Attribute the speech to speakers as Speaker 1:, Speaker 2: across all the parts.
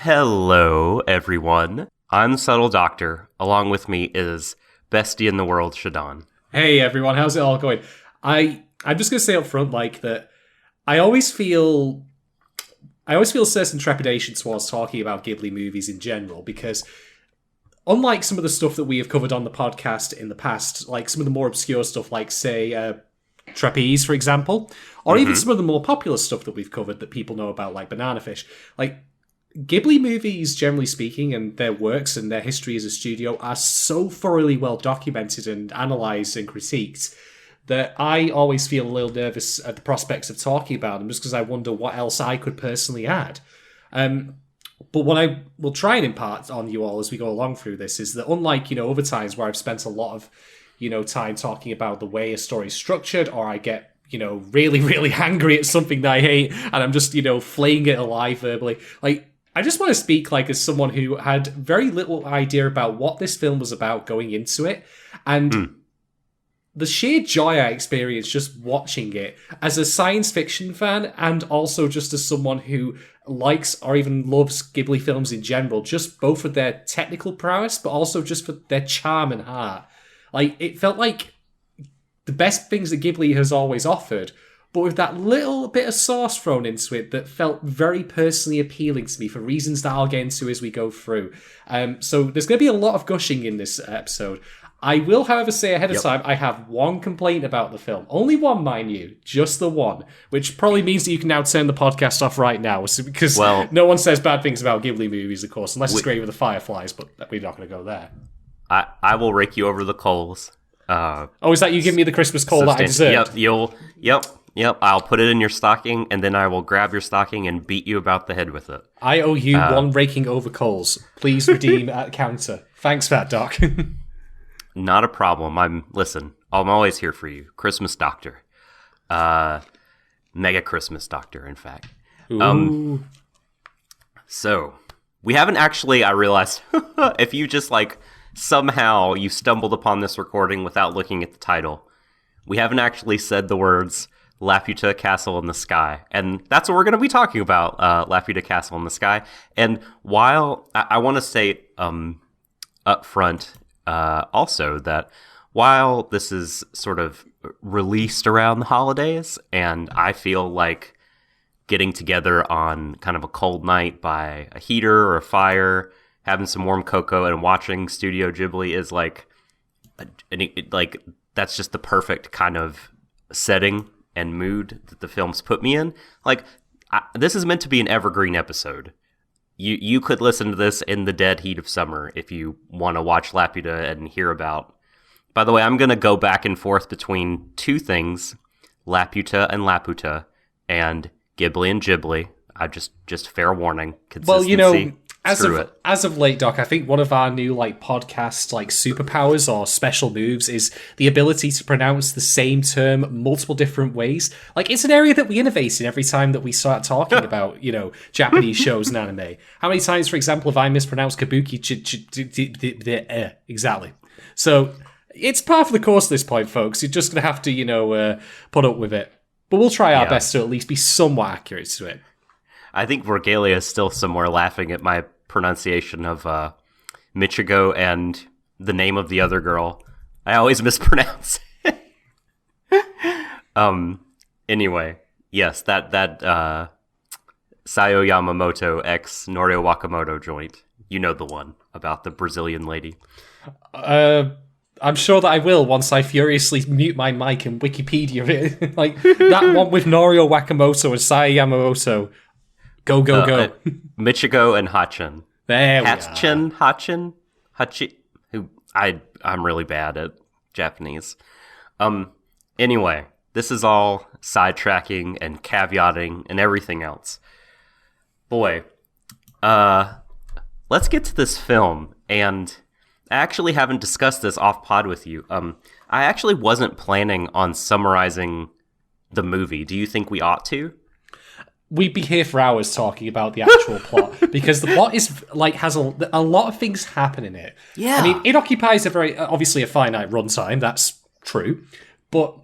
Speaker 1: Hello, everyone. I'm the Subtle Doctor. Along with me is Bestie in the World, Shadon.
Speaker 2: Hey, everyone. How's it all going? I'm just going to say up front, that I always feel certain trepidation towards talking about Ghibli movies in general, because unlike some of the stuff that we have covered on the podcast in the past, like some of the more obscure stuff, like, say, Trapeze, for example, or even some of the more popular stuff that we've covered that people know about, like Banana Fish, like, Ghibli movies, generally speaking, and their works and their history as a studio are so thoroughly well documented and analysed and critiqued that I always feel a little nervous at the prospects of talking about them, just because I wonder what else I could personally add. But what I will try and impart on you all as we go along through this is that, unlike, other times where I've spent a lot of, time talking about the way a story's structured, or I get, really, really angry at something that I hate, and I'm just, flaying it alive verbally, like, I just want to speak as someone who had very little idea about what this film was about going into it, and the sheer joy I experienced just watching it as a science fiction fan, and also just as someone who likes or even loves Ghibli films in general, just both for their technical prowess, but also just for their charm and heart. Like, it felt like the best things that Ghibli has always offered, but with that little bit of sauce thrown into it that felt very personally appealing to me for reasons that I'll get into as we go through. So there's going to be a lot of gushing in this episode. I will, however, say ahead of time, I have one complaint about the film. Only one, mind you. Just the one. Which probably means that you can now turn the podcast off right now, because no one says bad things about Ghibli movies, of course, unless it's Grave of the Fireflies, but we're not going to go there.
Speaker 1: I will rake you over the coals.
Speaker 2: Is that you give me the Christmas coal that I deserve?
Speaker 1: Yep, I'll put it in your stocking, and then I will grab your stocking and beat you about the head with it.
Speaker 2: I owe you one raking over coals. Please redeem at counter. Thanks for that, Doc.
Speaker 1: Not a problem. I'm always here for you. Christmas Doctor. Mega Christmas Doctor, in fact.
Speaker 2: Ooh.
Speaker 1: So, we haven't actually, I realized, if you just, somehow you stumbled upon this recording without looking at the title, we haven't actually said the words Laputa Castle in the Sky. And that's what we're going to be talking about, Laputa Castle in the Sky. And while, I want to say up front also that while this is sort of released around the holidays, and I feel like getting together on kind of a cold night by a heater or a fire, having some warm cocoa and watching Studio Ghibli is that's just the perfect kind of setting and mood that the films put me in. This is meant to be an evergreen episode. You could listen to this in the dead heat of summer if you want to watch Laputa and hear about. By the way, I'm going to go back and forth between two things, Laputa and Ghibli and Ghibli. I just fair warning. Consistency.
Speaker 2: Well, as of late, Doc, I think one of our new podcast superpowers or special moves is the ability to pronounce the same term multiple different ways. It's an area that we innovate in every time that we start talking about, Japanese shows and anime. How many times, for example, have I mispronounced Kabuki? Exactly. So it's part of the course at this point, folks. You're just going to have to, put up with it. But we'll try our best to at least be somewhat accurate to it.
Speaker 1: I think Vergalia is still somewhere laughing at my pronunciation of Michigo and the name of the other girl. I always mispronounce it. Anyway, yes, that Sayo Yamamoto x Norio Wakamoto joint. You know the one about the Brazilian lady.
Speaker 2: I'm sure that I will once I furiously mute my mic and Wikipedia it. That one with Norio Wakamoto and Sayo Yamamoto. Go.
Speaker 1: Michigo and Hachin.
Speaker 2: There we
Speaker 1: are. Hachi. Who I'm really bad at Japanese. Anyway, this is all sidetracking and caveating and everything else. Boy, let's get to this film. And I actually haven't discussed this off pod with you. I actually wasn't planning on summarizing the movie. Do you think we ought to?
Speaker 2: We'd be here for hours talking about the actual plot, because the plot is has a lot of things happen in it.
Speaker 1: Yeah,
Speaker 2: I mean, it occupies obviously a finite runtime. That's true, but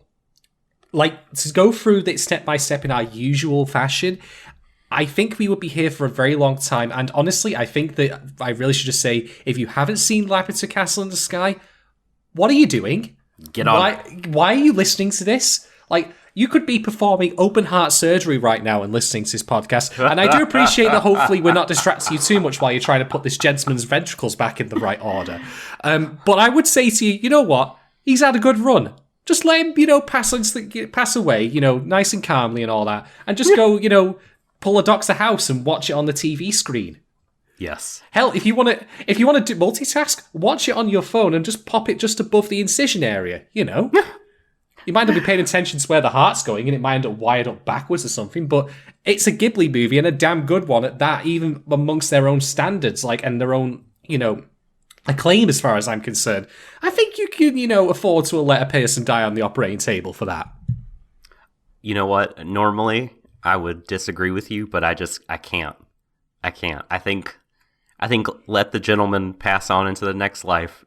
Speaker 2: to go through it step by step in our usual fashion, I think we would be here for a very long time. And honestly, I think that I really should just say, if you haven't seen Laputa Castle in the Sky, what are you doing?
Speaker 1: Get on it.
Speaker 2: Why are you listening to this? Like, you could be performing open heart surgery right now and listening to this podcast. And I do appreciate that hopefully we're not distracting you too much while you're trying to put this gentleman's ventricles back in the right order. But I would say to you, you know what? He's had a good run. Just let him, pass away, nice and calmly and all that. And just go, pull a Doctor House and watch it on the TV screen.
Speaker 1: Yes.
Speaker 2: Hell, if you want to do multitask, watch it on your phone and just pop it just above the incision area, You might not be paying attention to where the heart's going, and it might end up wired up backwards or something, but it's a Ghibli movie, and a damn good one at that, even amongst their own standards, and their own, acclaim as far as I'm concerned. I think you can, afford to let a person die on the operating table for that.
Speaker 1: You know what? Normally, I would disagree with you, but I can't. I can't. I think let the gentleman pass on into the next life.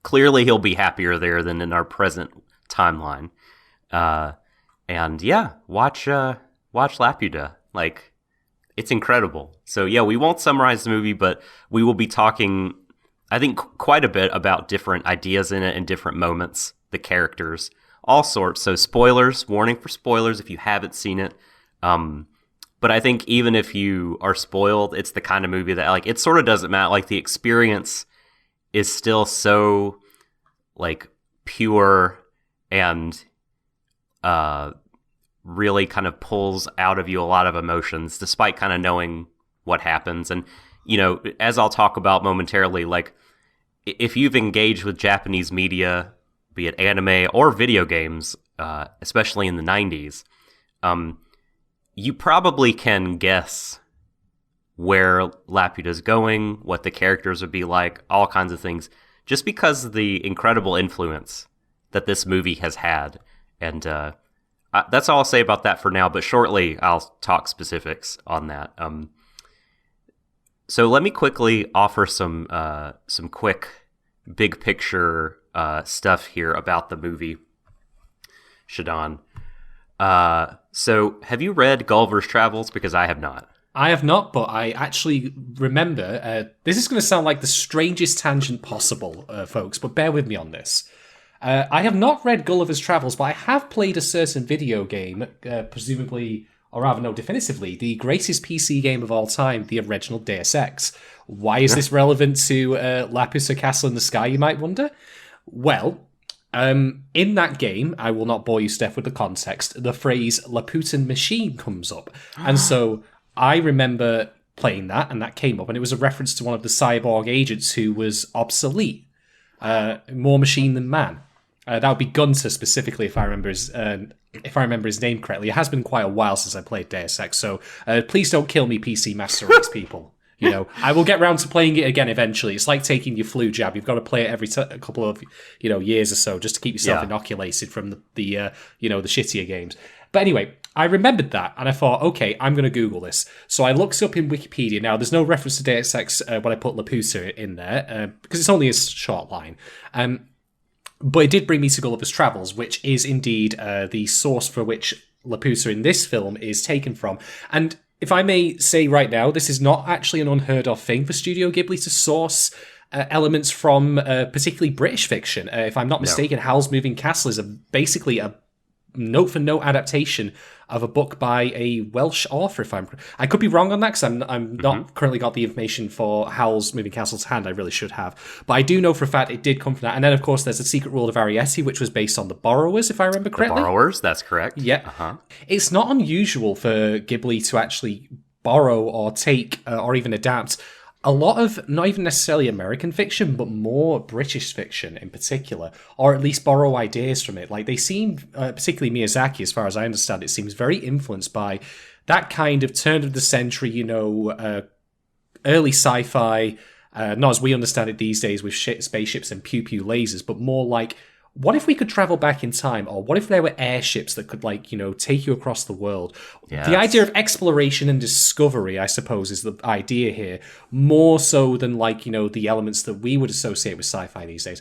Speaker 1: Clearly, he'll be happier there than in our present timeline. And yeah, watch Laputa. It's incredible. So yeah, we won't summarize the movie, but we will be talking, I think, quite a bit about different ideas in it and different moments, the characters, all sorts. So spoilers, warning for spoilers if you haven't seen it. But I think even if you are spoiled, it's the kind of movie that, it sort of doesn't matter. The experience is still so, pure and really kind of pulls out of you a lot of emotions, despite kind of knowing what happens. And, as I'll talk about momentarily, if you've engaged with Japanese media, be it anime or video games, especially in the 90s, you probably can guess where Laputa's going, what the characters would be like, all kinds of things, just because of the incredible influence that this movie has had. And that's all I'll say about that for now, but shortly I'll talk specifics on that. So let me quickly offer some quick big picture stuff here about the movie, Shadon. So have you read Gulliver's Travels? Because I have not.
Speaker 2: I have not, but I actually remember, this is going to sound like the strangest tangent possible, folks, but bear with me on this. I have not read Gulliver's Travels, but I have played a certain video game, presumably, or rather, no, definitively, the greatest PC game of all time, the original Deus Ex. Why is this relevant to Laputa Castle in the Sky, you might wonder? Well, in that game, I will not bore you, Steph, with the context, the phrase Laputan machine comes up. And so I remember playing that, and that came up, and it was a reference to one of the cyborg agents who was obsolete, more machine than man. That would be Gunter specifically, if I remember his name correctly. It has been quite a while since I played Deus Ex, so please don't kill me, PC Master Race people. I will get round to playing it again eventually. It's like taking your flu jab. You've got to play it every couple of years or so just to keep yourself inoculated from the shittier games. But anyway, I remembered that, and I thought, okay, I'm going to Google this. So I looked up in Wikipedia. Now, there's no reference to Deus Ex when I put Laputa in there, because it's only a short line. But it did bring me to Gulliver's Travels, which is indeed the source for which Laputa in this film is taken from. And if I may say right now, this is not actually an unheard of thing for Studio Ghibli to source elements from particularly British fiction. If I'm not mistaken, Howl's Moving Castle is basically a note-for-note adaptation of a book by a Welsh author. I could be wrong on that because I'm not currently got the information for Howl's Moving Castle to hand. I really should have, but I do know for a fact it did come from that. And then of course there's a Secret World of Ariete, which was based on The Borrowers, if I remember correctly.
Speaker 1: The Borrowers, that's correct.
Speaker 2: Yeah, It's not unusual for Ghibli to actually borrow or take or even adapt a lot of, not even necessarily American fiction, but more British fiction in particular, or at least borrow ideas from it. They seem, particularly Miyazaki, as far as I understand it, seems very influenced by that kind of turn of the century, early sci-fi, not as we understand it these days with spaceships and pew-pew lasers, but more like, what if we could travel back in time? Or what if there were airships that could, take you across the world? Yes. The idea of exploration and discovery, I suppose, is the idea here, more so than, the elements that we would associate with sci-fi these days.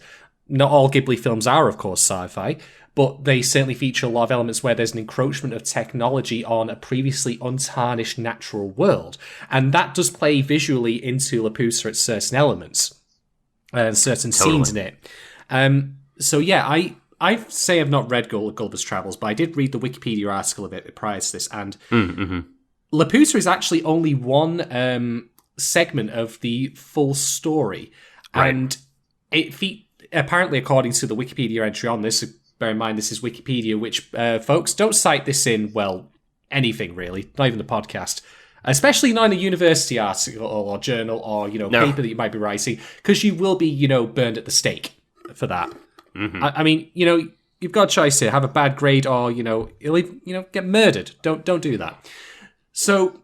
Speaker 2: not all Ghibli films are, of course, sci-fi, but they certainly feature a lot of elements where there's an encroachment of technology on a previously untarnished natural world. And that does play visually into Laputa at certain elements and certain scenes in it. So yeah, I say I've not read Gulliver's Travels, but I did read the Wikipedia article of it prior to this, and Laputa is actually only one segment of the full story. Right. And apparently, according to the Wikipedia entry on this, bear in mind this is Wikipedia, which folks don't cite this in, well, anything really, not even the podcast. Especially not in a university article or journal or, paper that you might be writing, because you will be, burned at the stake for that. Mm-hmm. I mean, you've got a choice here: have a bad grade, or you'll get murdered. Don't do that. So,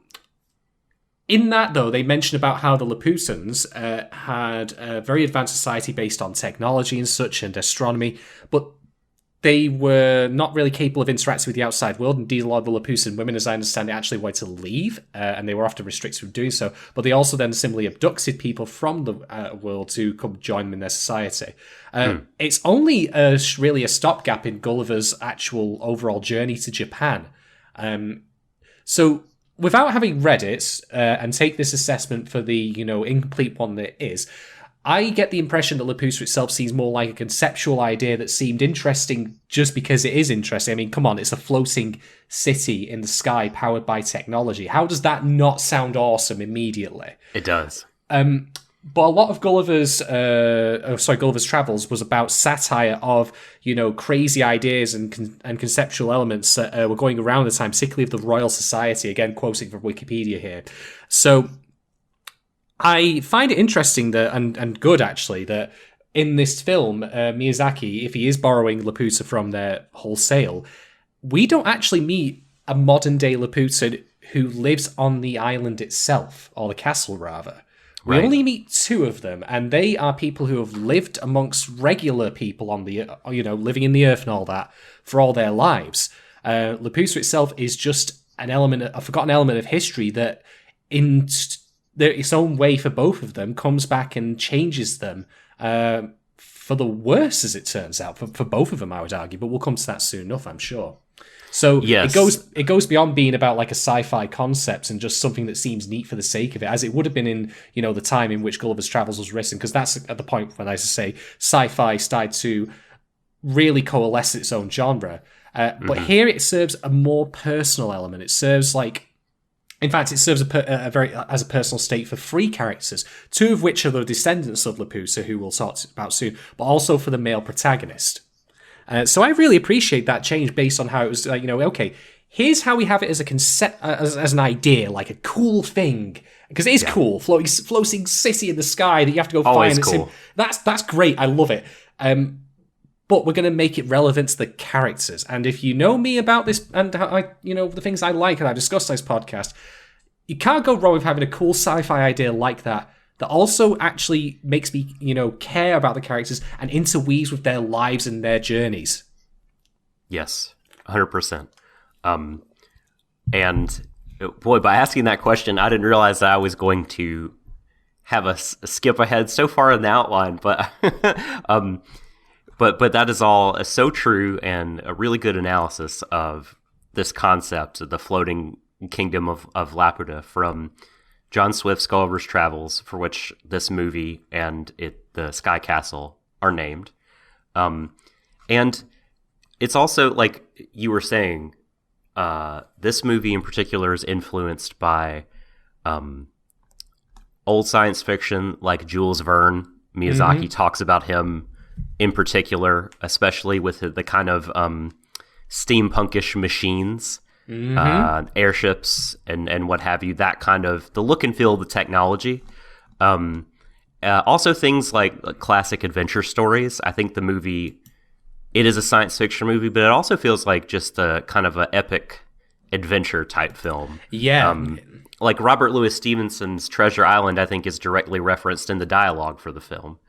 Speaker 2: in that though, they mention about how the Laputans had a very advanced society based on technology and such, and astronomy, but they were not really capable of interacting with the outside world. Indeed, a lot of the Laputan women, as I understand it, actually wanted to leave, and they were often restricted from doing so. But they also then simply abducted people from the world to come join them in their society. It's only really a stopgap in Gulliver's actual overall journey to Japan. So, without having read it, and take this assessment for the incomplete one that it is, I get the impression that Laputa itself seems more like a conceptual idea that seemed interesting just because it is interesting. I mean, come on, it's a floating city in the sky powered by technology. How does that not sound awesome immediately?
Speaker 1: It does.
Speaker 2: But a lot of Gulliver's Travels was about satire of, crazy ideas and conceptual elements that were going around at the time, particularly of the Royal Society, again, quoting from Wikipedia here. So I find it interesting that, and good actually, that in this film, Miyazaki, if he is borrowing Laputa from there wholesale, we don't actually meet a modern day Laputa who lives on the island itself, or the castle rather. We only meet two of them, and they are people who have lived amongst regular people on the, living in the earth and all that for all their lives. Laputa itself is just a forgotten element of history that in its own way for both of them comes back and changes them for the worse, as it turns out, for both of them, I would argue, but we'll come to that soon enough, I'm sure. So yes. It goes beyond being about like a sci-fi concept and just something that seems neat for the sake of it, as it would have been in the time in which Gulliver's Travels was written, because that's at the point when I say sci-fi started to really coalesce its own genre. But here it serves a more personal element. It serves it serves as a personal state for three characters, two of which are the descendants of Laputa, who we'll talk about soon, but also for the male protagonist. So I really appreciate that change based on how it was, okay, here's how we have it as a concept, as an idea, like a cool thing. Because it is cool, floating city in the sky that you have to go find.
Speaker 1: Cool.
Speaker 2: That's great, I love it. But we're going to make it relevant to the characters. And if you know me about this and how the things I like and I've discussed on this podcast, you can't go wrong with having a cool sci-fi idea like that also actually makes me, care about the characters and interweaves with their lives and their journeys.
Speaker 1: Yes, 100%. And boy, by asking that question, I didn't realize that I was going to have a skip ahead so far in the outline, but but that is all so true and a really good analysis of this concept of the floating kingdom of Laputa from John Swift's Gulliver's Travels, for which this movie and the Sky Castle are named. And it's also, like you were saying, this movie in particular is influenced by old science fiction like Jules Verne. Miyazaki talks about him in particular, especially with the kind of steampunkish machines, airships and what have you, that kind of the look and feel of the technology. Also things like classic adventure stories. I think the movie, it is a science fiction movie, but it also feels like just a kind of an epic adventure type film.
Speaker 2: Yeah.
Speaker 1: Like Robert Louis Stevenson's Treasure Island, I think, is directly referenced in the dialogue for the film.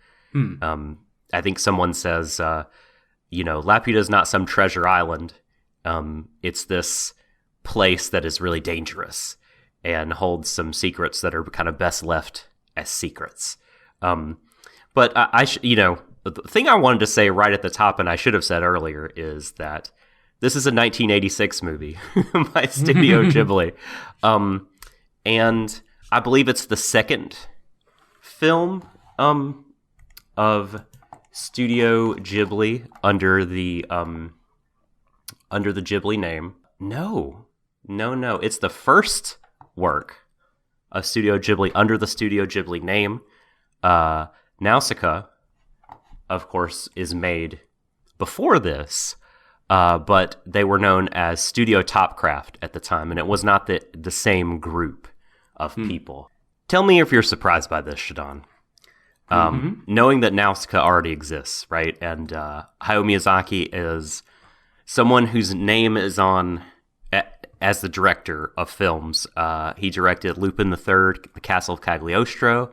Speaker 1: I think someone says, Laputa is not some treasure island. It's this place that is really dangerous and holds some secrets that are kind of best left as secrets. But the thing I wanted to say right at the top, and I should have said earlier, is that this is a 1986 movie by Studio Ghibli. And I believe it's the second film of Studio Ghibli under the Ghibli name. No. It's the first work of Studio Ghibli under the Studio Ghibli name. Nausicaa, of course, is made before this, but they were known as Studio Topcraft at the time, and it was not the same group of people. Tell me if you're surprised by this, Shadon. Knowing that Nausicaa already exists, right? And Hayao Miyazaki is someone whose name is on as the director of films. He directed Lupin the Third, The Castle of Cagliostro.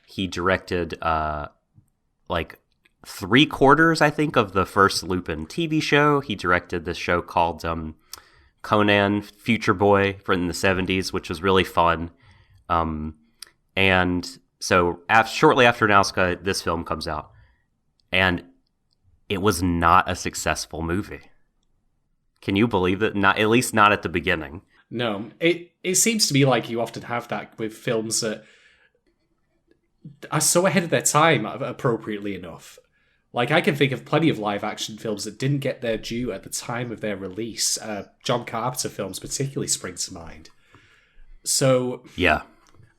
Speaker 1: He directed like 3/4, I think, of the first Lupin TV show. He directed this show called Conan Future Boy from the 70s, which was really fun. And so shortly after Nausicaa, this film comes out. And it was not a successful movie. Can you believe it? Not, at least not at the beginning.
Speaker 2: No. It seems to me like you often have that with films that are so ahead of their time, appropriately enough. Like, I can think of plenty of live-action films that didn't get their due at the time of their release. John Carpenter films particularly spring to mind. So...
Speaker 1: yeah.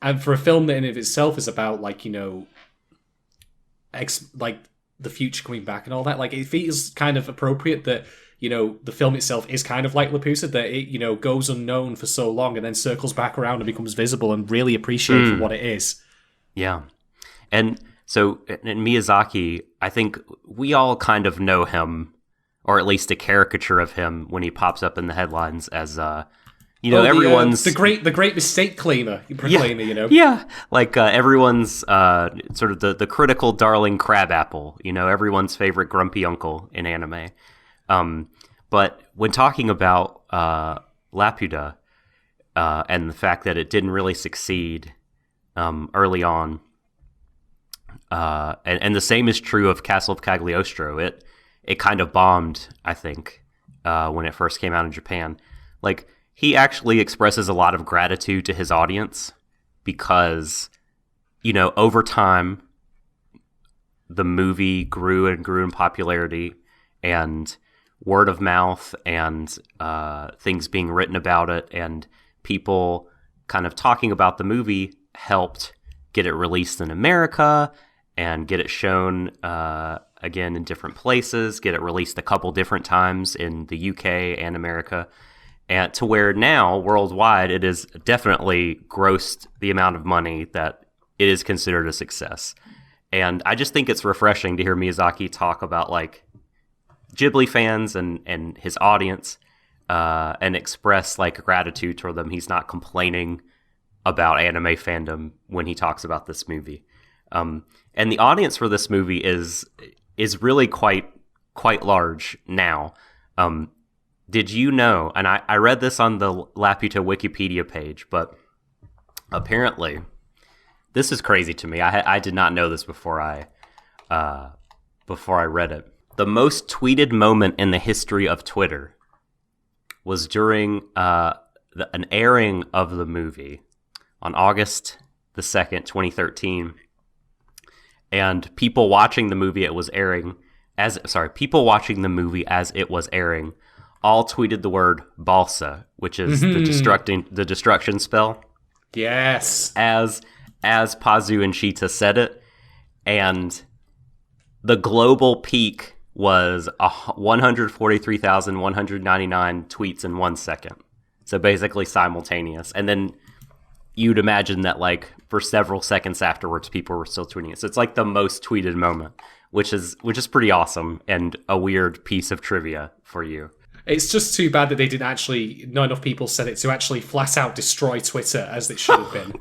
Speaker 2: And for a film that in of itself is about, like, you know... like, the future coming back and all that, like, it feels kind of appropriate that, you know, the film itself is kind of like Laputa, that it, you know, goes unknown for so long and then circles back around and becomes visible and really appreciated for what it is.
Speaker 1: Yeah. And... so, in Miyazaki, I think we all kind of know him, or at least a caricature of him, when he pops up in the headlines as, everyone's...
Speaker 2: the great mistake proclaimer, you know?
Speaker 1: Yeah, like everyone's sort of the critical darling crabapple, you know, everyone's favorite grumpy uncle in anime. But when talking about Laputa, and the fact that it didn't really succeed early on, and the same is true of Castle of Cagliostro. It kind of bombed, I think, when it first came out in Japan. Like, he actually expresses a lot of gratitude to his audience because, you know, over time, the movie grew and grew in popularity, and word of mouth and things being written about it and people kind of talking about the movie helped get it released in America and get it shown again in different places, get it released a couple different times in the UK and America, and to where now, worldwide, it has definitely grossed the amount of money that it is considered a success. And I just think it's refreshing to hear Miyazaki talk about, like, Ghibli fans and his audience and express, like, gratitude toward them. He's not complaining about anime fandom when he talks about this movie. And the audience for this movie is really quite large now. Did you know, and I read this on the Laputa Wikipedia page, but apparently, this is crazy to me. I did not know this before I read it. The most tweeted moment in the history of Twitter was during an airing of the movie on August the 2nd, 2013. And people watching the movie as it was airing all tweeted the word balsa, which is the destruction spell.
Speaker 2: Yes.
Speaker 1: As Pazu and Shita said it. And the global peak was 143,199 tweets in 1 second. So basically simultaneous. And then you'd imagine that, like, for several seconds afterwards, people were still tweeting it. So it's like the most tweeted moment, which is pretty awesome and a weird piece of trivia for you.
Speaker 2: It's just too bad that they didn't actually, not enough people said it to actually flat out destroy Twitter as it should have been.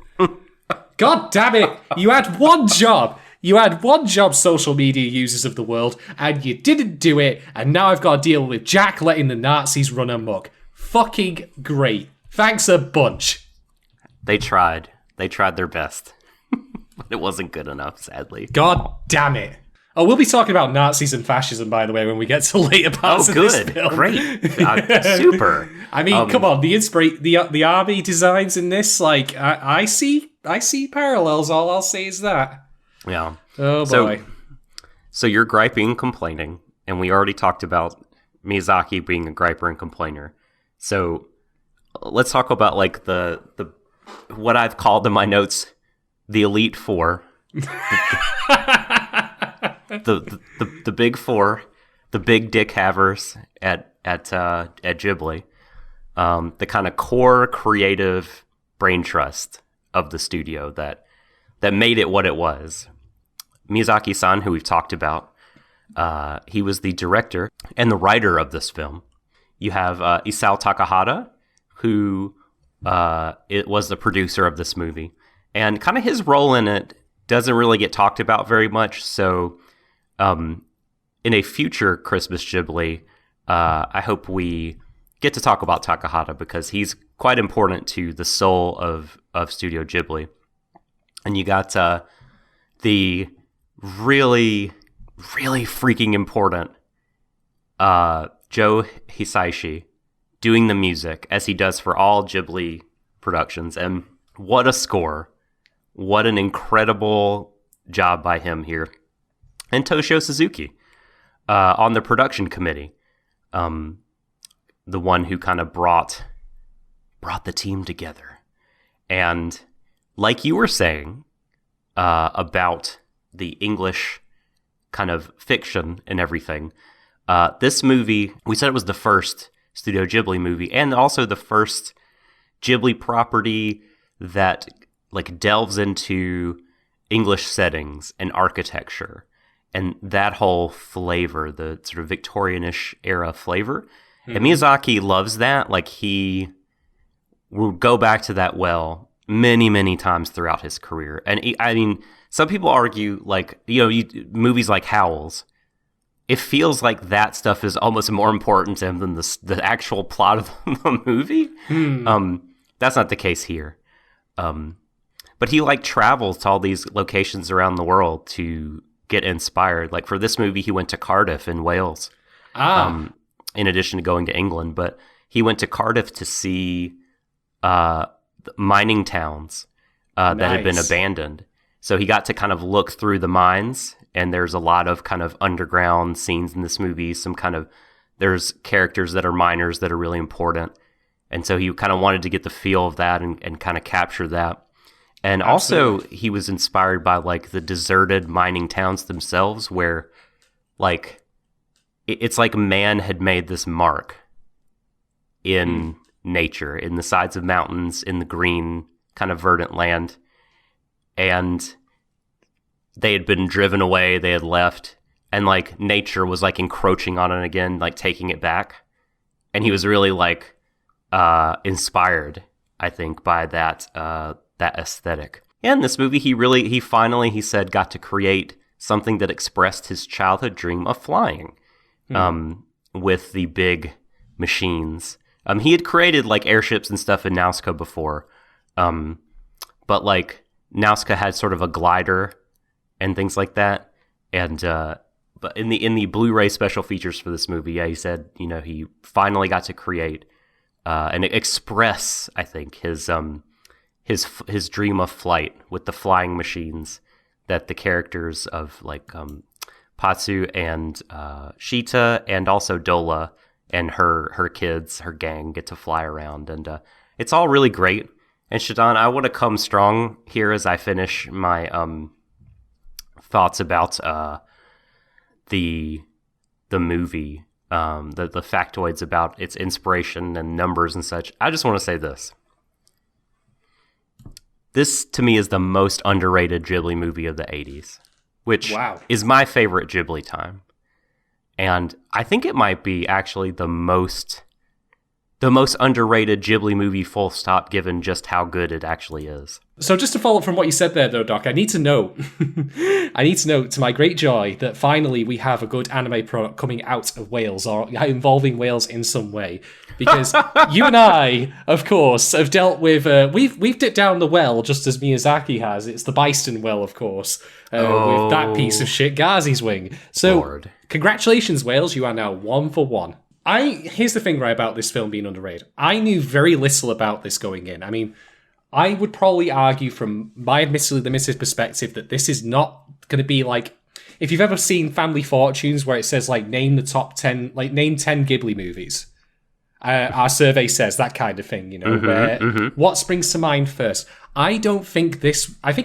Speaker 2: God damn it! You had one job! You had one job, social media users of the world, and you didn't do it, and now I've got to deal with Jack letting the Nazis run amok. Fucking great. Thanks a bunch.
Speaker 1: They tried. They tried their best. But it wasn't good enough, sadly.
Speaker 2: God damn it. Oh, we'll be talking about Nazis and fascism, by the way, when we get to later parts of this film.
Speaker 1: Great. Super.
Speaker 2: I mean, come on, the army designs in this, like, I see parallels. All I'll say is that.
Speaker 1: Yeah.
Speaker 2: Oh boy.
Speaker 1: So you're griping and complaining, and we already talked about Miyazaki being a griper and complainer. So let's talk about like the what I've called in my notes the Elite Four. The big four, the big dick havers at Ghibli, the kind of core creative brain trust of the studio that made it what it was. Miyazaki-san, who we've talked about, he was the director and the writer of this film. You have Isao Takahata, who it was the producer of this movie, and kind of his role in it doesn't really get talked about very much. So in a future Christmas Ghibli, I hope we get to talk about Takahata because he's quite important to the soul of Studio Ghibli. And you got the really, really freaking important Joe Hisaishi doing the music as he does for all Ghibli productions. And what a score. What an incredible job by him here. And Toshio Suzuki on the production committee, the one who kind of brought the team together. And like you were saying about the English kind of fiction and everything, this movie, we said it was the first Studio Ghibli movie and also the first Ghibli property that like delves into English settings and architecture and that whole flavor, the sort of Victorianish era flavor. Mm-hmm. And Miyazaki loves that. Like he will go back to that well many, many times throughout his career. And I mean, some people argue like, movies like Howl's, it feels like that stuff is almost more important to him than the actual plot of the movie. That's not the case here. But he like travels to all these locations around the world to get inspired. Like for this movie, he went to Cardiff in Wales, in addition to going to England. But he went to Cardiff to see mining towns that had been abandoned. So he got to kind of look through the mines, and there's a lot of kind of underground scenes in this movie. There's characters that are miners that are really important. And so he kind of wanted to get the feel of that and kind of capture that. And Absolutely. Also, he was inspired by like the deserted mining towns themselves, where like it's like man had made this mark in nature, in the sides of mountains, in the green kind of verdant land, and they had been driven away. They had left, and like nature was like encroaching on it again, like taking it back. And he was really like inspired, I think, by that aesthetic. And in this movie, he finally, he said, got to create something that expressed his childhood dream of flying with the big machines. He had created like airships and stuff in Nausicaa before, but like Nausicaa had sort of a glider and things like that. And but in the Blu-ray special features for this movie, yeah, he said, he finally got to create and express, I think, his dream of flight with the flying machines that the characters of like Patsu and Shita and also Dola and her kids, her gang, get to fly around. And it's all really great. And Shadon, I want to come strong here as I finish my thoughts about the movie, the factoids about its inspiration and numbers and such. I just want to say this. This, to me, is the most underrated Ghibli movie of the 80s, which is my favorite Ghibli time. And I think it might be actually the most the most underrated Ghibli movie, full stop, given just how good it actually is.
Speaker 2: So just to follow up from what you said there, though, Doc, I need to note, to my great joy, that finally we have a good anime product coming out of Wales, or involving Wales in some way. Because you and I, of course, have dealt with... we've dipped down the well, just as Miyazaki has. It's the Byston well, of course, with that piece of shit, Ghazi's Wing. So,
Speaker 1: Lord.
Speaker 2: Congratulations, Wales, you are now 1 for 1. Here's the thing, right, about this film being underrated. I knew very little about this going in. I mean, I would probably argue from my admittedly limited perspective that this is not going to be like... If you've ever seen Family Fortunes where it says, like, name 10 Ghibli movies. Our survey says that kind of thing, you know, what springs to mind first? I think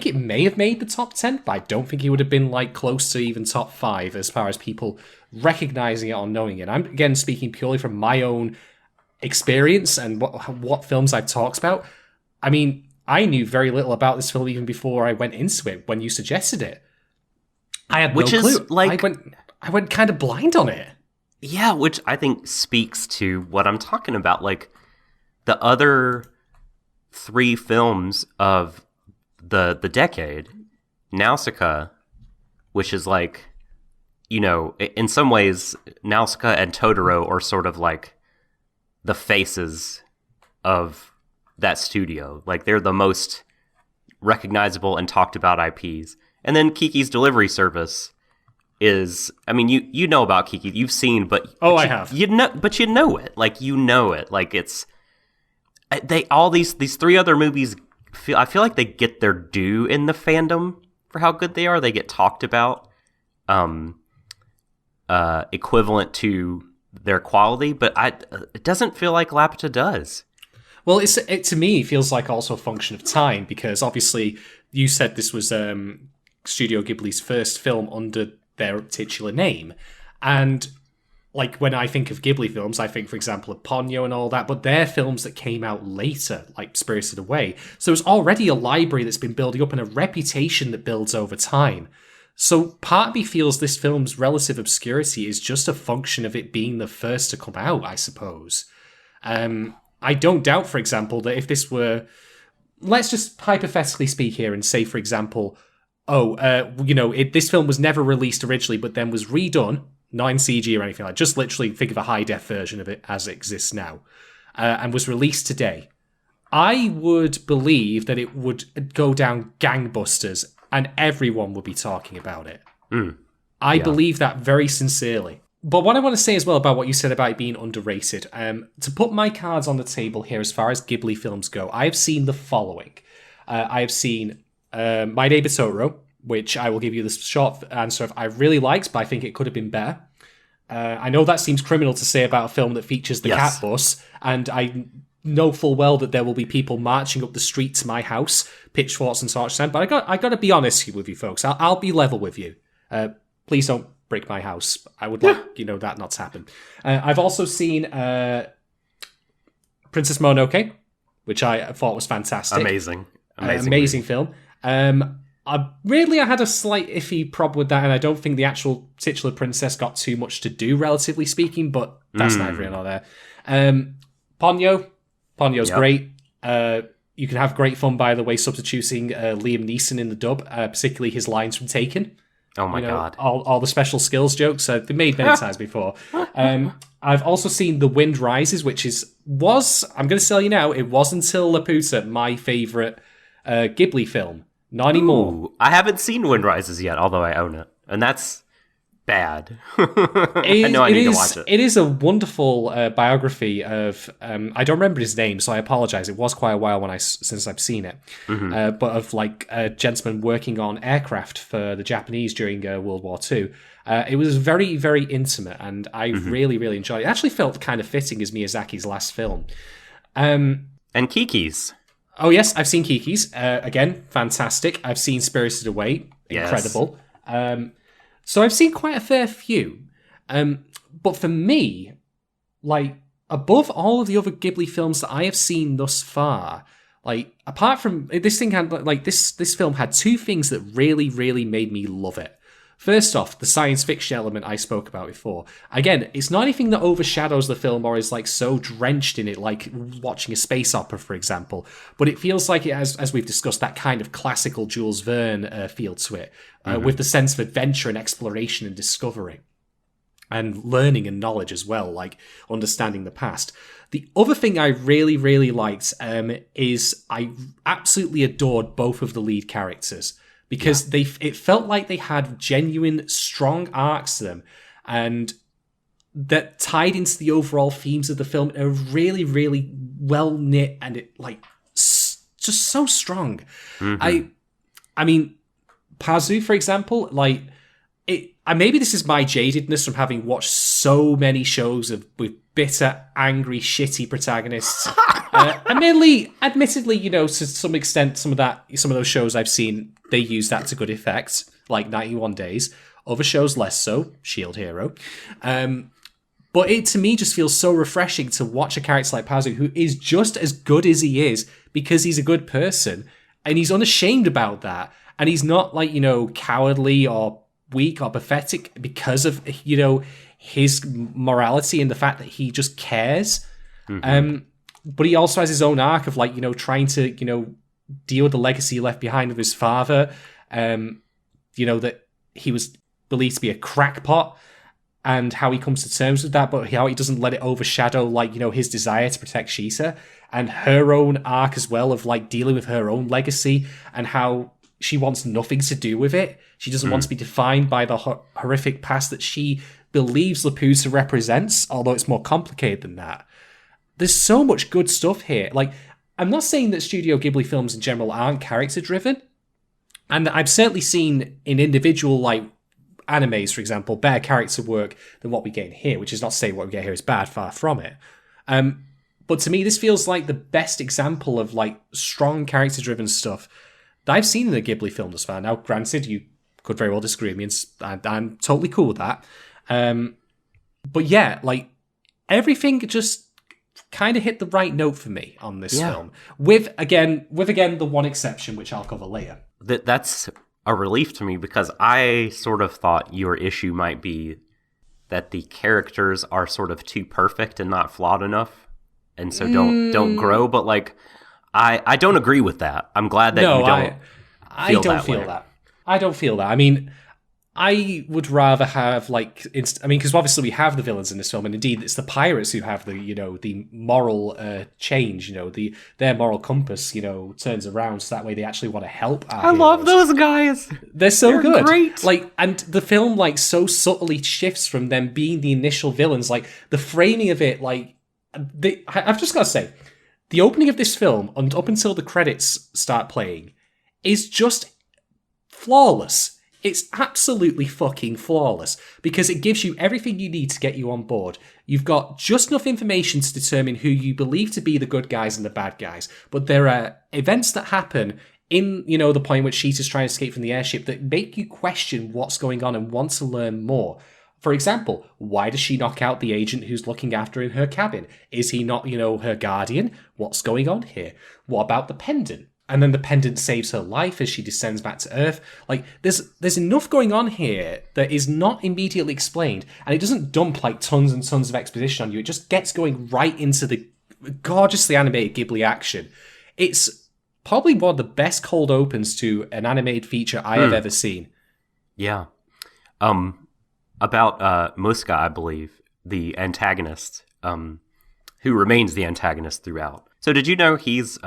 Speaker 2: it may have made the top 10, but I don't think it would have been, like, close to even top 5 as far as people recognizing it or knowing it. I'm, again, speaking purely from my own experience and what films I've talked about. I mean, I knew very little about this film even before I went into it when you suggested it. I had no clue. I went kind of blind on it.
Speaker 1: Yeah, which I think speaks to what I'm talking about. Like, the other 3 films of the decade, Nausicaa, which is like, you know, in some ways, Nausicaa and Totoro are sort of like the faces of that studio. Like, they're the most recognizable and talked about IPs. And then Kiki's Delivery Service is, I mean, you know about Kiki, you've seen,
Speaker 2: I have.
Speaker 1: You know, but you know it. Like, you know it. Like, it's these 3 other movies I feel like they get their due in the fandom for how good they are. They get talked about equivalent to their quality, but it doesn't feel like Laputa does.
Speaker 2: Well, it to me feels like also a function of time, because obviously you said this was Studio Ghibli's first film under their titular name, and like when I think of Ghibli films, I think, for example, of Ponyo and all that, but they're films that came out later, like Spirited Away. So there's already a library that's been building up and a reputation that builds over time. So part of me feels this film's relative obscurity is just a function of it being the first to come out, I suppose. I don't doubt, for example, that if this were... Let's just hypothetically speak here and say, for example, this film was never released originally, but then was redone, not in CG or anything like that, just literally think of a high-def version of it as it exists now, and was released today. I would believe that it would go down gangbusters and everyone would be talking about it. I believe that very sincerely. But what I want to say as well about what you said about it being underrated, to put my cards on the table here as far as Ghibli films go, I have seen the following. I have seen My Neighbor Totoro, which I will give you the short answer of I really liked, but I think it could have been better. I know that seems criminal to say about a film that features the cat bus, and I know full well that there will be people marching up the street to my house, pitchforks and torches, but I got to be honest with you folks. I'll be level with you. Please don't break my house. I would like that not to happen. I've also seen Princess Mononoke, which I thought was fantastic. Amazing film. I had a slight iffy problem with that, and I don't think the actual titular princess got too much to do, relatively speaking, but that's neither here nor there. Ponyo's great. You can have great fun, by the way, substituting Liam Neeson in the dub, particularly his lines from Taken.
Speaker 1: Oh my God.
Speaker 2: All the special skills jokes they've made many times before. I've also seen The Wind Rises, which I'm going to tell you now, it was until Laputa my favourite Ghibli film. Not anymore.
Speaker 1: Ooh, I haven't seen Wind Rises yet, although I own it. And that's bad. I know I need to watch it.
Speaker 2: It is a wonderful biography of... I don't remember his name, so I apologise. It was quite a while since I've seen it. But of like a gentleman working on aircraft for the Japanese during World War II. It was very, very intimate, and I really, really enjoyed it. It actually felt kind of fitting as Miyazaki's last film.
Speaker 1: And Kiki's.
Speaker 2: Oh, yes, I've seen Kiki's. Again, fantastic. I've seen Spirited Away. Incredible. Yes. So I've seen quite a fair few. But for me, like, above all of the other Ghibli films that I have seen thus far, like, apart from this thing had, like, this film had 2 things that really, really made me love it. First off, the science fiction element I spoke about before. Again, it's not anything that overshadows the film or is like so drenched in it, like watching a space opera, for example. But it feels like it has, as we've discussed, that kind of classical Jules Verne feel to it, with the sense of adventure and exploration and discovery. And learning and knowledge as well, like understanding the past. The other thing I really, really liked is I absolutely adored both of the lead characters because it felt like they had genuine, strong arcs to them and that tied into the overall themes of the film in a really, really well knit and it like just so strong. I mean, Pazu, for example, like it. Maybe this is my jadedness from having watched so many shows with bitter, angry, shitty protagonists. Admittedly, to some extent, some of those shows I've seen, they use that to good effect, like 91 Days. Other shows less so, Shield Hero. But it to me just feels so refreshing to watch a character like Pazu, who is just as good as he is because he's a good person, and he's unashamed about that, and he's not like cowardly or weak or pathetic because of his morality and the fact that he just cares. But he also has his own arc of like trying to deal with the legacy left behind of his father. That he was believed to be a crackpot, and how he comes to terms with that, but how he doesn't let it overshadow his desire to protect Shisa and her own arc as well of like dealing with her own legacy and how she wants nothing to do with it. She doesn't want to be defined by the horrific past that she believes Laputa represents, although it's more complicated than that. There's so much good stuff here. Like, I'm not saying that Studio Ghibli films in general aren't character-driven, and I've certainly seen in individual, animes, for example, better character work than what we get in here, which is not to say what we get here is bad, far from it. But to me, this feels like the best example of, strong character-driven stuff that I've seen in a Ghibli film thus far. Now, granted, you could very well disagree with me, and I'm totally cool with that. But yeah, everything just kind of hit the right note for me on this film. With again the one exception, which I'll cover later.
Speaker 1: That's a relief to me because I sort of thought your issue might be that the characters are sort of too perfect and not flawed enough, and so don't grow. But I don't agree with that. I'm glad that you don't.
Speaker 2: I don't feel that. I don't feel that. I mean, I would rather have because obviously we have the villains in this film, and indeed it's the pirates who have the moral change. Their moral compass turns around, so that way they actually want to help. I
Speaker 1: love those guys.
Speaker 2: They're good.
Speaker 1: Great.
Speaker 2: And the film so subtly shifts from them being the initial villains. The framing of it, I've just got to say, the opening of this film and up until the credits start playing is just flawless. It's absolutely fucking flawless because it gives you everything you need to get you on board. You've got just enough information to determine who you believe to be the good guys and the bad guys. But there are events that happen in, the point in which Sheeta's trying to escape from the airship that make you question what's going on and want to learn more. For example, why does she knock out the agent who's looking after her in her cabin? Is he not, her guardian? What's going on here? What about the pendant? And then the pendant saves her life as she descends back to Earth. There's enough going on here that is not immediately explained, and it doesn't dump tons and tons of exposition on you. It just gets going right into the gorgeously animated Ghibli action. It's probably one of the best cold opens to an animated feature I have ever seen.
Speaker 1: Yeah. About Muska, I believe, the antagonist, who remains the antagonist throughout. So did you know he's,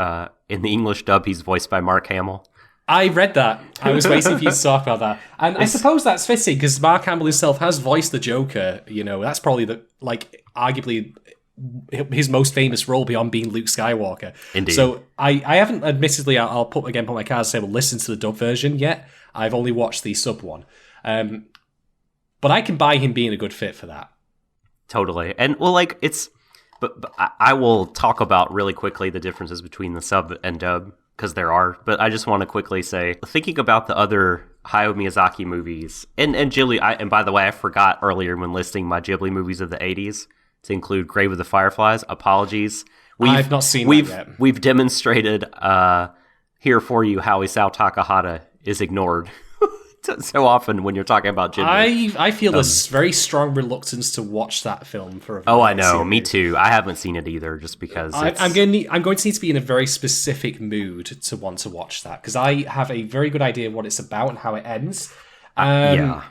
Speaker 1: in the English dub, he's voiced by Mark Hamill?
Speaker 2: I read that. I was waiting for you to talk about that. And I suppose that's fitting, because Mark Hamill himself has voiced the Joker. That's probably arguably his most famous role beyond being Luke Skywalker.
Speaker 1: Indeed.
Speaker 2: So I haven't, admittedly, I'll put my cards and say, well, listen to the dub version yet. I've only watched the sub one. But I can buy him being a good fit for that.
Speaker 1: Totally. And, But I will talk about really quickly the differences between the sub and dub, because there are. But I just want to quickly say, thinking about the other Hayao Miyazaki movies, and Ghibli, and by the way, I forgot earlier when listing my Ghibli movies of the 80s to include Grave of the Fireflies. Apologies.
Speaker 2: I've not seen that yet.
Speaker 1: We've demonstrated here for you how Isao Takahata is ignored so often when you're talking about Ghibli.
Speaker 2: I feel a very strong reluctance to watch that film for a
Speaker 1: Oh, I
Speaker 2: variety
Speaker 1: know.
Speaker 2: of
Speaker 1: Me
Speaker 2: reasons.
Speaker 1: too. I haven't seen it either, just because
Speaker 2: I'm going to need to be in a very specific mood to want to watch that, because I have a very good idea of what it's about and how it ends.
Speaker 1: Yeah.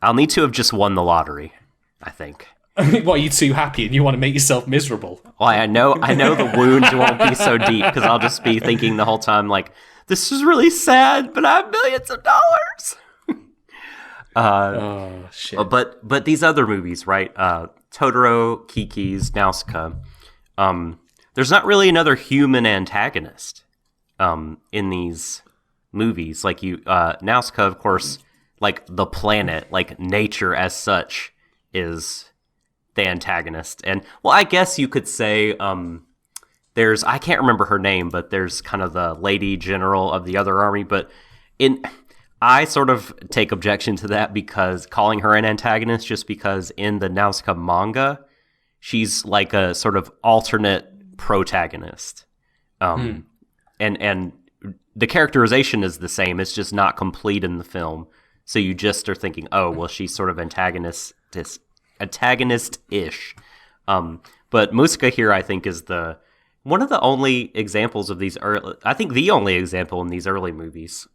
Speaker 1: I'll need to have just won the lottery, I think.
Speaker 2: What, are you too happy and you want to make yourself miserable?
Speaker 1: Well, I know the wounds won't be so deep because I'll just be thinking the whole time, like, this is really sad, but I have millions of dollars.
Speaker 2: Oh, shit.
Speaker 1: But these other movies, right? Totoro, Kiki's, Nausicaa. There's not really another human antagonist in these movies. Like Nausicaa, of course, like the planet, like nature as such, is the antagonist. And well, I guess you could say there's, I can't remember her name, but there's kind of the lady general of the other army. But I sort of take objection to that, because calling her an antagonist, just because in the Nausicaa manga, she's like a sort of alternate protagonist. And the characterization is the same. It's just not complete in the film. So you just are thinking, oh, well, she's sort of antagonist-ish. But Muska here, I think, is one of the only examples of these I think the only example in these early movies.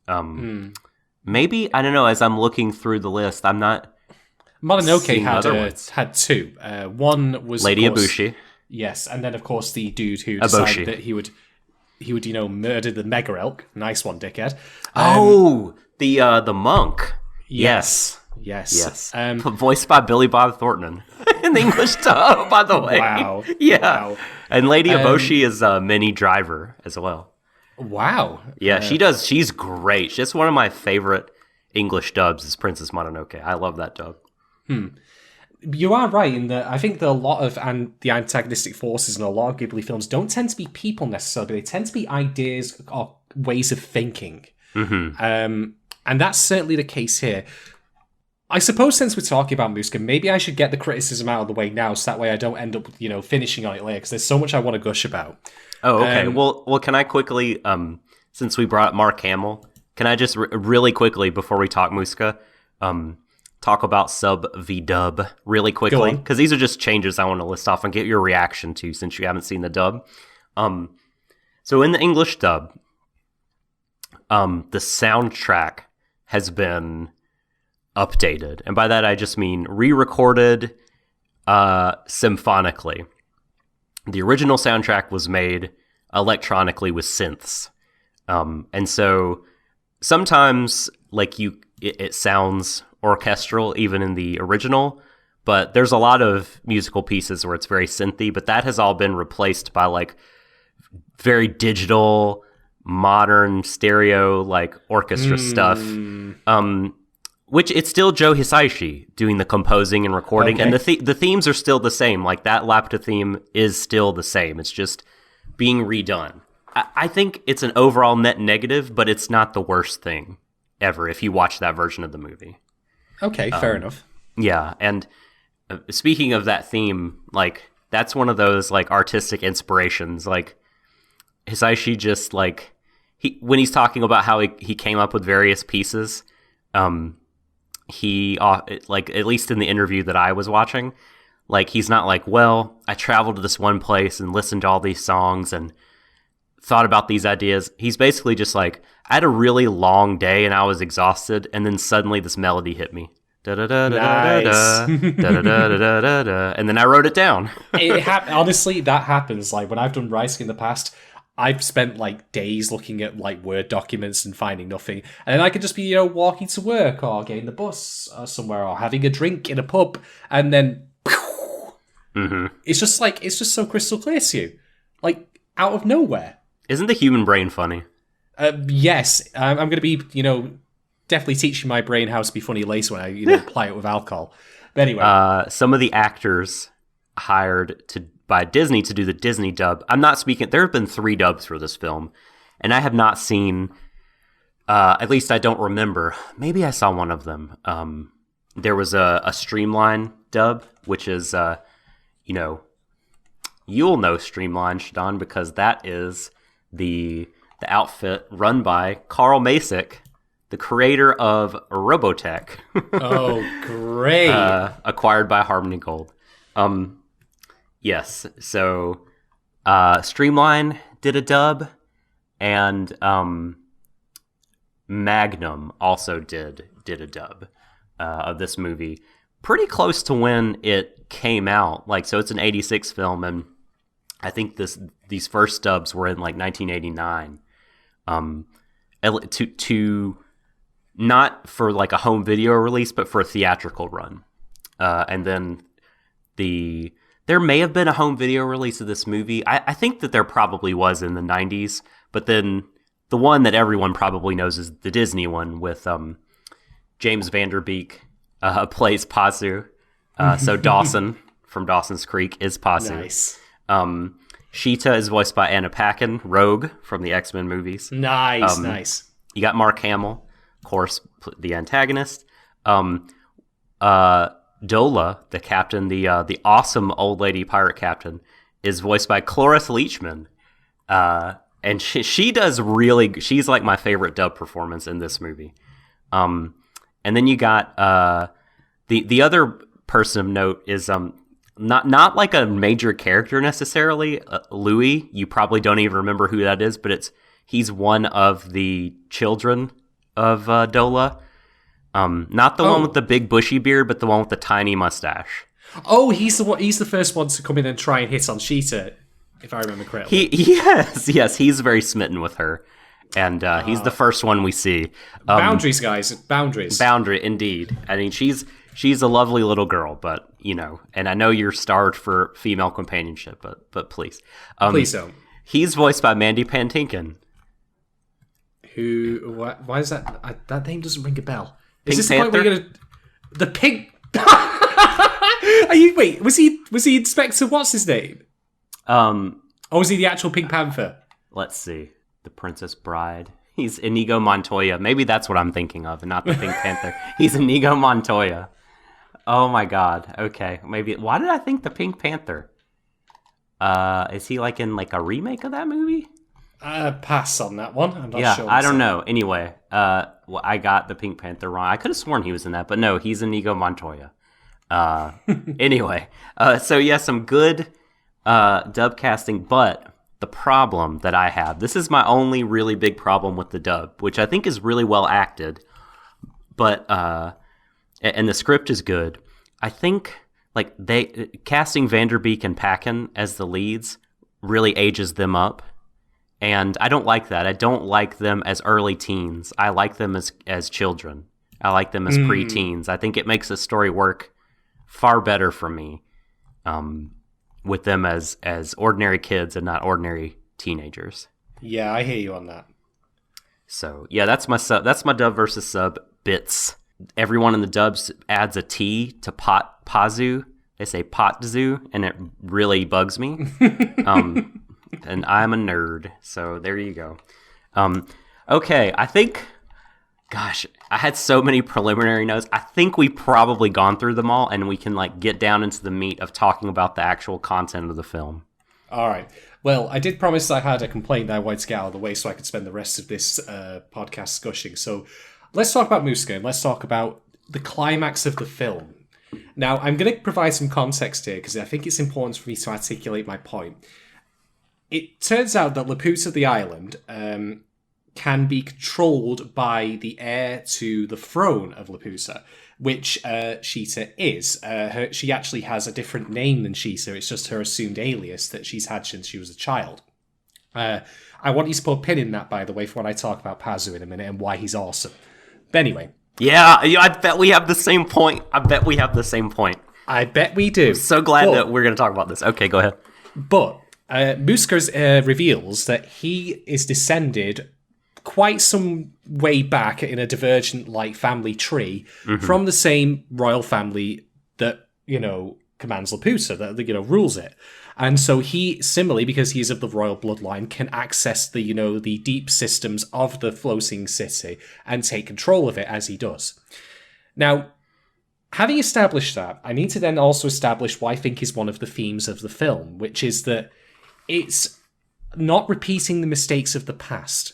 Speaker 1: Maybe, I don't know, as I'm looking through the list, I'm not
Speaker 2: Mononoke had two. One was
Speaker 1: Lady
Speaker 2: of course,
Speaker 1: Ibushi.
Speaker 2: Yes, and then of course the dude who decided that he would murder the mega elk. Nice one, dickhead.
Speaker 1: The monk.
Speaker 2: Yes.
Speaker 1: Voiced by Billy Bob Thornton in the English dub, by the way.
Speaker 2: Wow.
Speaker 1: Yeah.
Speaker 2: Wow.
Speaker 1: And Lady Eboshi is Minnie Driver as well.
Speaker 2: Wow.
Speaker 1: Yeah, she does. She's great. She's one of my favorite English dubs is Princess Mononoke. I love that dub.
Speaker 2: You are right in that I think that a lot of the antagonistic forces in a lot of Ghibli films don't tend to be people necessarily. They tend to be ideas or ways of thinking. And that's certainly the case here. I suppose since we're talking about Muska, maybe I should get the criticism out of the way now, so that way I don't end up, finishing on it later, because there's so much I want to gush about.
Speaker 1: Oh, okay. Well, can I quickly, since we brought up Mark Hamill, can I just really quickly, before we talk Muska, talk about sub v dub really quickly? Because these are just changes I want to list off and get your reaction to, since you haven't seen the dub. So in the English dub, the soundtrack has been updated, and by that I just mean re-recorded symphonically. The original soundtrack was made electronically with synths, and so sometimes it sounds orchestral even in the original, but there's a lot of musical pieces where it's very synthy, but that has all been replaced by like very digital, modern stereo orchestra stuff. Which it's still Joe Hisaishi doing the composing and recording, and the themes are still the same. Like that Laputa theme is still the same. It's just being redone. I think it's an overall net negative, but it's not the worst thing ever if you watch that version of the movie.
Speaker 2: Okay, fair enough.
Speaker 1: Yeah, and speaking of that theme, that's one of those artistic inspirations. Hisaishi just when he's talking about how he came up with various pieces, he at least in the interview that I was watching, he's not well, I traveled to this one place and listened to all these songs and thought about these ideas. He's basically just I had a really long day and I was exhausted, and then suddenly this melody hit me.
Speaker 2: Nice.
Speaker 1: And then I wrote it down.
Speaker 2: Honestly, that happens. When I've done writing in the past, I've spent days looking at Word documents and finding nothing, and then I could just be walking to work or getting the bus or somewhere or having a drink in a pub, and then it's just so crystal clear to you, out of nowhere.
Speaker 1: Isn't the human brain funny?
Speaker 2: Yes, I'm going to be definitely teaching my brain how to be funny later when I apply it with alcohol. But anyway,
Speaker 1: some of the actors hired by Disney to do the Disney dub. I'm not speaking. There have been 3 dubs for this film, and I have not seen. At least I don't remember. Maybe I saw one of them. There was a Streamline dub, which is you'll know Streamline, Shadon, because that is the outfit run by Carl Masick, the creator of Robotech.
Speaker 2: Oh, great.
Speaker 1: Acquired by Harmony Gold. Yes, so Streamline did a dub, and Magnum also did a dub of this movie. Pretty close to when it came out. Like, so it's an 86 film, and I think these first dubs were in like 1989. To not for like a home video release, but for a theatrical run. And then there may have been a home video release of this movie. I think that there probably was in the 90s, but then the one that everyone probably knows is the Disney one with James Van Der Beek plays Pazu. So Dawson from Dawson's Creek is Pazu.
Speaker 2: Nice.
Speaker 1: Sheeta is voiced by Anna Paquin, Rogue from the X-Men movies.
Speaker 2: Nice.
Speaker 1: You got Mark Hamill, of course, the antagonist. Dola, the captain, the awesome old lady pirate captain, is voiced by Cloris Leachman. And she does really... She's like my favorite dub performance in this movie. And then you got... The other person of note is... Not like a major character necessarily. Louis, you probably don't even remember who that is, but he's one of the children of Dola. Not the one with the big bushy beard, but the one with the tiny mustache.
Speaker 2: Oh, he's the first one to come in and try and hit on Sheeta, if I remember correctly.
Speaker 1: Yes, he's very smitten with her, and he's the first one we see.
Speaker 2: Boundaries, guys, boundaries.
Speaker 1: Boundary, indeed. I mean, she's a lovely little girl, but and I know you're starved for female companionship, but please,
Speaker 2: please don't.
Speaker 1: He's voiced by Mandy Patinkin.
Speaker 2: Who? Why is that? That name doesn't ring a bell.
Speaker 1: Pink
Speaker 2: Is this
Speaker 1: Panther?
Speaker 2: the point where you're gonna... The pink... Are you... Wait, was he Inspector... What's his name? Or was he the actual Pink Panther?
Speaker 1: Let's see. The Princess Bride. He's Inigo Montoya. Maybe that's what I'm thinking of, and not the Pink Panther. He's Inigo Montoya. Oh my god. Okay. Maybe... Why did I think the Pink Panther? Is he like in like a remake of that movie?
Speaker 2: Pass on that one. I'm not sure.
Speaker 1: Yeah, I don't know. Anyway, I got the Pink Panther wrong. I could have sworn he was in that, but no, he's Inigo Montoya. Anyway, so yeah, some good dub casting, but the problem that I have, this is my only really big problem with the dub, which I think is really well acted, but and the script is good. I think like casting Van Der Beek and Paquin as the leads really ages them up. And I don't like that. I don't like them as early teens. I like them as children. I like them as pre-teens. I think it makes the story work far better for me with them as ordinary kids and not ordinary teenagers.
Speaker 2: Yeah, I hear you on that.
Speaker 1: So yeah, that's my dub versus sub bits. Everyone in the dubs adds a T to Pazu. They say Potzu, and it really bugs me. And I'm a nerd, so there you go. Okay, I think, gosh, I had so many preliminary notes. I think we've probably gone through them all, and we can like get down into the meat of talking about the actual content of the film.
Speaker 2: All right. Well, I did promise I had a complaint that I wanted to get out of the way so I could spend the rest of this podcast gushing. So let's talk about Muska, and let's talk about the climax of the film. Now, I'm going to provide some context here because I think it's important for me to articulate my point. It turns out that Laputa, the island, can be controlled by the heir to the throne of Laputa, which Sheeta is. She actually has a different name than Sheeta. It's just her assumed alias that she's had since she was a child. I want you to put a pin in that, by the way, for when I talk about Pazu in a minute and why he's awesome. But anyway.
Speaker 1: Yeah, I bet we have the same point. I bet we do.
Speaker 2: I'm
Speaker 1: so glad that we're going to talk about this. Okay, go ahead.
Speaker 2: But Muska reveals that he is descended quite some way back in a divergent like family tree from the same royal family that commands Laputa, that rules it. And so he, similarly, because he is of the royal bloodline, can access the the deep systems of the floating city and take control of it as he does. Now, having established that, I need to then also establish what I think is one of the themes of the film, which is that it's not repeating the mistakes of the past.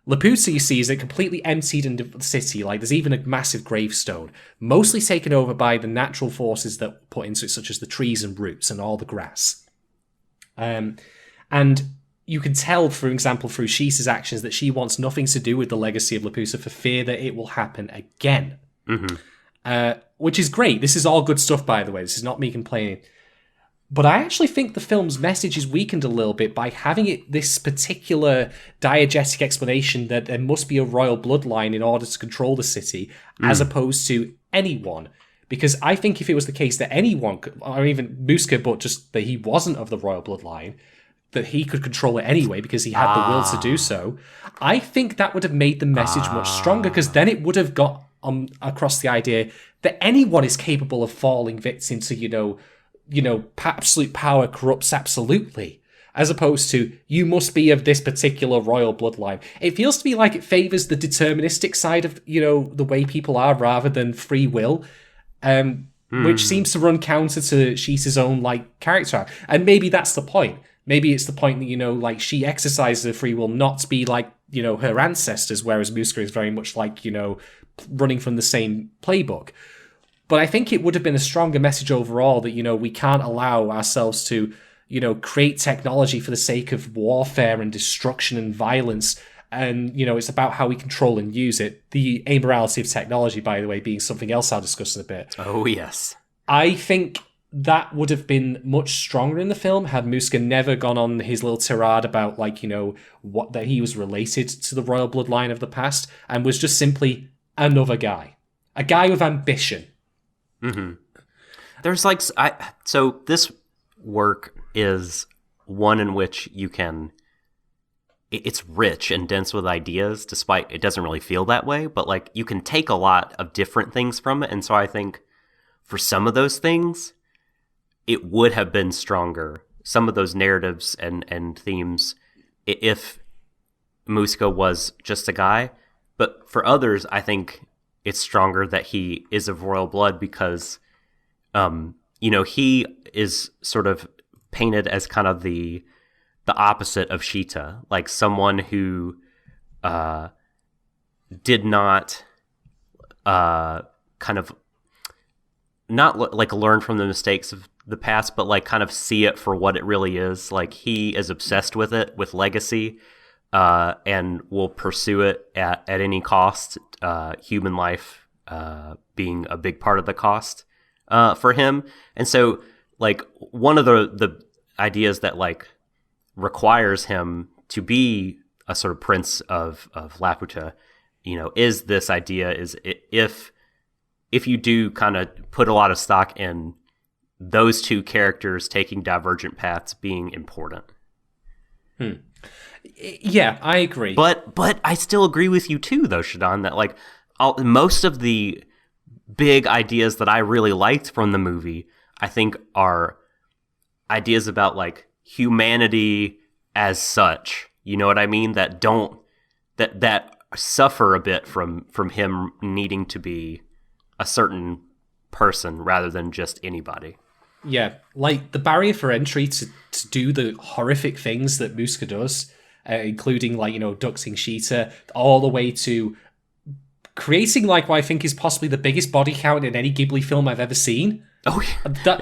Speaker 2: Laputa, you see, is a completely emptied in the city. Like, there's even a massive gravestone, mostly taken over by the natural forces that were put into it, such as the trees and roots and all the grass. And you can tell, for example, through Shisa's actions, that she wants nothing to do with the legacy of Laputa for fear that it will happen again. Which is great. This is all good stuff, by the way. This is not me complaining. But I actually think the film's message is weakened a little bit by having it this particular diegetic explanation that there must be a royal bloodline in order to control the city, as opposed to anyone. Because I think if it was the case that anyone, or even Muska, but just that he wasn't of the royal bloodline, that he could control it anyway because he had the will to do so, I think that would have made the message much stronger, because then it would have got across the idea that anyone is capable of falling victim to, absolute power corrupts absolutely, as opposed to, you must be of this particular royal bloodline. It feels to me like it favours the deterministic side of, the way people are rather than free will, which seems to run counter to Shisa's own, character. And maybe that's the point. Maybe it's the point that, she exercises her free will not to be like, her ancestors, whereas Muska is very much like, running from the same playbook. But I think it would have been a stronger message overall that, we can't allow ourselves to, create technology for the sake of warfare and destruction and violence. And, it's about how we control and use it. The amorality of technology, by the way, being something else I'll discuss in a bit.
Speaker 1: Oh, yes.
Speaker 2: I think that would have been much stronger in the film had Muska never gone on his little tirade about, what that he was related to the royal bloodline of the past, and was just simply another guy. A guy with ambition.
Speaker 1: Mm-hmm. There's so this work is one in which you can, it's rich and dense with ideas, despite it doesn't really feel that way, but you can take a lot of different things from it. And so I think for some of those things, it would have been stronger, some of those narratives and themes, if Muska was just a guy. But for others, I think it's stronger that he is of royal blood because, he is sort of painted as kind of the opposite of Shita, like someone who did not kind of not learn from the mistakes of the past, but kind of see it for what it really is. He is obsessed with it, with legacy, and will pursue it at any cost, human life being a big part of the cost for him. And so one of the ideas that requires him to be a sort of prince of Laputa, is this idea is if you do kind of put a lot of stock in those two characters taking divergent paths being important.
Speaker 2: Yeah, I agree.
Speaker 1: But I still agree with you too, though, Shadon, that most of the big ideas that I really liked from the movie, I think, are ideas about humanity as such. You know what I mean? That don't that suffer a bit from him needing to be a certain person rather than just anybody.
Speaker 2: Yeah, the barrier for entry to do the horrific things that Muska does, including ducting Shita, all the way to creating what I think is possibly the biggest body count in any Ghibli film I've ever seen.
Speaker 1: Oh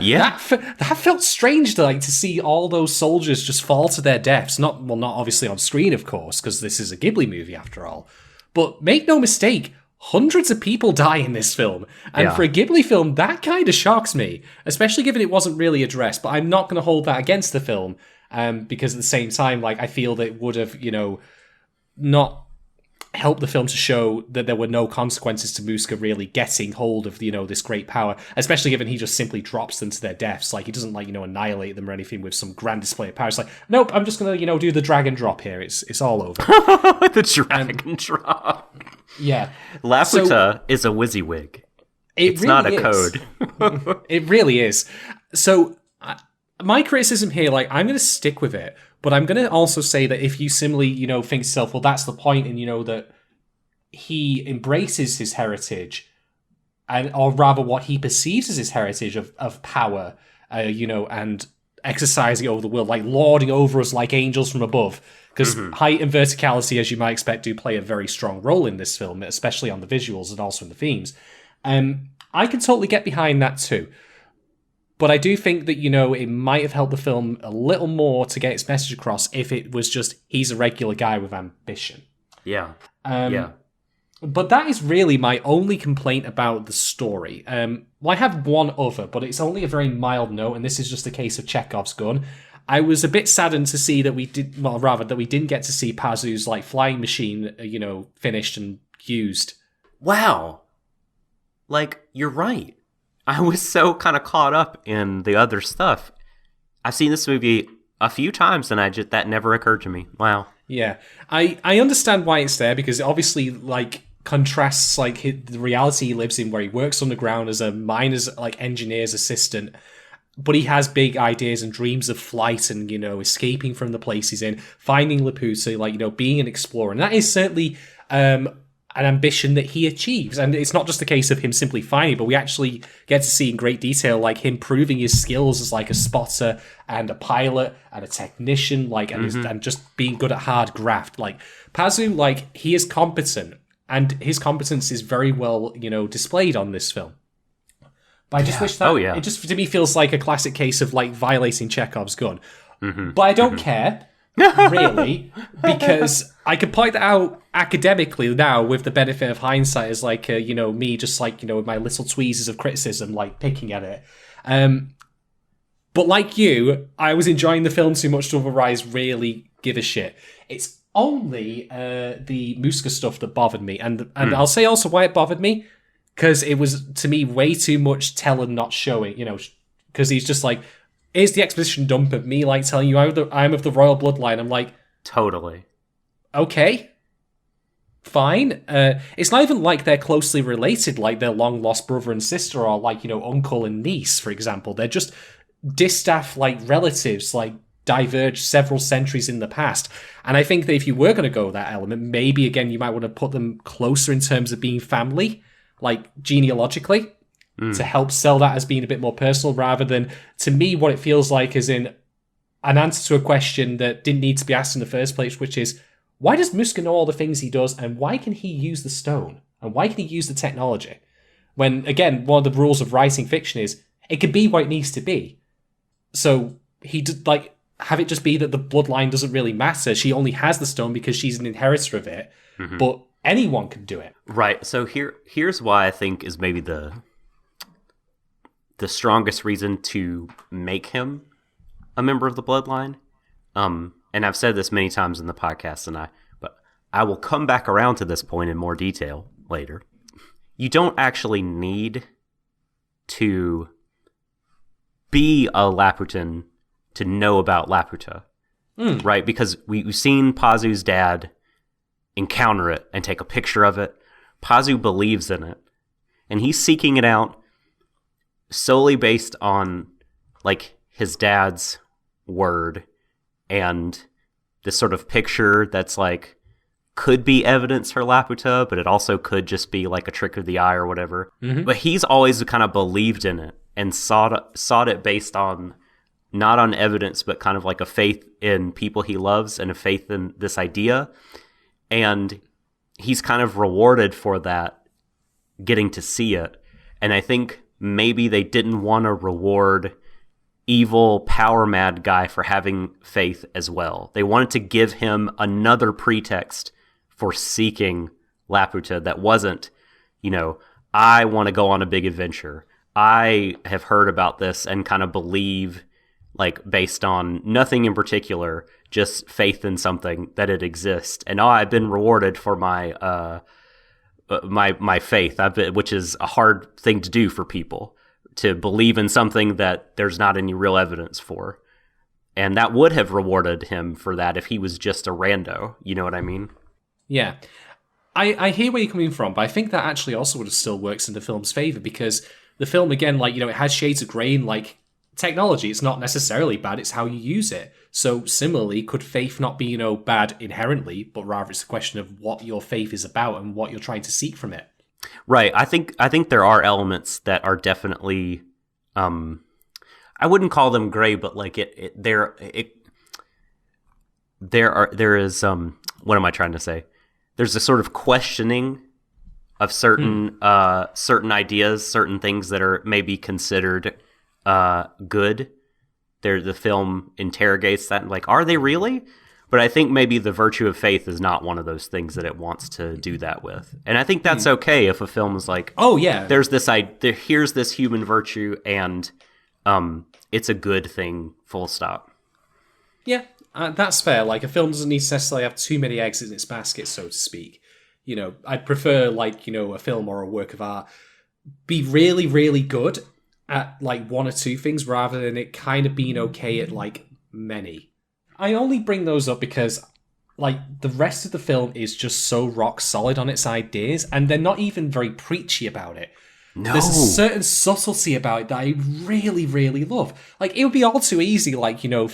Speaker 1: yeah,
Speaker 2: that felt strange to see all those soldiers just fall to their deaths. Not obviously on screen, of course, because this is a Ghibli movie after all. But make no mistake, hundreds of people die in this film. And for a Ghibli film, that kind of shocks me, especially given it wasn't really addressed. But I'm not going to hold that against the film, because at the same time, I feel that it would have, not helped the film to show that there were no consequences to Muska really getting hold of, this great power, especially given he just simply drops them to their deaths. He doesn't, annihilate them or anything with some grand display of power. It's nope, I'm just going to, do the drag and drop here. It's all over.
Speaker 1: The drag and drop.
Speaker 2: Yeah.
Speaker 1: Laputa is a WYSIWYG. It's really not a code.
Speaker 2: It really is. So my criticism here, I'm going to stick with it, but I'm going to also say that if you similarly, think to yourself, well, that's the point, and that he embraces his heritage, or rather what he perceives as his heritage of power, and exercising over the world, like lording over us like angels from above. Because height and verticality, as you might expect, do play a very strong role in this film, especially on the visuals and also in the themes. I can totally get behind that too. But I do think that, it might have helped the film a little more to get its message across if it was just, he's a regular guy with ambition.
Speaker 1: Yeah.
Speaker 2: But that is really my only complaint about the story. Well, I have one other, but it's only a very mild note, and this is just a case of Chekhov's gun. I was a bit saddened to see that we didn't get to see Pazu's like flying machine, finished and used.
Speaker 1: Wow. Like, you're right. I was so kind of caught up in the other stuff. I've seen this movie a few times, and that never occurred to me. Wow.
Speaker 2: Yeah, I understand why it's there, because it obviously like contrasts like the reality he lives in, where he works underground as a miner's like engineer's assistant, but he has big ideas and dreams of flight and escaping from the place he's in, finding Laputa, like being an explorer, and that is certainly an ambition that he achieves. And it's not just a case of him simply finding, but we actually get to see in great detail like him proving his skills as like a spotter and a pilot and a technician, like and just being good at hard graft. Like Pazu, like he is competent, and his competence is very well displayed on this film. But I just wish that it just to me feels like a classic case of like violating Chekhov's gun. But I don't care. Really, because I can point that out academically now with the benefit of hindsight as like me just like with my little tweezers of criticism like picking at it, but like you, I was enjoying the film too much to otherwise really give a shit. It's only the Muska stuff that bothered me, and I'll say also why it bothered me, because it was to me way too much telling not showing, because he's just like, here's the exposition dump of me like telling you I'm of the royal bloodline. I'm like,
Speaker 1: totally.
Speaker 2: Okay. Fine. It's not even like they're closely related, like they're long lost brother and sister, or like, uncle and niece, for example. They're just distaff like relatives, like diverged several centuries in the past. And I think that if you were going to go that element, maybe again, you might want to put them closer in terms of being family, like genealogically. To help sell that as being a bit more personal, rather than, to me, what it feels like is in an answer to a question that didn't need to be asked in the first place, which is, why does Muska know all the things he does, and why can he use the stone? And why can he use the technology? When, again, one of the rules of writing fiction is, it can be what it needs to be. So, he did, like, have it just be that the bloodline doesn't really matter. She only has the stone because she's an inheritor of it, but anyone can do it.
Speaker 1: Right, so here's why I think is maybe the strongest reason to make him a member of the bloodline. And I've said this many times in the podcast, but I will come back around to this point in more detail later. You don't actually need to be a Laputan to know about Laputa, right? Because we've seen Pazu's dad encounter it and take a picture of it. Pazu believes in it, and he's seeking it out solely based on like his dad's word and this sort of picture that's like could be evidence for Laputa, but it also could just be like a trick of the eye or whatever. But he's always kind of believed in it and sought it based on not on evidence, but kind of like a faith in people he loves and a faith in this idea. And he's kind of rewarded for that, getting to see it. And I think maybe they didn't want to reward evil, power-mad guy for having faith as well. They wanted to give him another pretext for seeking Laputa that wasn't, I want to go on a big adventure. I have heard about this and kind of believe, like, based on nothing in particular, just faith in something that it exists. And I've been rewarded for my my faith, which is a hard thing to do for people, to believe in something that there's not any real evidence for. And that would have rewarded him for that if he was just a rando. You know what I mean?
Speaker 2: Yeah. I hear where you're coming from, but I think that actually also would have still works in the film's favor, because the film, again, like, it has shades of grey, and like technology, it's not necessarily bad, it's how you use it. So similarly, could faith not be, bad inherently, but rather it's a question of what your faith is about and what you're trying to seek from it. Right.
Speaker 1: I think there are elements that are definitely, I I wouldn't call them gray, but like there is what am I trying to say? There's a sort of questioning of certain ideas, certain things that are maybe considered good. The film interrogates that, like, are they really? But I think maybe the virtue of faith is not one of those things that it wants to do that with. And I think that's okay if a film is like,
Speaker 2: oh yeah,
Speaker 1: here's this human virtue, and it's a good thing, full stop.
Speaker 2: Yeah, that's fair. Like, a film doesn't necessarily have too many eggs in its basket, so to speak. You know, I'd prefer, like, you know, a film or a work of art be really, really good at, like, one or two things rather than it kind of being okay at, like, many. I only bring those up because, like, the rest of the film is just so rock solid on its ideas, and they're not even very preachy about it.
Speaker 1: No.
Speaker 2: There's a certain subtlety about it that I really, really love. Like, it would be all too easy, like, you know,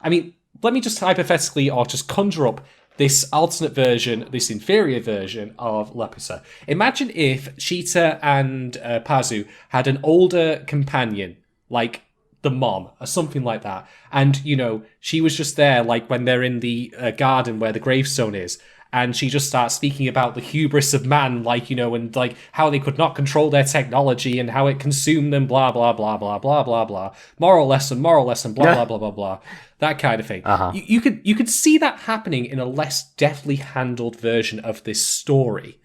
Speaker 2: I mean, let me just hypothetically or just conjure up this alternate version, this inferior version of Laputa. Imagine if Sheeta and Pazu had an older companion, like the mom, or something like that. And, you know, she was just there, like, when they're in the garden where the gravestone is. And she just starts speaking about the hubris of man, like, you know, and, like, how they could not control their technology and how it consumed them, blah, blah, blah, blah, blah, blah, blah. Moral lesson, blah, blah, blah, blah, blah. That kind of thing.
Speaker 1: Uh-huh.
Speaker 2: You could see that happening in a less deftly handled version of this story.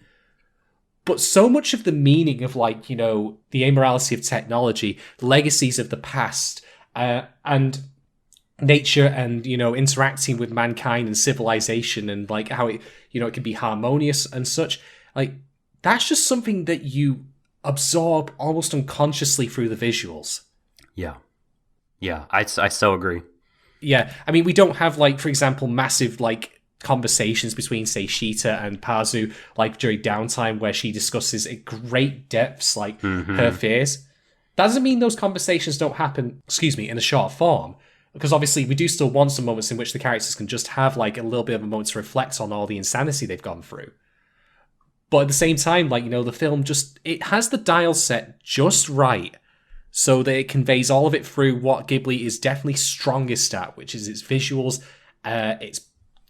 Speaker 2: But so much of the meaning of, like, you know, the amorality of technology, legacies of the past, and nature and, you know, interacting with mankind and civilization and, like, how it, you know, it can be harmonious and such, like, that's just something that you absorb almost unconsciously through the visuals.
Speaker 1: Yeah, I so agree.
Speaker 2: Yeah, I mean, we don't have, like, for example, massive, like, conversations between, say, Sheeta and Pazu, like, during downtime where she discusses at great depths, like, her fears. That doesn't mean those conversations don't happen, in a short form. Because obviously we do still want some moments in which the characters can just have, like, a little bit of a moment to reflect on all the insanity they've gone through. But at the same time, like, you know, the film it has the dial set just right so that it conveys all of it through what Ghibli is definitely strongest at, which is its visuals, its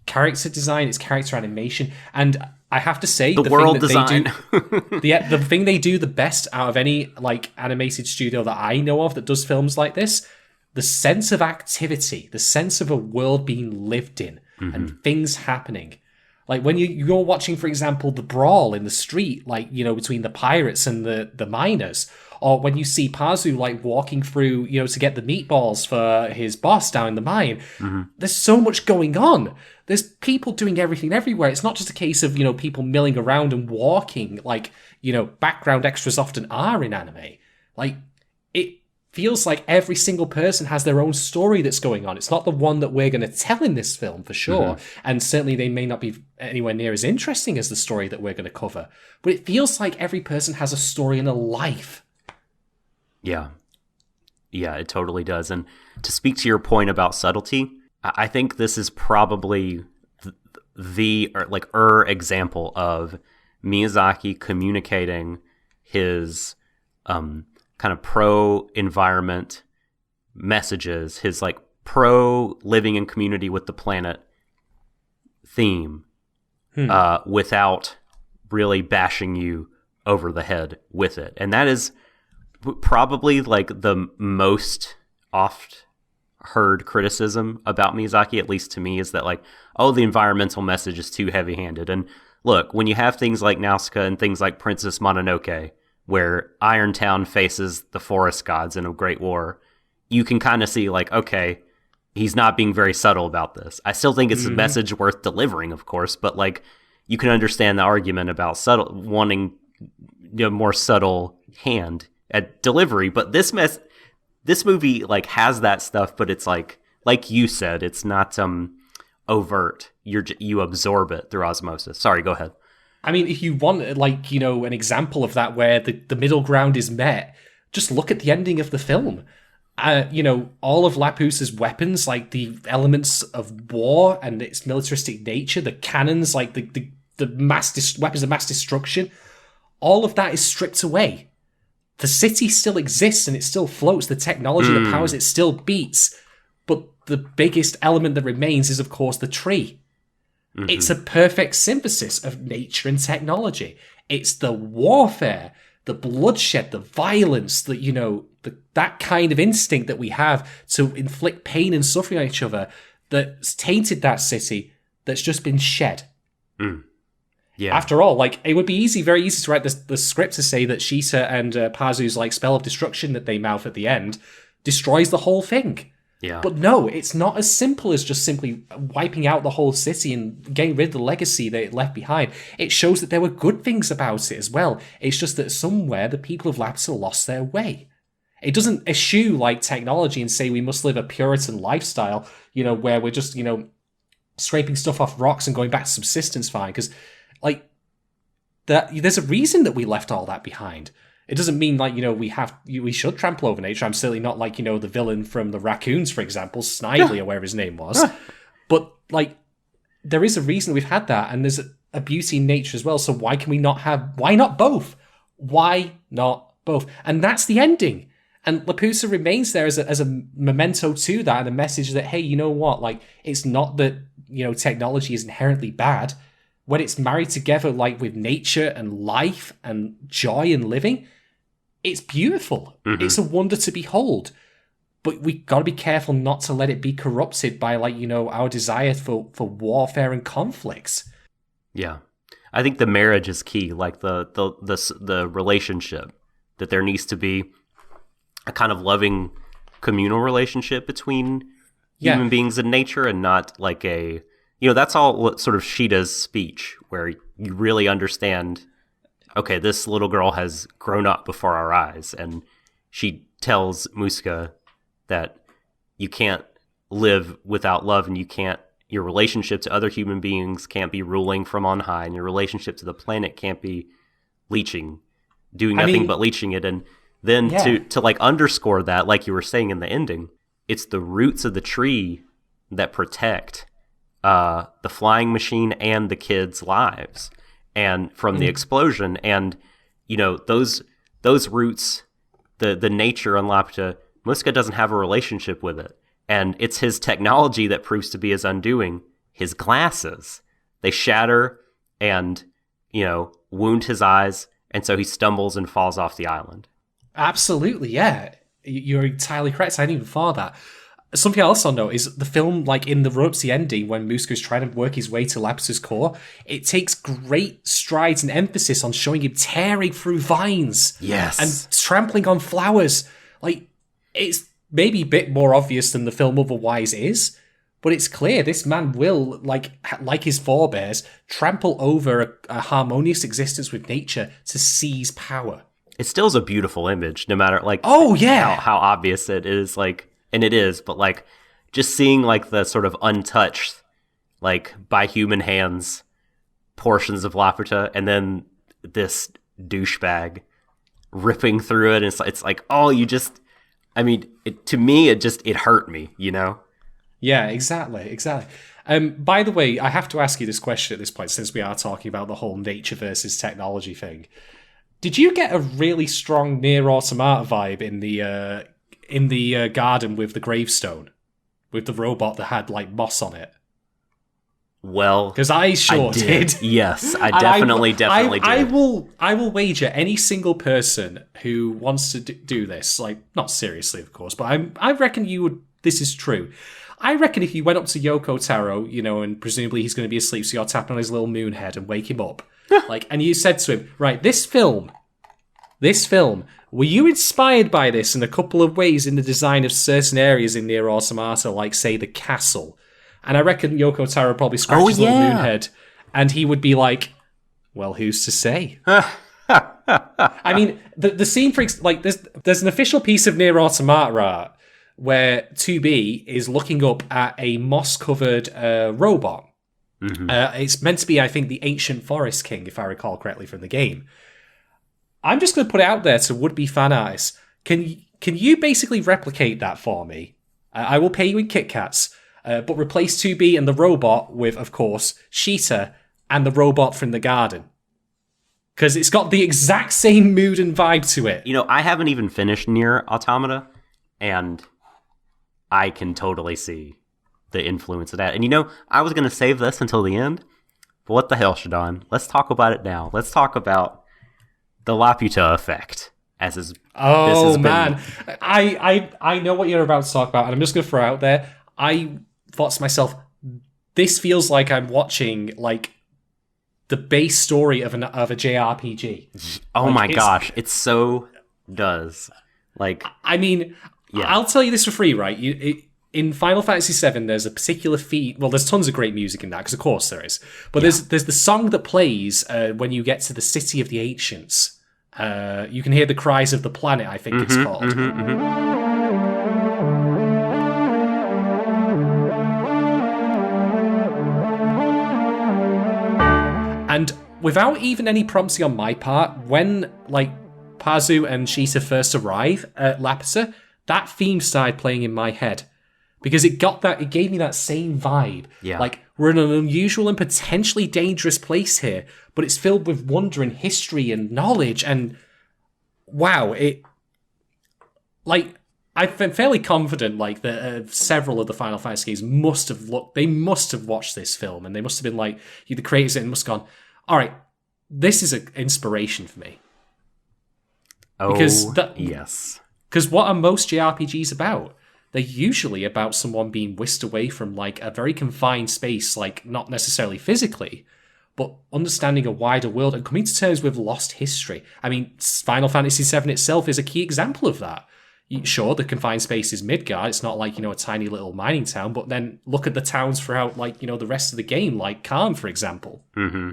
Speaker 2: character design, its character animation, and I have to say,
Speaker 1: the world design.
Speaker 2: The thing they do the best out of any, like, animated studio that I know of that does films like this, the sense of activity, the sense of a world being lived in and things happening. Like, when you're watching, for example, the brawl in the street, like, you know, between the pirates and the miners, or when you see Pazu, like, walking through, you know, to get the meatballs for his boss down in the mine, there's so much going on. There's people doing everything everywhere. It's not just a case of, you know, people milling around and walking like, you know, background extras often are in anime. Like, it feels like every single person has their own story that's going on. It's not the one that we're going to tell in this film, for sure. And certainly they may not be anywhere near as interesting as the story that we're going to cover. But it feels like every person has a story and a life.
Speaker 1: Yeah. Yeah, it totally does. And to speak to your point about subtlety, I think this is probably the example of Miyazaki communicating his kind of pro-environment messages, his, like, pro-living in community with the planet theme, without really bashing you over the head with it. And that is probably, like, the most oft heard criticism about Miyazaki, at least to me, is that, like, oh, the environmental message is too heavy-handed. And look, when you have things like Nausicaa and things like Princess Mononoke, where Irontown faces the forest gods in a great war, you can kind of see, like, okay, he's not being very subtle about this. I still think it's a message worth delivering, of course, but, like, you can understand the argument about wanting, you know, more subtle hand at delivery. But this movie, like, has that stuff, but it's like you said, it's not overt. You absorb it through osmosis. Sorry, go ahead.
Speaker 2: I mean, if you want, like, you know, an example of that where the middle ground is met, just look at the ending of the film. You know, all of Laputa's weapons, like the elements of war and its militaristic nature, the cannons, like the weapons of mass destruction, all of that is stripped away. the city still exists and it still floats. The technology that powers it still beats. But the biggest element that remains is, of course, the tree. Mm-hmm. It's a perfect synthesis of nature and technology. It's the warfare, the bloodshed, the violence, that kind of instinct that we have to inflict pain and suffering on each other that's tainted that city, that's just been shed.
Speaker 1: Yeah.
Speaker 2: After all, it would be very easy to write the script to say that Sheeta and Pazu's spell of destruction that they mouth at the end destroys the whole thing.
Speaker 1: Yeah.
Speaker 2: But no, it's not as simple as just simply wiping out the whole city and getting rid of the legacy that it left behind. It shows that there were good things about it as well. It's just that somewhere the people of Laputa lost their way. It doesn't eschew technology and say we must live a Puritan lifestyle, where we're just, scraping stuff off rocks and going back to subsistence fine. Because, there's a reason that we left all that behind. It doesn't mean we should trample over nature. I'm certainly not the villain from the Raccoons, for example, Snidely or whatever his name was. But there is a reason we've had that, and there's a beauty in nature as well. So why not both? Why not both? And that's the ending. And Laputa remains there as a memento to that, and a message that, hey, you know what? It's not that technology is inherently bad. When it's married together with nature and life and joy and living, it's beautiful. Mm-hmm. It's a wonder to behold. But we got to be careful not to let it be corrupted by our desire for warfare and conflicts.
Speaker 1: Yeah. I think the marriage is key, the relationship, that there needs to be a kind of loving communal relationship between human beings and nature, and not that's all sort of Sheeta's speech, where you really understand, okay, this little girl has grown up before our eyes, and she tells Muska that you can't live without love, and your relationship to other human beings can't be ruling from on high, and your relationship to the planet can't be doing nothing but leeching it. And then to underscore that, like you were saying in the ending, it's the roots of the tree that protect the flying machine and the kids' lives, and from the explosion, and those roots, the nature on Laputa, Muska doesn't have a relationship with it, and it's his technology that proves to be his undoing. His glasses, they shatter and wound his eyes, and so he stumbles and falls off the island.
Speaker 2: Absolutely, yeah, you're entirely correct. I didn't even thought that. Something else I'll note is the film, in the run-up to the ending, when Muska's trying to work his way to Laputa's core, it takes great strides and emphasis on showing him tearing through vines.
Speaker 1: Yes.
Speaker 2: And trampling on flowers. It's maybe a bit more obvious than the film otherwise is, but it's clear this man will, like his forebears, trample over a harmonious existence with nature to seize power.
Speaker 1: It still is a beautiful image, no matter, how obvious it is, and it is, but just seeing the sort of untouched, by human hands portions of Laputa, and then this douchebag ripping through it, and it's to me it hurt me,
Speaker 2: Yeah, exactly. By the way, I have to ask you this question at this point, since we are talking about the whole nature versus technology thing. Did you get a really strong Nier Automata vibe in the garden with the gravestone, with the robot that had moss on it?
Speaker 1: Well,
Speaker 2: because I did.
Speaker 1: Yes, I definitely did.
Speaker 2: I will wager any single person who wants to do this, not seriously, of course, but I reckon you would. This is true. I reckon if you went up to Yoko Taro, and presumably he's going to be asleep, so you're tapping on his little moon head and wake him up, and you said to him, right, this film, were you inspired by this in a couple of ways in the design of certain areas in Nier Automata, say the castle? And I reckon Yoko Taro probably scratched his little moon head, and he would be like, well, who's to say? I mean, the scene, there's an official piece of Nier Automata art where 2B is looking up at a moss-covered robot. Mm-hmm. It's meant to be, I think, the Ancient Forest King, if I recall correctly from the game. I'm just going to put it out there to would-be fan artists. Can you basically replicate that for me? I will pay you in Kit Kats, but replace 2B and the robot with, of course, Sheeta and the robot from the garden. Because it's got the exact same mood and vibe to it.
Speaker 1: I haven't even finished Nier Automata, and I can totally see the influence of that. And I was going to save this until the end, but what the hell, Shadon? Let's talk about it now. Let's talk about the Laputa effect.
Speaker 2: Man. I know what you're about to talk about, and I'm just going to throw out there. I thought to myself, this feels like I'm watching, like, the base story of a JRPG.
Speaker 1: Oh my gosh, it so does. Like,
Speaker 2: I mean, yeah. I'll tell you this for free, right? In Final Fantasy VII, there's a particular feat. Well, there's tons of great music in that, because of course there is. But there's the song that plays when you get to the City of the Ancients. You can hear the cries of the planet, I think it's called. And without even any prompting on my part, when like Pazu and Sheeta first arrive at Laputa, that theme started playing in my head. Because it gave me that same vibe. Yeah. Like, we're in an unusual and potentially dangerous place here, but it's filled with wonder and history and knowledge, and wow, I'm fairly confident, like, that several of the Final Fantasy games must have watched this film, and they must have been like, the creators and must have gone, all right, this is an inspiration for me.
Speaker 1: Yes.
Speaker 2: Because what are most JRPGs about? They're usually about someone being whisked away from, like, a very confined space, like, not necessarily physically, but understanding a wider world and coming to terms with lost history. I mean, Final Fantasy VII itself is a key example of that. Sure, the confined space is Midgard. It's not like, a tiny little mining town, but then look at the towns throughout, like, the rest of the game, like Karn, for example.
Speaker 1: Mm-hmm.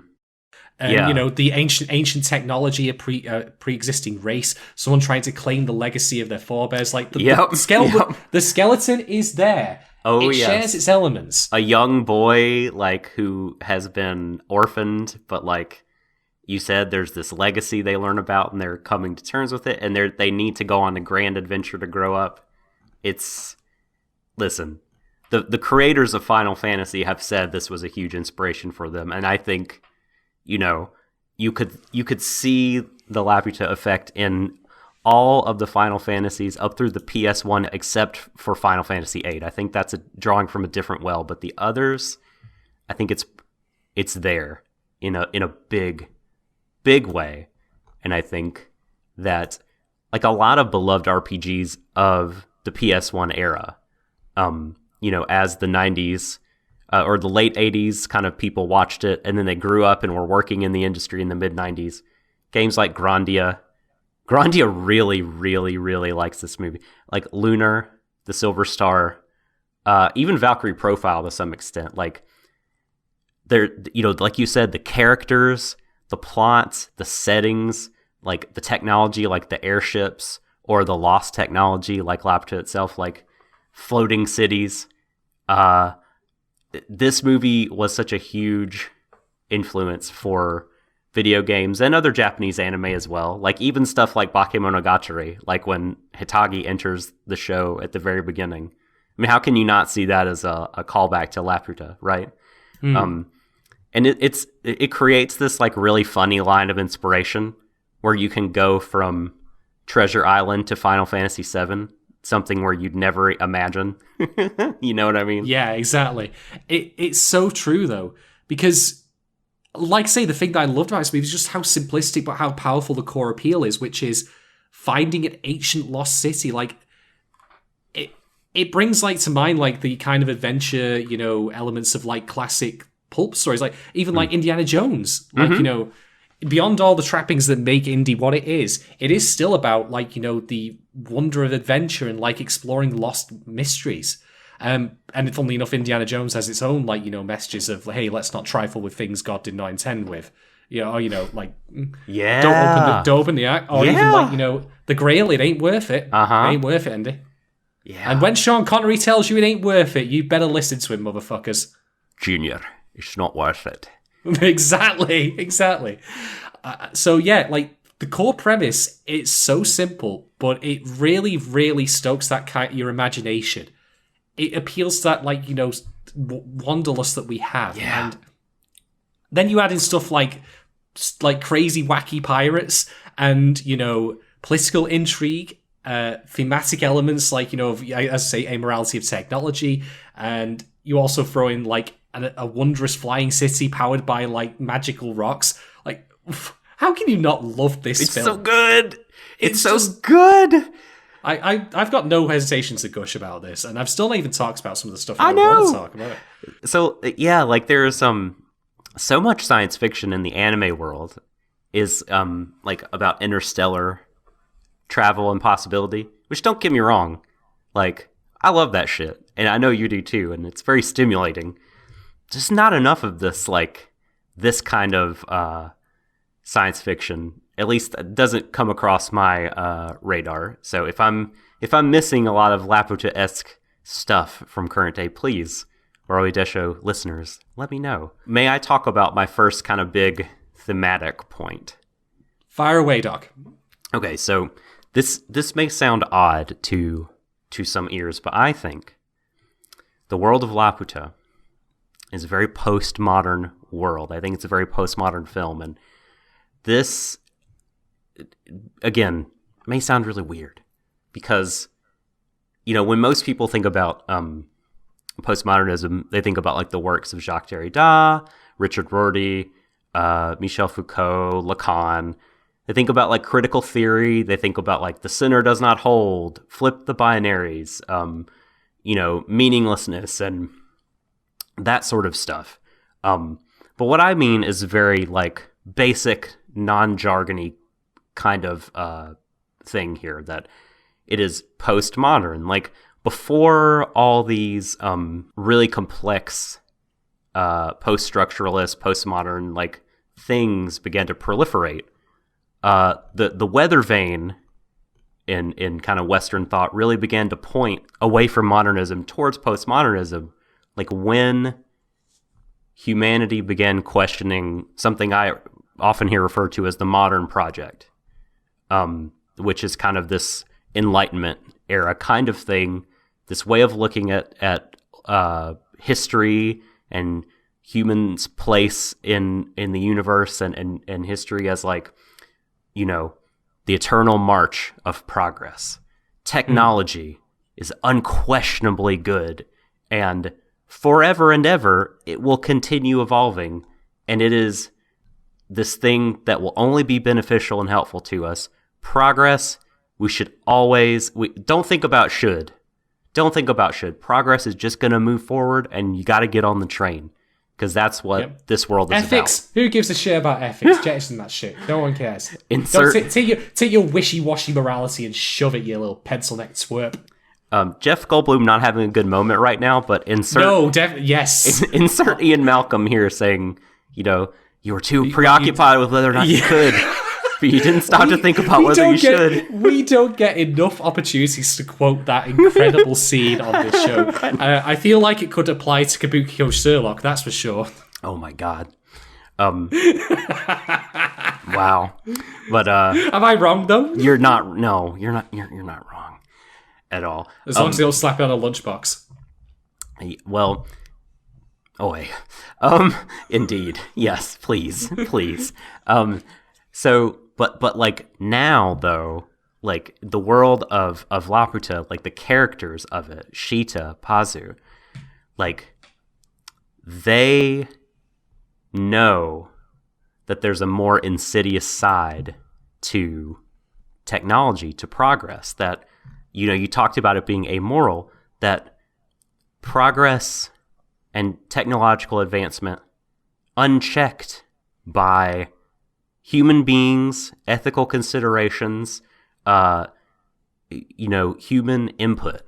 Speaker 2: And, the ancient technology, a pre-existing race, someone trying to claim the legacy of their forebears. Like, the skeleton is there.
Speaker 1: Oh,
Speaker 2: it shares its elements.
Speaker 1: A young boy, like, who has been orphaned, but, like, you said there's this legacy they learn about, and they're coming to terms with it, and they need to go on a grand adventure to grow up. Listen, the creators of Final Fantasy have said this was a huge inspiration for them, and I think, you could see the Laputa effect in all of the Final Fantasies up through the PS1, except for Final Fantasy VIII. I think that's drawing from a different well, but the others, I think it's there in a big way. And I think that, like, a lot of beloved RPGs of the PS1 era, as the 90s or the late 80s kind of people watched it, and then they grew up and were working in the industry in the mid 90s. Games like Grandia really, really, really likes this movie. Like Lunar, The Silver Star, even Valkyrie Profile to some extent. Like, they're, like you said, the characters, the plots, the settings, like the technology, like the airships, or the lost technology, like Laputa itself, like floating cities. This movie was such a huge influence for video games and other Japanese anime as well. Like, even stuff like Bakemonogatari, like when Hitagi enters the show at the very beginning. I mean, how can you not see that as a callback to Laputa, right? And it creates this, like, really funny line of inspiration where you can go from Treasure Island to Final Fantasy VII, something where you'd never imagine. You know what I mean?
Speaker 2: Yeah, exactly. It's so true, though, because, like, say, the thing that I loved about this movie is just how simplistic but how powerful the core appeal is, which is finding an ancient lost city. Like, it brings, like, to mind, like, the kind of adventure, elements of, like, classic pulp stories, like even like Indiana Jones, like, beyond all the trappings that make indie what it is still about, like, the wonder of adventure and, like, exploring lost mysteries. And funnily enough, Indiana Jones has its own, like, messages of, hey, let's not trifle with things God did not intend with, like, don't open the act, or even, like, the Grail, it ain't worth it. It ain't worth it, Andy. Yeah. And when Sean Connery tells you it ain't worth it, you better listen to him, motherfuckers.
Speaker 1: Junior, it's not worth it.
Speaker 2: Exactly. So yeah, like, the core premise, it's so simple, but it really, really stokes that your imagination. It appeals to that, like, wanderlust that we have. Yeah. And then you add in stuff like like crazy wacky pirates and, you know, political intrigue, thematic elements like, you know, as I say, amorality of technology, and you also throw in like a wondrous flying city powered by like magical rocks. Like, how can you not love this film?
Speaker 1: It's so good. It's so good.
Speaker 2: I've got no hesitation to gush about this, and I've still not even talked about some of the stuff
Speaker 1: I
Speaker 2: want to
Speaker 1: know.
Speaker 2: talk about.
Speaker 1: So yeah, like there's so much science fiction in the anime world is like about interstellar travel and possibility, which, don't get me wrong, like I love that shit, and I know you do too, and it's very stimulating. Just not enough of this, like this kind of science fiction. At least it doesn't come across my radar. So if I'm missing a lot of Laputa-esque stuff from current day, please, Warui Deshou listeners, let me know. May I talk about my first kind of big thematic point?
Speaker 2: Fire away, Doc.
Speaker 1: Okay, so this may sound odd to some ears, but I think the world of Laputa is a very postmodern world. I think it's a very postmodern film, and this, again, may sound really weird because, you know, when most people think about postmodernism, they think about like the works of Jacques Derrida, Richard Rorty, Michel Foucault, Lacan. They think about like critical theory. They think about like the center does not hold, flip the binaries, you know, meaninglessness and that sort of stuff. But what I mean is very like basic, non-jargony kind of thing here, that it is postmodern. Like before all these really complex post-structuralist, postmodern like things began to proliferate, the weather vane in kind of Western thought really began to point away from modernism towards postmodernism. Like when humanity began questioning something I often hear referred to as the modern project, which is kind of this Enlightenment era kind of thing, this way of looking at history and humans' place in the universe and history as like, you know, the eternal march of progress. Technology is unquestionably good, and forever and ever it will continue evolving, and it is this thing that will only be beneficial and helpful to us. Progress, we should always... don't think about should. Don't think about should. Progress is just going to move forward, and you got to get on the train, because that's what this world is
Speaker 2: ethics.
Speaker 1: about.
Speaker 2: Who gives a shit about ethics? Jettison that shit. No one cares. Take your wishy-washy morality and shove it, you little pencil-necked twerp.
Speaker 1: Jeff Goldblum not having a good moment right now, but insert Ian Malcolm here saying, you know, you were too preoccupied with whether or not you could, but you didn't stop to think about whether you should.
Speaker 2: We don't get enough opportunities to quote that incredible scene on this show. I feel like it could apply to Kabukiyo Sherlock, that's for sure.
Speaker 1: Oh my god. Wow. But
Speaker 2: am I wrong though?
Speaker 1: You're not. No, you're not. You're not wrong at all.
Speaker 2: As long as they don't slap you on a lunchbox.
Speaker 1: Well. Oh, wait. Indeed. Yes, please. Please. So, but like now though, like the world of Laputa, like the characters of it, Shita, Pazu, like they know that there's a more insidious side to technology, to progress, that, you know, you talked about it being amoral, that progress and technological advancement unchecked by human beings, ethical considerations, you know, human input,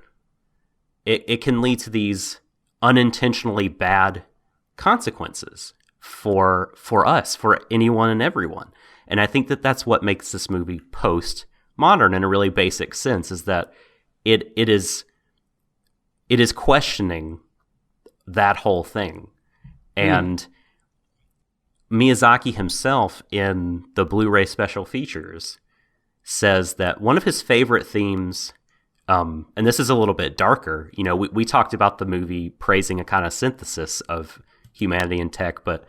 Speaker 1: it can lead to these unintentionally bad consequences for us, for anyone and everyone. And I think that that's what makes this movie post-modern in a really basic sense, is that it is questioning that whole thing. And Miyazaki himself, in the Blu-ray special features, says that one of his favorite themes, and this is a little bit darker, you know, we talked about the movie praising a kind of synthesis of humanity and tech, but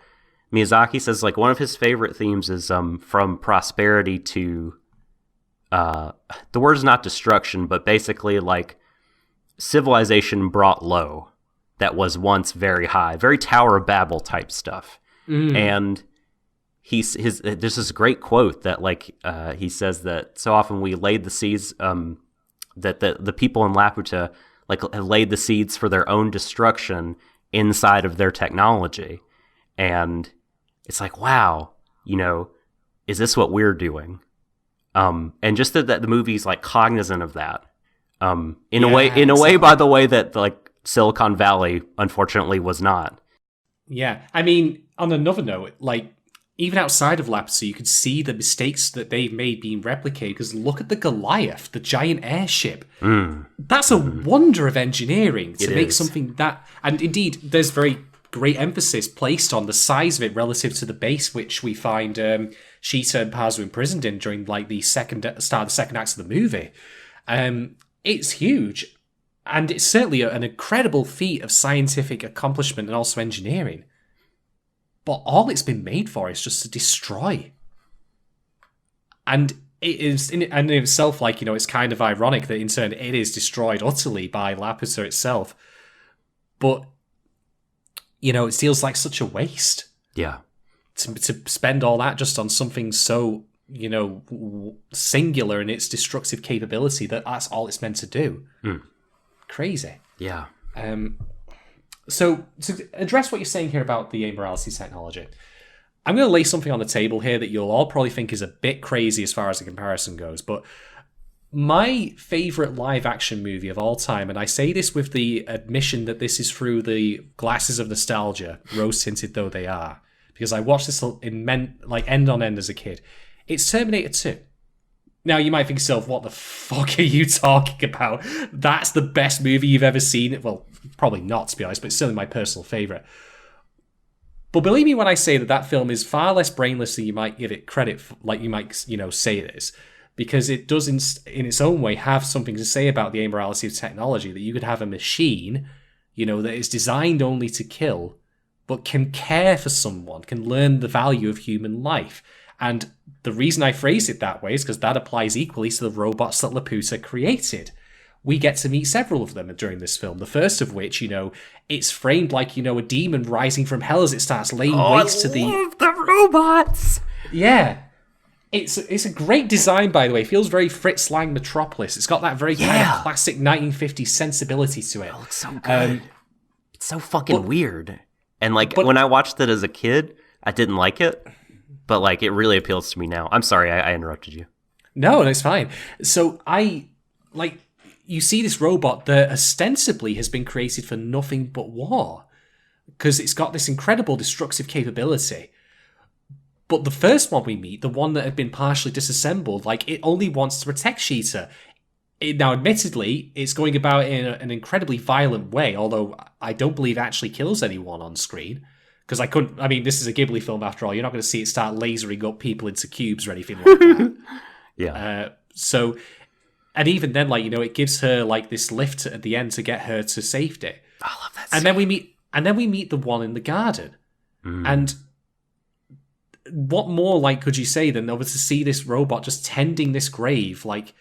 Speaker 1: Miyazaki says like one of his favorite themes is from prosperity to the word is not destruction, but basically like civilization brought low that was once very high, very Tower of Babel type stuff. And there's this great quote that like he says that so often we laid the seeds that the people in Laputa like have laid the seeds for their own destruction inside of their technology. And it's like, wow, you know, is this what we're doing? And just that the movie's like cognizant of that. In a way, by the way that like Silicon Valley unfortunately was not.
Speaker 2: Yeah, I mean, on another note, like even outside of Laputa, you could see the mistakes that they've made being replicated. Because look at the Goliath, the giant airship. That's a wonder of engineering to make something that. And indeed, there's very great emphasis placed on the size of it relative to the base, which we find Shita and Pazu imprisoned in during like the start of the second act of the movie. It's huge, and it's certainly an incredible feat of scientific accomplishment and also engineering. But all it's been made for is just to destroy. And it is, in itself, like, you know, it's kind of ironic that in turn it is destroyed utterly by Laputa itself. But, you know, it feels like such a waste.
Speaker 1: Yeah.
Speaker 2: To spend all that just on something so, you know, singular in its destructive capability that's all it's meant to do. Crazy.
Speaker 1: Yeah.
Speaker 2: So, to address what you're saying here about the amorality technology, I'm going to lay something on the table here that you'll all probably think is a bit crazy as far as the comparison goes, but my favourite live-action movie of all time, and I say this with the admission that this is through the glasses of nostalgia, rose-tinted though they are, because I watched this end on end as a kid, it's Terminator 2. Now, you might think to yourself, what the fuck are you talking about? That's the best movie you've ever seen. Well, probably not, to be honest, but it's certainly my personal favourite. But believe me when I say that film is far less brainless than you might give it credit for, like you might, you know, say it is. Because it does, in its own way, have something to say about the amorality of technology, that you could have a machine, you know, that is designed only to kill, but can care for someone, can learn the value of human life. And the reason I phrase it that way is because that applies equally to the robots that Laputa created. We get to meet several of them during this film. The first of which, you know, it's framed like, you know, a demon rising from hell as it starts laying waste to
Speaker 1: the robots.
Speaker 2: Yeah. It's a great design, by the way. It feels very Fritz Lang Metropolis. It's got that very kind of classic 1950s sensibility to it.
Speaker 1: It looks so good. It's so fucking weird. And like when I watched it as a kid, I didn't like it. But, like, it really appeals to me now. I'm sorry, I interrupted you.
Speaker 2: No, it's fine. So, you see this robot that ostensibly has been created for nothing but war. Because it's got this incredible destructive capability. But the first one we meet, the one that had been partially disassembled, like, it only wants to protect Shita. Now, admittedly, it's going about it in an incredibly violent way, although I don't believe it actually kills anyone on screen. Because this is a Ghibli film after all. You're not going to see it start lasering up people into cubes or anything like that.
Speaker 1: Yeah.
Speaker 2: And even then, like, you know, it gives her like this lift at the end to get her to safety.
Speaker 1: I love that.
Speaker 2: And then we meet the one in the garden. And what more like could you say than over to see this robot just tending this grave like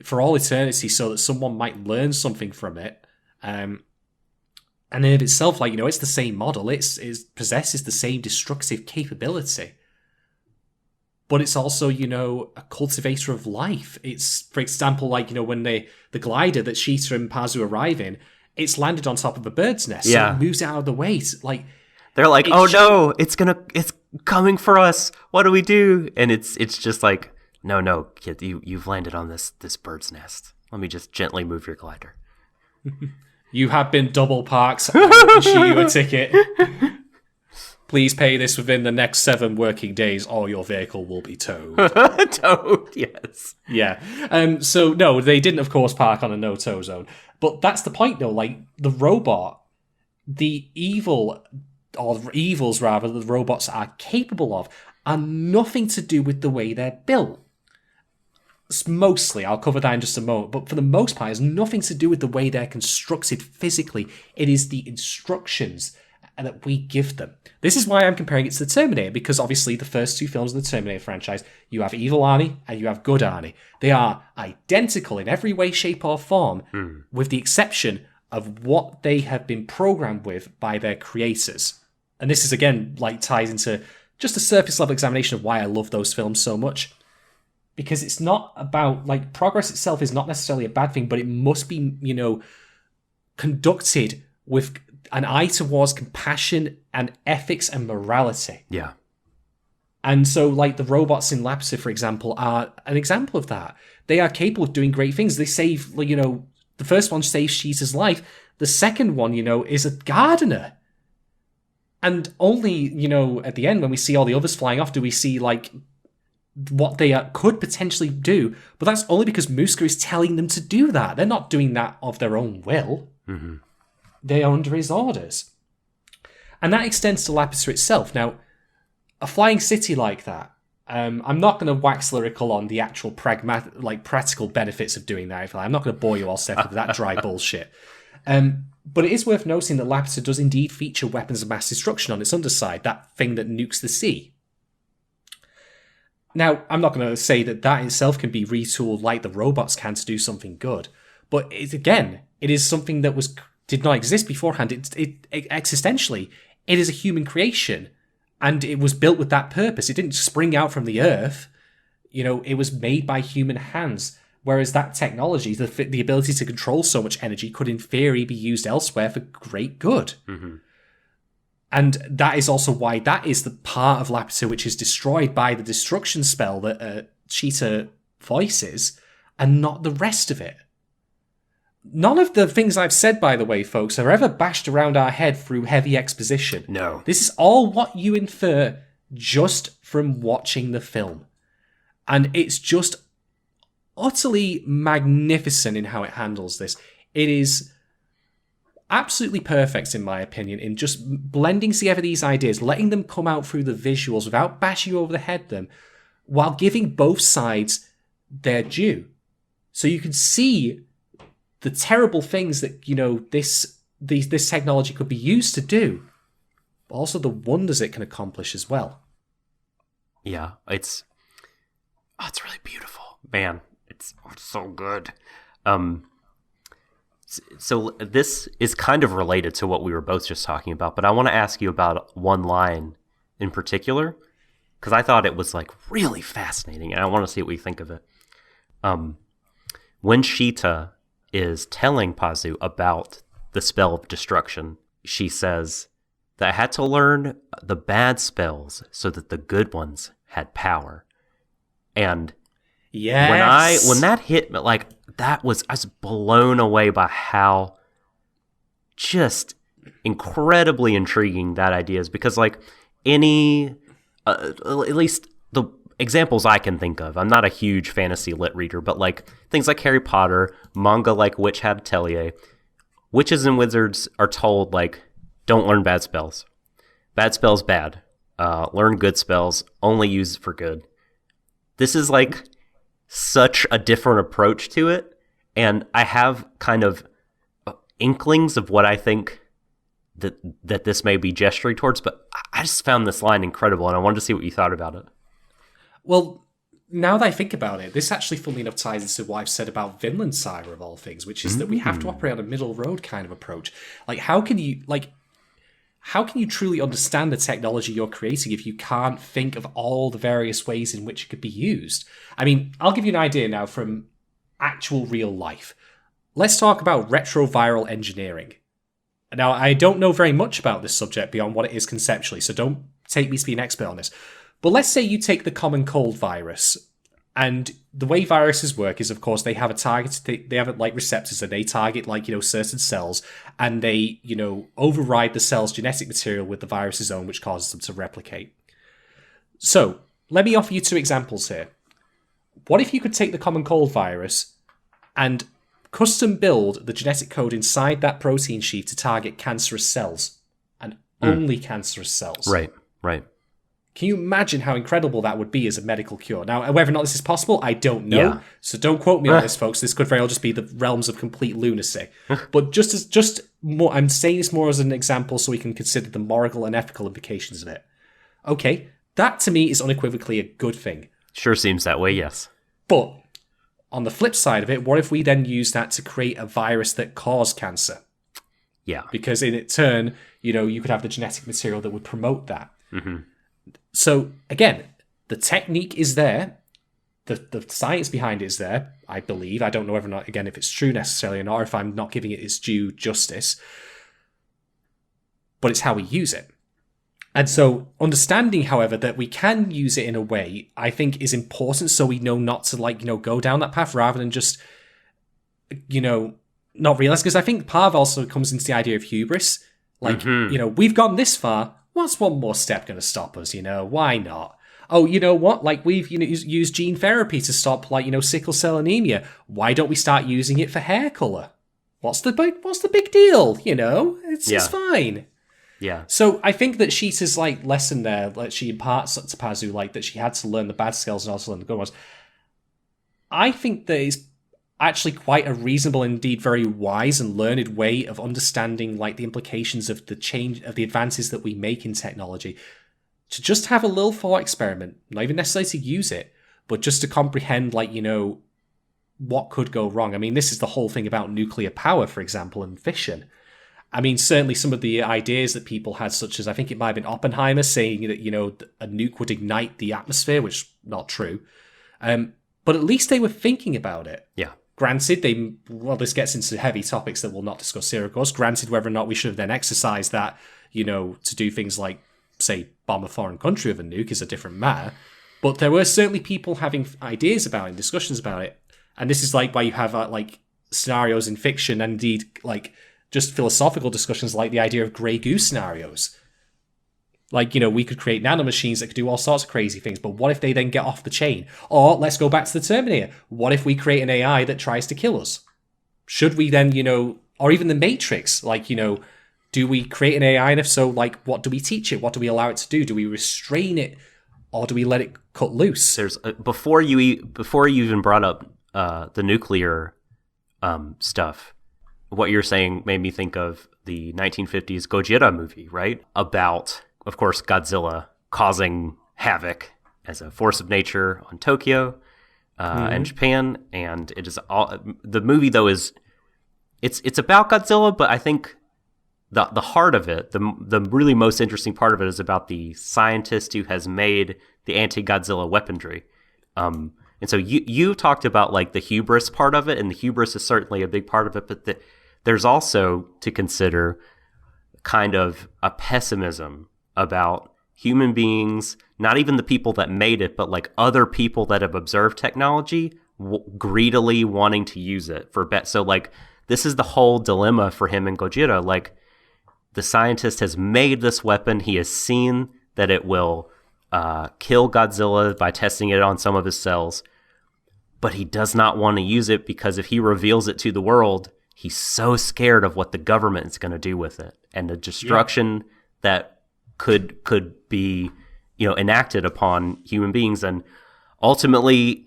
Speaker 2: for all eternity, so that someone might learn something from it. And in of itself, like, you know, it's the same model. It possesses the same destructive capability. But it's also, you know, a cultivator of life. It's, for example, like, you know, when the glider that Shita and Pazu arrive in, it's landed on top of a bird's nest.
Speaker 1: Yeah.
Speaker 2: So it moves it out of the way. Like,
Speaker 1: they're like, oh no, it's coming for us. What do we do? And it's just like, no, kid, you've landed on this bird's nest. Let me just gently move your glider.
Speaker 2: You have been double parked. I will issue you a ticket. Please pay this within the next 7 working days, or your vehicle will be towed.
Speaker 1: Towed, yes.
Speaker 2: Yeah. So, no, they didn't, of course, park on a no-tow zone. But that's the point, though. Like, the robot, the evil, or evils, rather, the robots are capable of, are nothing to do with the way they're built. Mostly, I'll cover that in just a moment, but for the most part, it's nothing to do with the way they're constructed physically. It is the instructions and that we give them. This is why I'm comparing it to the Terminator, because obviously the first two films in the Terminator franchise, you have evil Arnie and you have good Arnie. They are identical in every way, shape, or form, with the exception of what they have been programmed with by their creators. And this is, again, like ties into just a surface level examination of why I love those films so much. Because it's not about, like, progress itself is not necessarily a bad thing, but it must be, you know, conducted with an eye towards compassion and ethics and morality.
Speaker 1: Yeah.
Speaker 2: And so, like, the robots in Laputa, for example, are an example of that. They are capable of doing great things. They save, you know, the first one saves Sheeta's life. The second one, you know, is a gardener. And only, you know, at the end, when we see all the others flying off, do we see, like, what they could potentially do. But that's only because Muska is telling them to do that. They're not doing that of their own will.
Speaker 1: Mm-hmm.
Speaker 2: They are under his orders. And that extends to Laputa itself. Now, a flying city like that, I'm not going to wax lyrical on the actual practical benefits of doing that. I'm not going to bore you all, Steph, with that dry bullshit. But it is worth noting that Laputa does indeed feature weapons of mass destruction on its underside, that thing that nukes the sea. Now, I'm not going to say that that itself can be retooled like the robots can to do something good, but it is something that did not exist beforehand. It existentially, it is a human creation, and it was built with that purpose. It didn't spring out from the earth. You know, it was made by human hands, whereas that technology, the ability to control so much energy, could in theory be used elsewhere for great good. Mm-hmm. And that is also why that is the part of Laputa which is destroyed by the destruction spell that Cheetah voices, and not the rest of it. None of the things I've said, by the way, folks, are ever bashed around our head through heavy exposition.
Speaker 1: No.
Speaker 2: This is all what you infer just from watching the film. And it's just utterly magnificent in how it handles this. It is absolutely perfect, in my opinion, in just blending together these ideas, letting them come out through the visuals without bashing you over the head them, while giving both sides their due. So you can see the terrible things that, you know, this technology could be used to do, but also the wonders it can accomplish as well.
Speaker 1: Yeah, it's really beautiful, man. It's so good. So this is kind of related to what we were both just talking about, but I want to ask you about one line in particular, because I thought it was like really fascinating, and I want to see what we think of it. When Sheeta is telling Pazu about the spell of destruction, she says that I had to learn the bad spells so that the good ones had power. And
Speaker 2: yes,
Speaker 1: when that hit me, like, I was blown away by how just incredibly intriguing that idea is, because, like, at least the examples I can think of, I'm not a huge fantasy lit reader, but, like, things like Harry Potter, manga like Witch Hat Atelier, witches and wizards are told, like, don't learn bad spells. Bad spells bad. Learn good spells, only use for good. This is, like, such a different approach to it, and I have kind of inklings of what I think that this may be gesturing towards, but I just found this line incredible, and I wanted to see what you thought about it.
Speaker 2: Well, now that I think about it, this actually, funnily enough, ties into what I've said about Vinland Saga, of all things, which is that we have to operate on a middle road kind of approach. Like, how can you truly understand the technology you're creating if you can't think of all the various ways in which it could be used? I mean, I'll give you an idea now from actual real life. Let's talk about retroviral engineering. Now, I don't know very much about this subject beyond what it is conceptually, so don't take me to be an expert on this. But let's say you take the common cold virus, and the way viruses work is, of course, they have a target. They have like receptors, and they target, like, you know, certain cells, and they, you know, override the cell's genetic material with the virus's own, which causes them to replicate. So let me offer you two examples here. What if you could take the common cold virus and custom build the genetic code inside that protein sheath to target cancerous cells, and only cancerous cells?
Speaker 1: Right.
Speaker 2: Can you imagine how incredible that would be as a medical cure? Now, whether or not this is possible, I don't know.
Speaker 1: Yeah.
Speaker 2: So don't quote me on this, folks. This could very well just be the realms of complete lunacy. But just more, I'm saying this more as an example so we can consider the moral and ethical implications of it. Okay, that to me is unequivocally a good thing.
Speaker 1: Sure seems that way, yes.
Speaker 2: But on the flip side of it, what if we then use that to create a virus that caused cancer?
Speaker 1: Yeah.
Speaker 2: Because in turn, you could have the genetic material that would promote that.
Speaker 1: Mm-hmm.
Speaker 2: So again, the technique is there. The science behind it is there, I believe. I don't know whether or not, again, if it's true necessarily or not, or if I'm not giving it its due justice. But it's how we use it. And so understanding, however, that we can use it in a way, I think is important so we know not to, go down that path rather than just, not realize. Because I think part of also comes into the idea of hubris. We've gone this far. What's one more step going to stop us? Why not? Oh, you know what? We've used gene therapy to stop sickle cell anemia. Why don't we start using it for hair color? What's the big deal? It's fine.
Speaker 1: Yeah.
Speaker 2: So I think that Sheeta's lesson there, she imparts to Pazu, that she had to learn the bad skills and also learn the good ones. I think that is actually quite a reasonable, indeed very wise and learned way of understanding the implications of the change of the advances that we make in technology. To just have a little thought experiment, not even necessarily to use it, but just to comprehend what could go wrong. I mean, this is the whole thing about nuclear power, for example, and fission. I mean, certainly some of the ideas that people had, such as I think it might have been Oppenheimer saying that, a nuke would ignite the atmosphere, which is not true. But at least they were thinking about it.
Speaker 1: Yeah.
Speaker 2: Granted, this gets into heavy topics that we'll not discuss here, of course. Granted, whether or not we should have then exercised that, to do things like, say, bomb a foreign country with a nuke is a different matter. But there were certainly people having ideas about it and discussions about it. And this is why you have scenarios in fiction and indeed just philosophical discussions like the idea of grey goose scenarios. We could create nanomachines that could do all sorts of crazy things, but what if they then get off the chain? Or let's go back to the Terminator. What if we create an AI that tries to kill us? Should we then, or even the Matrix, do we create an AI, and if so, what do we teach it? What do we allow it to do? Do we restrain it, or do we let it cut loose?
Speaker 1: There's before you even brought up the nuclear stuff. What you're saying made me think of the 1950s Gojira movie, right? About, of course, Godzilla causing havoc as a force of nature on Tokyo and Japan, and it is all. The movie though it's about Godzilla, but I think the heart of it, the really most interesting part of it, is about the scientist who has made the anti-Godzilla weaponry. And so you talked about the hubris part of it, and the hubris is certainly a big part of it, but there's also to consider kind of a pessimism about human beings, not even the people that made it, but other people that have observed technology greedily wanting to use it for So this is the whole dilemma for him and Gojira. The scientist has made this weapon. He has seen that it will kill Godzilla by testing it on some of his cells, but he does not want to use it because if he reveals it to the world, he's so scared of what the government is going to do with it and the destruction that could be enacted upon human beings. And ultimately,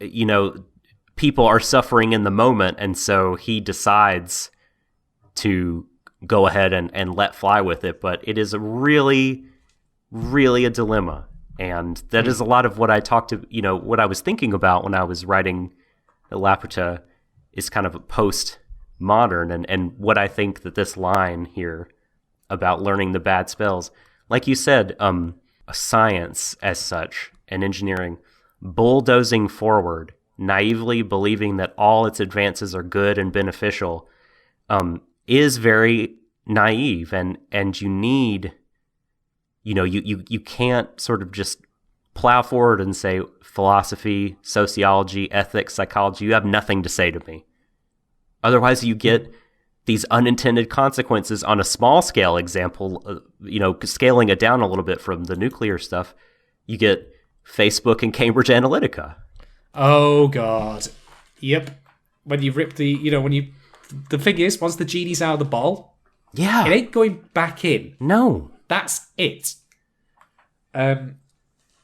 Speaker 1: people are suffering in the moment, and so he decides to go ahead and let fly with it. But it is a really, really a dilemma. And that is a lot of what I what I was thinking about when I was writing Laputa is kind of a post-modern, and what I think that this line here about learning the bad spells, like you said, science as such and engineering, bulldozing forward, naively believing that all its advances are good and beneficial, is very naive, and you need, you can't sort of just plow forward and say philosophy, sociology, ethics, psychology, you have nothing to say to me. Otherwise, you get these unintended consequences on a small scale example, scaling it down a little bit from the nuclear stuff. You get Facebook and Cambridge Analytica.
Speaker 2: Oh, God. Yep. When you rip the thing is, once the genie's out of the bottle,
Speaker 1: yeah,
Speaker 2: it ain't going back in.
Speaker 1: No.
Speaker 2: That's it.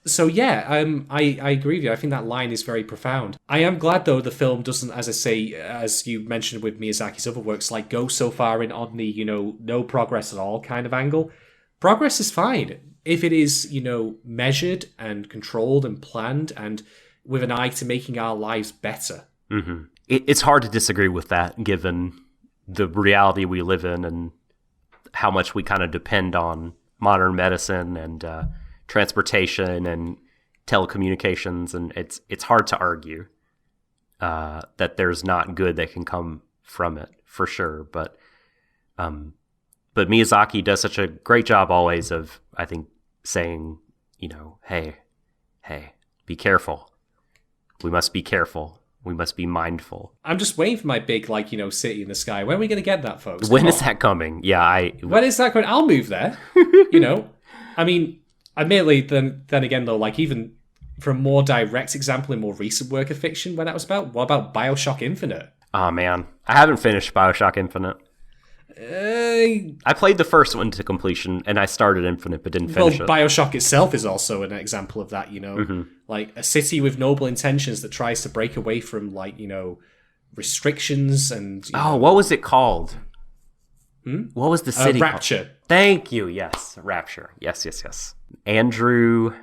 Speaker 2: So yeah, I agree with you. I think that line is very profound. I am glad though the film doesn't, as I say, as you mentioned with Miyazaki's other works, like go so far in on the no progress at all kind of angle. Progress is fine if it is measured and controlled and planned and with an eye to making our lives better.
Speaker 1: Mm-hmm. It's hard to disagree with that, given the reality we live in and how much we kind of depend on modern medicine and transportation and telecommunications, and it's hard to argue that there's not good that can come from it, for sure. But Miyazaki does such a great job always of, I think, saying, hey, be careful. We must be careful. We must be mindful.
Speaker 2: I'm just waiting for my big, city in the sky. When are we going to get that, folks?
Speaker 1: When is that coming? Yeah,
Speaker 2: when is that coming? I'll move there. I mean, admittedly, then again, though, even for a more direct example in more recent work of fiction, when that was about, what about Bioshock Infinite?
Speaker 1: Oh, man. I haven't finished Bioshock Infinite. I played the first one to completion, and I started Infinite, but didn't finish it.
Speaker 2: Bioshock itself is also an example of that, Like, a city with noble intentions that tries to break away from, restrictions and...
Speaker 1: what was it called? What was the city
Speaker 2: Rapture.
Speaker 1: called? Thank you, yes. Rapture. Yes. Andrew...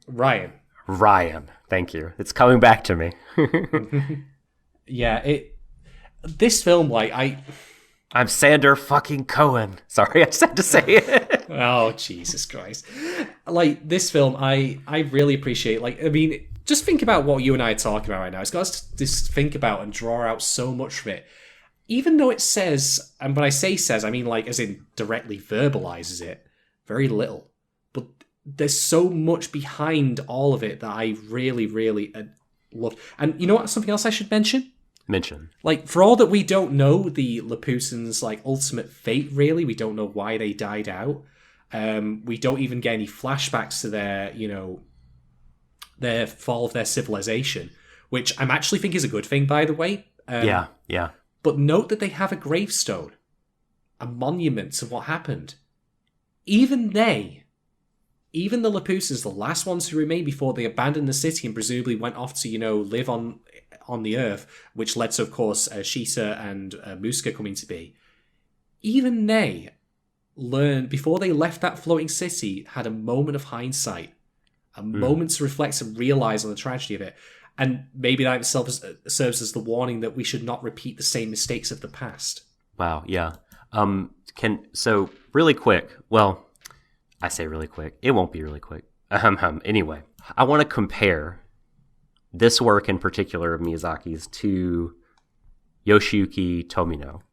Speaker 1: Ryan. Thank you. It's coming back to me.
Speaker 2: Yeah, this film,
Speaker 1: I'm Sander fucking Cohen. Sorry, I just had to say it.
Speaker 2: Oh, Jesus Christ. This film, I really appreciate. Just think about what you and I are talking about right now. It's got us to just think about and draw out so much from it. Even though it says, and when I say says, I mean as in directly verbalizes it, very little. But there's so much behind all of it that I really, really love. And you know what? Something else I should mention? For all that we don't know the Laputans' ultimate fate, really, we don't know why they died out. We don't even get any flashbacks to their fall of their civilization, which I'm actually think is a good thing, by the way.
Speaker 1: Yeah.
Speaker 2: But note that they have a gravestone, a monument to what happened. Even the Laputans, the last ones who remained before they abandoned the city and presumably went off to live on the Earth, which led to, of course, Shisa and Muska coming to be. Even they learned, before they left that floating city, had a moment of hindsight, a moment to reflect and realize on the tragedy of it. And maybe that itself serves as the warning that we should not repeat the same mistakes of the past.
Speaker 1: Wow, yeah. So really quick, well, I say really quick. It won't be really quick. Anyway, I want to compare this work in particular of Miyazaki's to Yoshiyuki Tomino.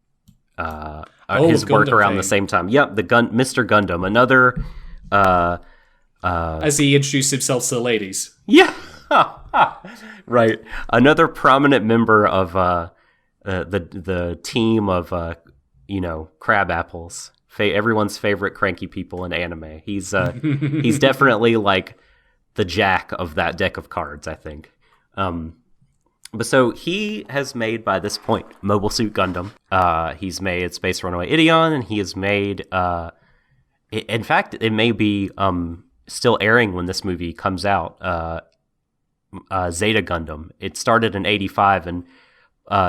Speaker 1: His work around the same time. Yep, Mr. Gundam, another...
Speaker 2: as he introduced himself to the ladies.
Speaker 1: Yeah, right. Another prominent member of the team of, crab apples. Everyone's favorite cranky people in anime. He's definitely the Jack of that deck of cards, I think. But so he has made, by this point, Mobile Suit Gundam. He's made Space Runaway Ideon, and he has made... in fact, it may be still airing when this movie comes out, Zeta Gundam. It started in 85, and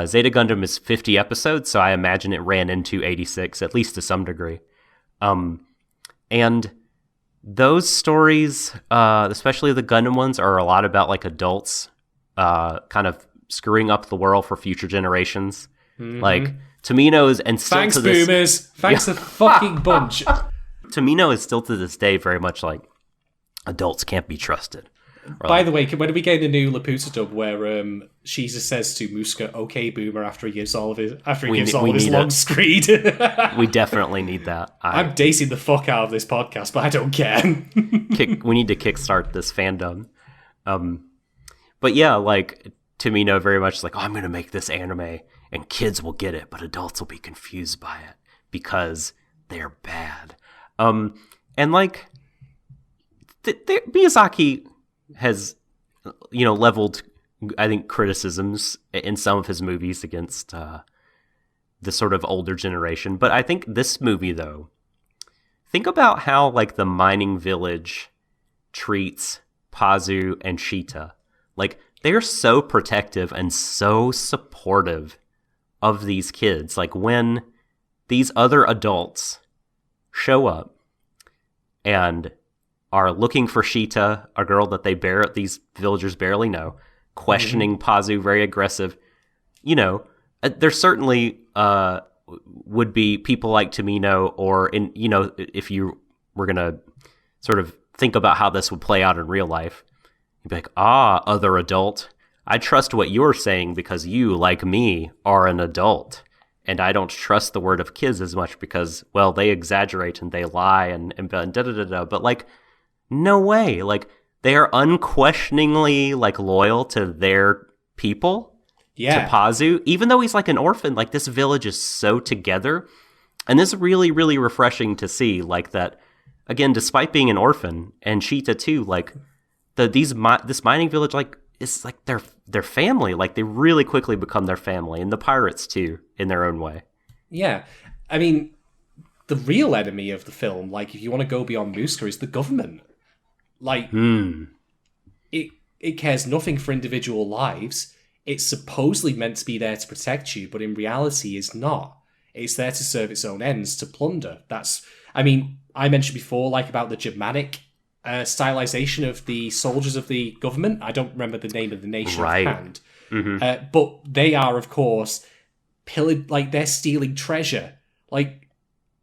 Speaker 1: Zeta Gundam is 50 episodes, so I imagine it ran into 86, at least to some degree. And those stories, especially the Gundam ones, are a lot about adults kind of screwing up the world for future generations. Mm-hmm. Tomino is, and still
Speaker 2: thanks
Speaker 1: to this,
Speaker 2: boomers, thanks a fucking bunch.
Speaker 1: Tomino is still to this day very much adults can't be trusted.
Speaker 2: By the way, when we get the new Laputa dub where Shisa says to Muska, "Okay, boomer," after he gives all of his long screed.
Speaker 1: We definitely need that.
Speaker 2: I'm dating the fuck out of this podcast, but I don't care.
Speaker 1: We need to kickstart this fandom. But yeah, Tomino very much I'm going to make this anime and kids will get it, but adults will be confused by it because they're bad. Miyazaki has, leveled, I think, criticisms in some of his movies against the sort of older generation. But I think this movie, though, think about how, the mining village treats Pazu, and Sheeta. Like, they're so protective and so supportive of these kids. Like, when these other adults show up and are looking for Sheeta, a girl that these villagers barely know, questioning Pazu, very aggressive. You know, there certainly would be people like Tomino, or if you were gonna sort of think about how this would play out in real life, you'd be like, other adult, I trust what you're saying because you, like me, are an adult. And I don't trust the word of kids as much because, well, they exaggerate and they lie and da-da-da-da. But, like, no way. Like, they are unquestioningly, like, loyal to their people, to Pazu. Even though he's, like, an orphan, like, this village is so together. And this is really, really refreshing to see, like, that, again, despite being an orphan, and Sheeta, too, like, this mining village, like, it's like their family. Like, they really quickly become their family, and the pirates too, in their own way.
Speaker 2: Yeah, I mean, the real enemy of the film, like, if you want to go beyond Muska, is the government. Like, it cares nothing for individual lives. It's supposedly meant to be there to protect you, but in reality, it's not. It's there to serve its own ends, to plunder. I mentioned before, like, about the Germanic stylization of the soldiers of the government. I don't remember the name of the nation offhand. But they are, of course, pillaged, like, they're stealing treasure. Like,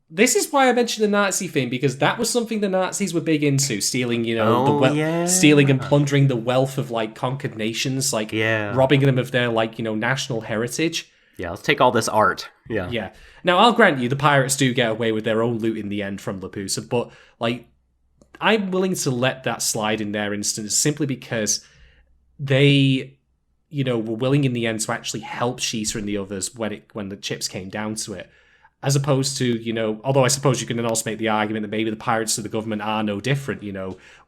Speaker 2: this is why I mentioned the Nazi thing, because that was something the Nazis were big into, stealing, stealing and plundering the wealth of, like, conquered nations, like, robbing them of their, like, national heritage.
Speaker 1: Yeah, let's take all this art. Yeah.
Speaker 2: Now, I'll grant you, the pirates do get away with their own loot in the end from Laputa, but, like, I'm willing to let that slide in their instance simply because they, were willing in the end to actually help Sheeta and the others when the chips came down to it. As opposed to, although I suppose you can then also make the argument that maybe the pirates of the government are no different,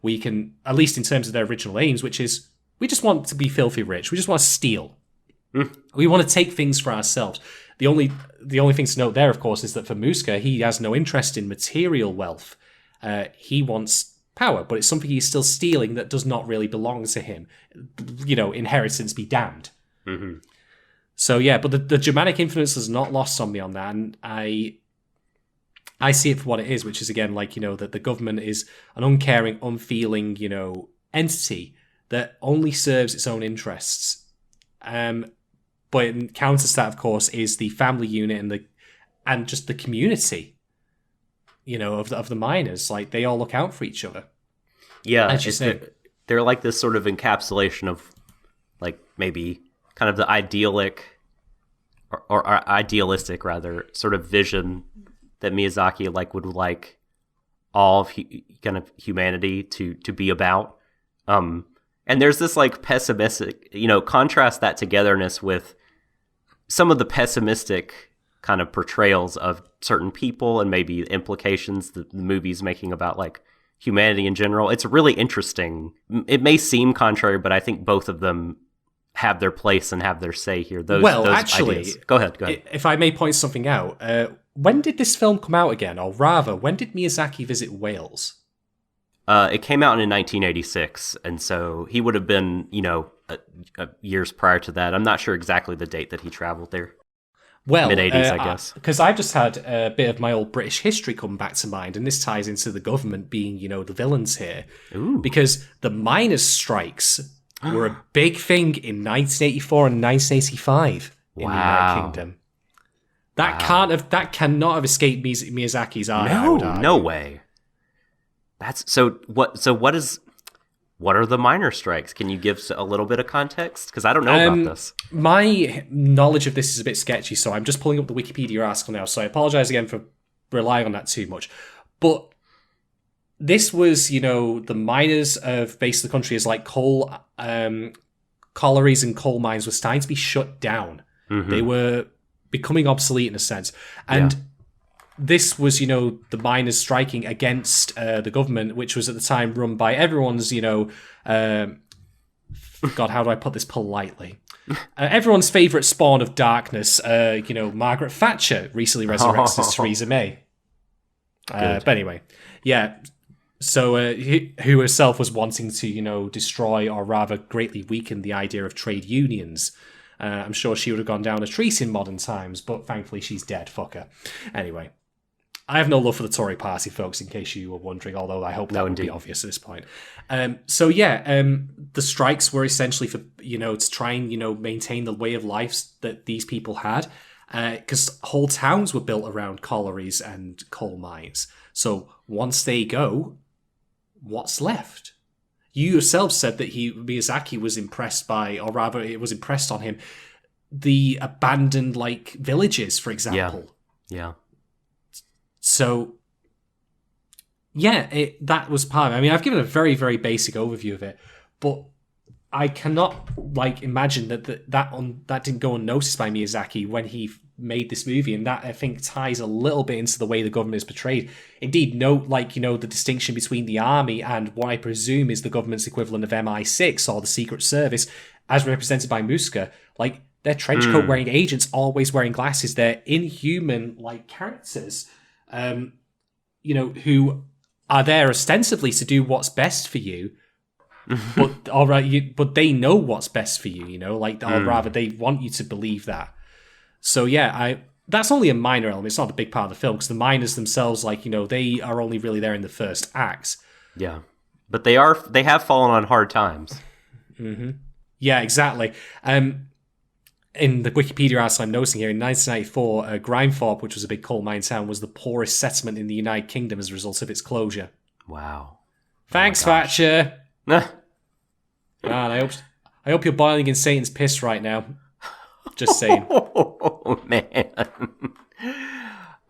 Speaker 2: we can, at least in terms of their original aims, which is, we just want to be filthy rich. We just want to steal. We want to take things for ourselves. The only thing to note there, of course, is that for Muska, he has no interest in material wealth. He wants power, but it's something he's still stealing that does not really belong to him. Inheritance be damned. So yeah, but the Germanic influence is not lost on me on that, and I see it for what it is, which is, again, like, that the government is an uncaring, unfeeling, entity that only serves its own interests. But it counters that, of course, is the family unit and just the community. Of the miners, like, they all look out for each other.
Speaker 1: Yeah, they're like this sort of encapsulation of, like, maybe kind of the idyllic or idealistic, rather, sort of vision that Miyazaki would like all of kind of humanity to be about. And there's this, like, pessimistic, contrast that togetherness with some of the pessimistic kind of portrayals of certain people and maybe implications that the movie's making about, like, humanity in general. It's really interesting. It may seem contrary, but I think both of them have their place and have their say here. Those
Speaker 2: actually,
Speaker 1: ideas. Go ahead.
Speaker 2: If I may point something out, when did this film come out again? Or rather, when did Miyazaki visit Wales?
Speaker 1: It came out in 1986, and so he would have been, years prior to that. I'm not sure exactly the date that he traveled there.
Speaker 2: Well,
Speaker 1: mid-80s, I guess.
Speaker 2: Because I just had a bit of my old British history come back to mind, and this ties into the government being, the villains here.
Speaker 1: Ooh.
Speaker 2: Because the miners' strikes were a big thing in 1984 and 1985 in the United Kingdom. That cannot have escaped Miyazaki's eye.
Speaker 1: No way. What are the minor strikes? Can you give a little bit of context? Because I don't know about this.
Speaker 2: My knowledge of this is a bit sketchy, so I'm just pulling up the Wikipedia article now, so I apologise again for relying on that too much. But this was, the miners of basically the country as, like, coal collieries and coal mines were starting to be shut down. They were becoming obsolete in a sense. And this was, the miners striking against the government, which was at the time run by everyone's, God, how do I put this politely? Everyone's favourite spawn of darkness, Margaret Thatcher recently resurrected as Theresa May. But anyway, yeah. Who herself was wanting to, destroy or rather greatly weaken the idea of trade unions. I'm sure she would have gone down a treat in modern times, but thankfully she's dead. Fuck her. Anyway, I have no love for the Tory party, folks, in case you were wondering, although I hope that would be obvious at this point. The strikes were essentially for, to try and, maintain the way of life that these people had, because whole towns were built around collieries and coal mines. So once they go, what's left? You yourself said that Miyazaki was impressed by, or rather it was impressed on him, the abandoned, villages, for example.
Speaker 1: Yeah.
Speaker 2: So, that was part of it. I mean, I've given a very, very basic overview of it, but I cannot, imagine that didn't go unnoticed by Miyazaki when he made this movie, and that, I think, ties a little bit into the way the government is portrayed. Indeed, note, the distinction between the army and what I presume is the government's equivalent of MI6 or the Secret Service, as represented by Muska. They're trench coat wearing agents, always wearing glasses. They're inhuman, characters, who are there ostensibly to do what's best for you, but they know what's best for you, or rather, they want you to believe that. So that's only a minor element. It's not a big part of the film, because the miners themselves, they are only really there in the first acts.
Speaker 1: Yeah, but they have fallen on hard times.
Speaker 2: Mm-hmm. Yeah, exactly. In the Wikipedia article I'm noticing here, in 1994, Grimethorpe, which was a big coal mine town, was the poorest settlement in the United Kingdom as a result of its closure.
Speaker 1: Wow.
Speaker 2: Thanks, Thatcher. Man, I hope you're boiling in Satan's piss right now. Just saying.
Speaker 1: Oh, man.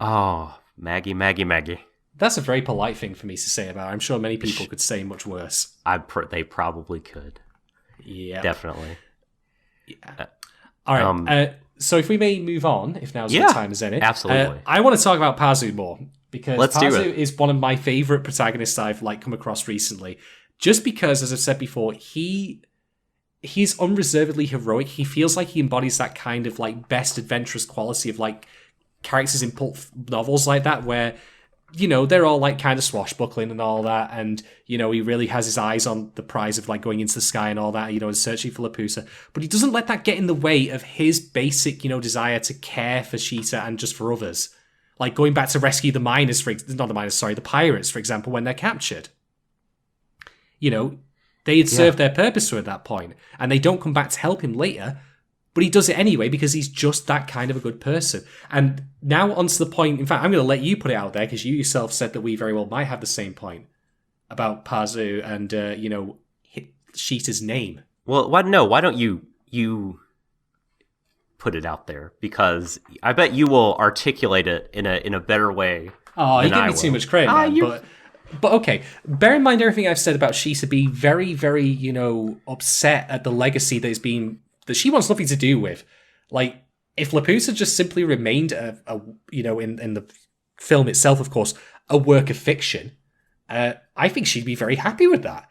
Speaker 1: Oh, Maggie.
Speaker 2: That's a very polite thing for me to say about her. I'm sure many people could say much worse.
Speaker 1: They probably could.
Speaker 2: Yeah.
Speaker 1: Definitely.
Speaker 2: Yeah. All right. So if we may move on, if now's a good time as any.
Speaker 1: Absolutely.
Speaker 2: I want to talk about Pazu more, because
Speaker 1: Pazu
Speaker 2: is one of my favorite protagonists I've come across recently. Just because, as I've said before, he's unreservedly heroic. He feels like he embodies that kind of best adventurous quality of characters in pulp novels like that, where they're all kind of swashbuckling and all that, and he really has his eyes on the prize of going into the sky and all that, and searching for Laputa. But he doesn't let that get in the way of his basic desire to care for Sheeta and just for others, going back to rescue the pirates, for example, when they're captured. They had served their purpose to at that point, and they don't come back to help him later, but he does it anyway because he's just that kind of a good person. And now onto the point, in fact, I'm going to let you put it out there, because you yourself said that we very well might have the same point about Pazu and, Sheeta's name.
Speaker 1: Well, why don't you put it out there? Because I bet you will articulate it in a better way.
Speaker 2: Oh, you give me too much credit, man, But okay, bear in mind everything I've said about Sheeta being very, very, upset at the legacy that she wants nothing to do with. If Laputa just simply remained in the film itself, of course, a work of fiction, I think she'd be very happy with that.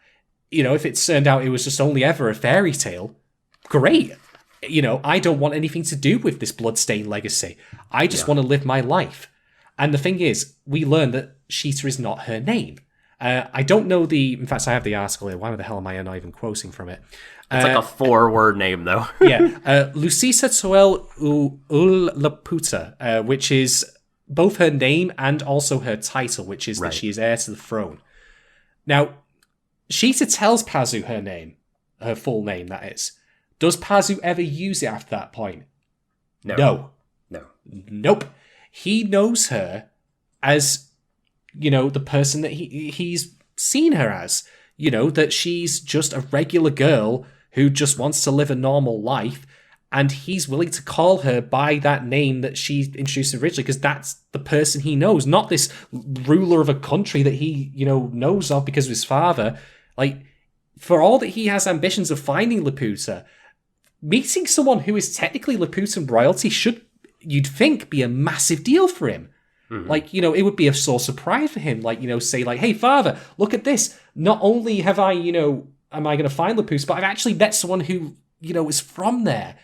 Speaker 2: If it turned out it was just only ever a fairy tale, great. I don't want anything to do with this bloodstained legacy. I just want to live my life. And the thing is, we learn that Sheeta is not her name. I don't know in fact, I have the article here. Why the hell am I not even quoting from it?
Speaker 1: It's a 4-word name, though.
Speaker 2: Lucisa Toel Ul Laputa, which is both her name and also her title, which is that she is heir to the throne. Now, Sheeta tells Pazu her name, her full name, that is. Does Pazu ever use it after that point? No. Nope. He knows her as, the person that he's seen her as. That she's just a regular girl who just wants to live a normal life, and he's willing to call her by that name that she introduced originally, because that's the person he knows, not this ruler of a country that he, knows of because of his father. For all that he has ambitions of finding Laputa, meeting someone who is technically Laputan royalty should, you'd think, be a massive deal for him. Mm-hmm. It would be a source of pride for him. Say, hey, father, look at this. Not only have I, am I going to find Laputa, but I've actually met someone who, is from there.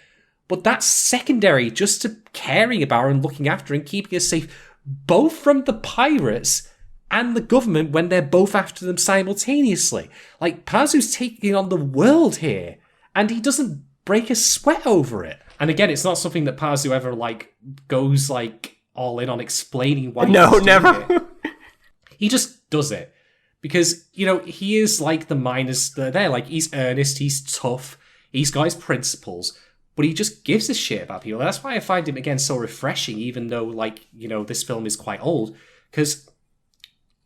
Speaker 2: But that's secondary just to caring about her and looking after her and keeping her safe, both from the pirates and the government when they're both after them simultaneously. Like, Pazu's taking on the world here, and he doesn't break a sweat over it. And again, it's not something that Pazu ever, like, goes, like, all in on explaining why he's doing
Speaker 1: never.
Speaker 2: it. He just does it. Because, you know, he is like the miners there. Like, he's earnest, he's tough, he's got his principles, but he just gives a shit about people. That's why I find him, again, so refreshing, even though, like, you know, this film is quite old. Because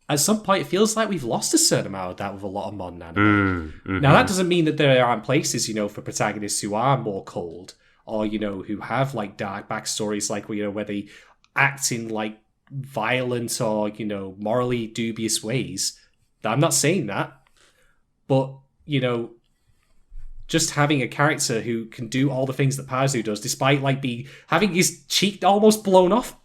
Speaker 2: at some point, it feels like we've lost a certain amount of that with a lot of modern anime. Now, that doesn't mean that there aren't places, you know, for protagonists who are more cold, or, you know, who have, like, dark backstories, like, you know, where they act in, like, violent or, you know, morally dubious ways. I'm not saying that, but, you know, just having a character who can do all the things that Pazu does, despite, like, having his cheek almost blown off.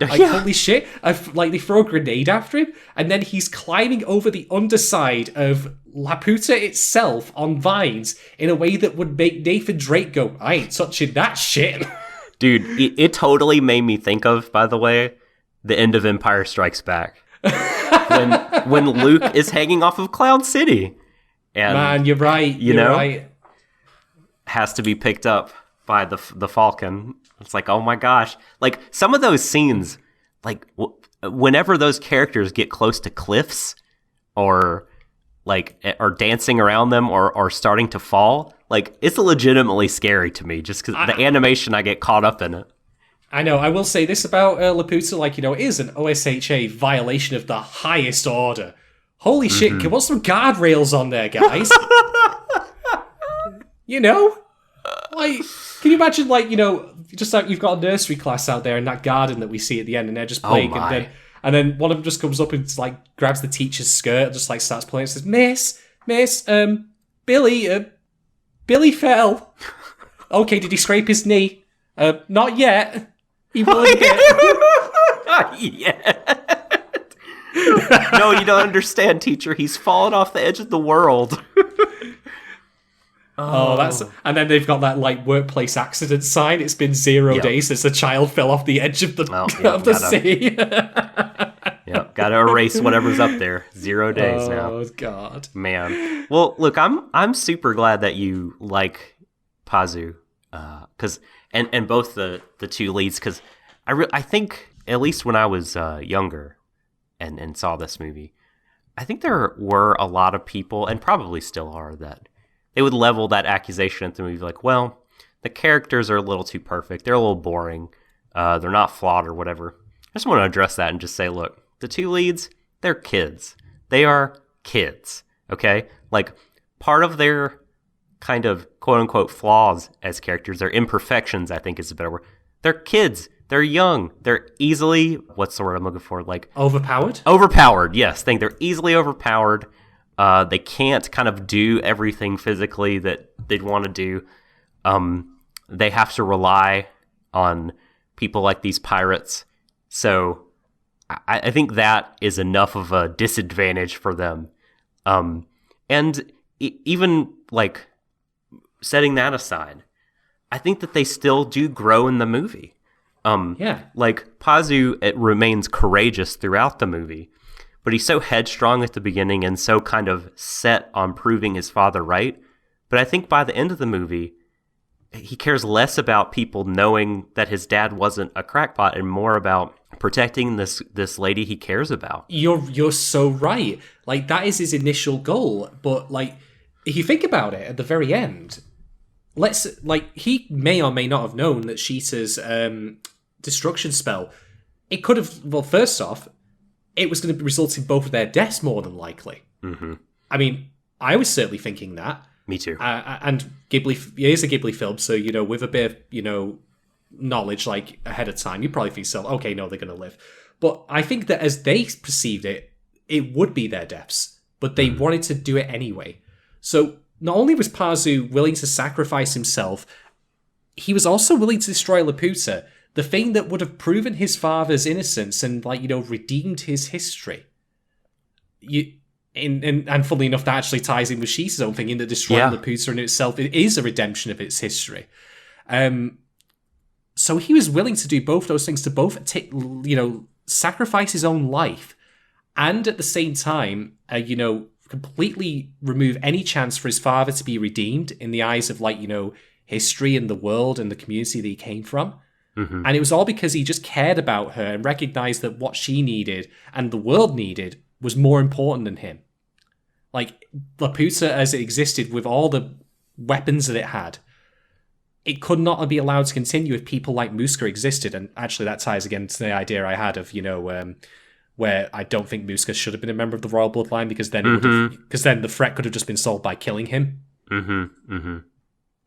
Speaker 2: Like, holy shit. Like, they throw a grenade after him, and then he's climbing over the underside of Laputa itself on vines in a way that would make Nathan Drake go, I ain't touching that shit.
Speaker 1: Dude, it totally made me think of, by the way, the end of Empire Strikes Back. when Luke is hanging off of Cloud City. And,
Speaker 2: man, you're right.
Speaker 1: You know, has to be picked up by the Falcon. It's like, oh my gosh. Like, some of those scenes, like, whenever those characters get close to cliffs or, like, are dancing around them or starting to fall, like, it's legitimately scary to me just because the animation, I get caught up in it.
Speaker 2: I know. I will say this about Laputa, like, you know, it is an OSHA violation of the highest order. Holy shit, can we put some guardrails on there, guys? You know? Like, can you imagine, like, you know, just like you've got a nursery class out there in that garden that we see at the end, and they're just playing, and then one of them just comes up and, like, grabs the teacher's skirt and just, like, starts playing and says, Miss, Billy fell. Okay, did he scrape his knee? Not yet. He will get.
Speaker 1: Yeah. No, you don't understand, teacher. He's fallen off the edge of the world.
Speaker 2: And then they've got that, like, workplace accident sign. It's been 0 days since a child fell off the edge of the sea.
Speaker 1: Gotta erase whatever's up there. 0 days now.
Speaker 2: Oh God,
Speaker 1: man. Well, look, I'm super glad that you like Pazu, because and both the two leads, because I think at least when I was younger and saw this movie, I think there were a lot of people, and probably still are, that they would level that accusation at the movie, like, well, the characters are a little too perfect, they're a little boring, they're not flawed or whatever. I just want to address that and just say, look, the two leads, they're kids. They are kids, okay? Like, part of their kind of quote-unquote flaws as characters, their imperfections, I think is a better word. They're kids. They're young. They're easily, what's the word I'm looking for? Like,
Speaker 2: overpowered?
Speaker 1: Overpowered, yes. They're easily overpowered. They can't kind of do everything physically that they'd want to do. They have to rely on people like these pirates. So I think that is enough of a disadvantage for them. And even, like, setting that aside, I think that they still do grow in the movie. Like, Pazu, it remains courageous throughout the movie, but he's so headstrong at the beginning and so kind of set on proving his father right. But I think by the end of the movie, he cares less about people knowing that his dad wasn't a crackpot and more about protecting this lady he cares about.
Speaker 2: You're so right. Like, that is his initial goal. But, like, if you think about it, at the very end, he may or may not have known that Sheeta's destruction spell, it could have, well, first off, it was going to result in both of their deaths more than likely. Mm-hmm. I mean, I was certainly thinking that.
Speaker 1: Me too.
Speaker 2: And Ghibli, it is a Ghibli film, so, you know, with a bit of, you know, knowledge, like, ahead of time, you probably think so, okay, no, they're going to live. But I think that as they perceived it, it would be their deaths, but they wanted to do it anyway. So not only was Pazu willing to sacrifice himself, he was also willing to destroy Laputa, the thing that would have proven his father's innocence and, like, you know, redeemed his history. And funnily enough, that actually ties in with Sheeta's own thing, in that destroying Laputa in itself, it is a redemption of its history. So he was willing to do both those things, to both, you know, sacrifice his own life and at the same time, completely remove any chance for his father to be redeemed in the eyes of, like, history and the world and the community that he came from.
Speaker 1: Mm-hmm.
Speaker 2: And it was all because he just cared about her and recognized that what she needed and the world needed was more important than him. Like, Laputa, as it existed with all the weapons that it had, it could not be allowed to continue if people like Muska existed. And actually, that ties again to the idea I had of, where I don't think Muska should have been a member of the royal bloodline, because then then the threat could have just been solved by killing him.
Speaker 1: Mm-hmm. Mm-hmm.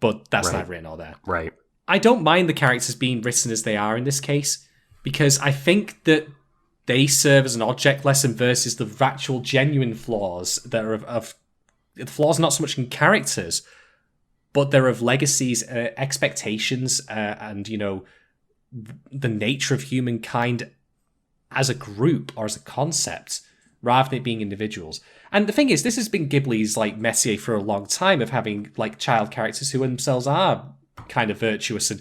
Speaker 2: But that's not written all there.
Speaker 1: Right.
Speaker 2: I don't mind the characters being written as they are in this case, because I think that they serve as an object lesson versus the actual genuine flaws that are of the flaws not so much in characters, but they're of legacies, expectations, and, the nature of humankind as a group or as a concept, rather than it being individuals. And the thing is, this has been Ghibli's, like, métier for a long time, of having, like, child characters who themselves are kind of virtuous, and,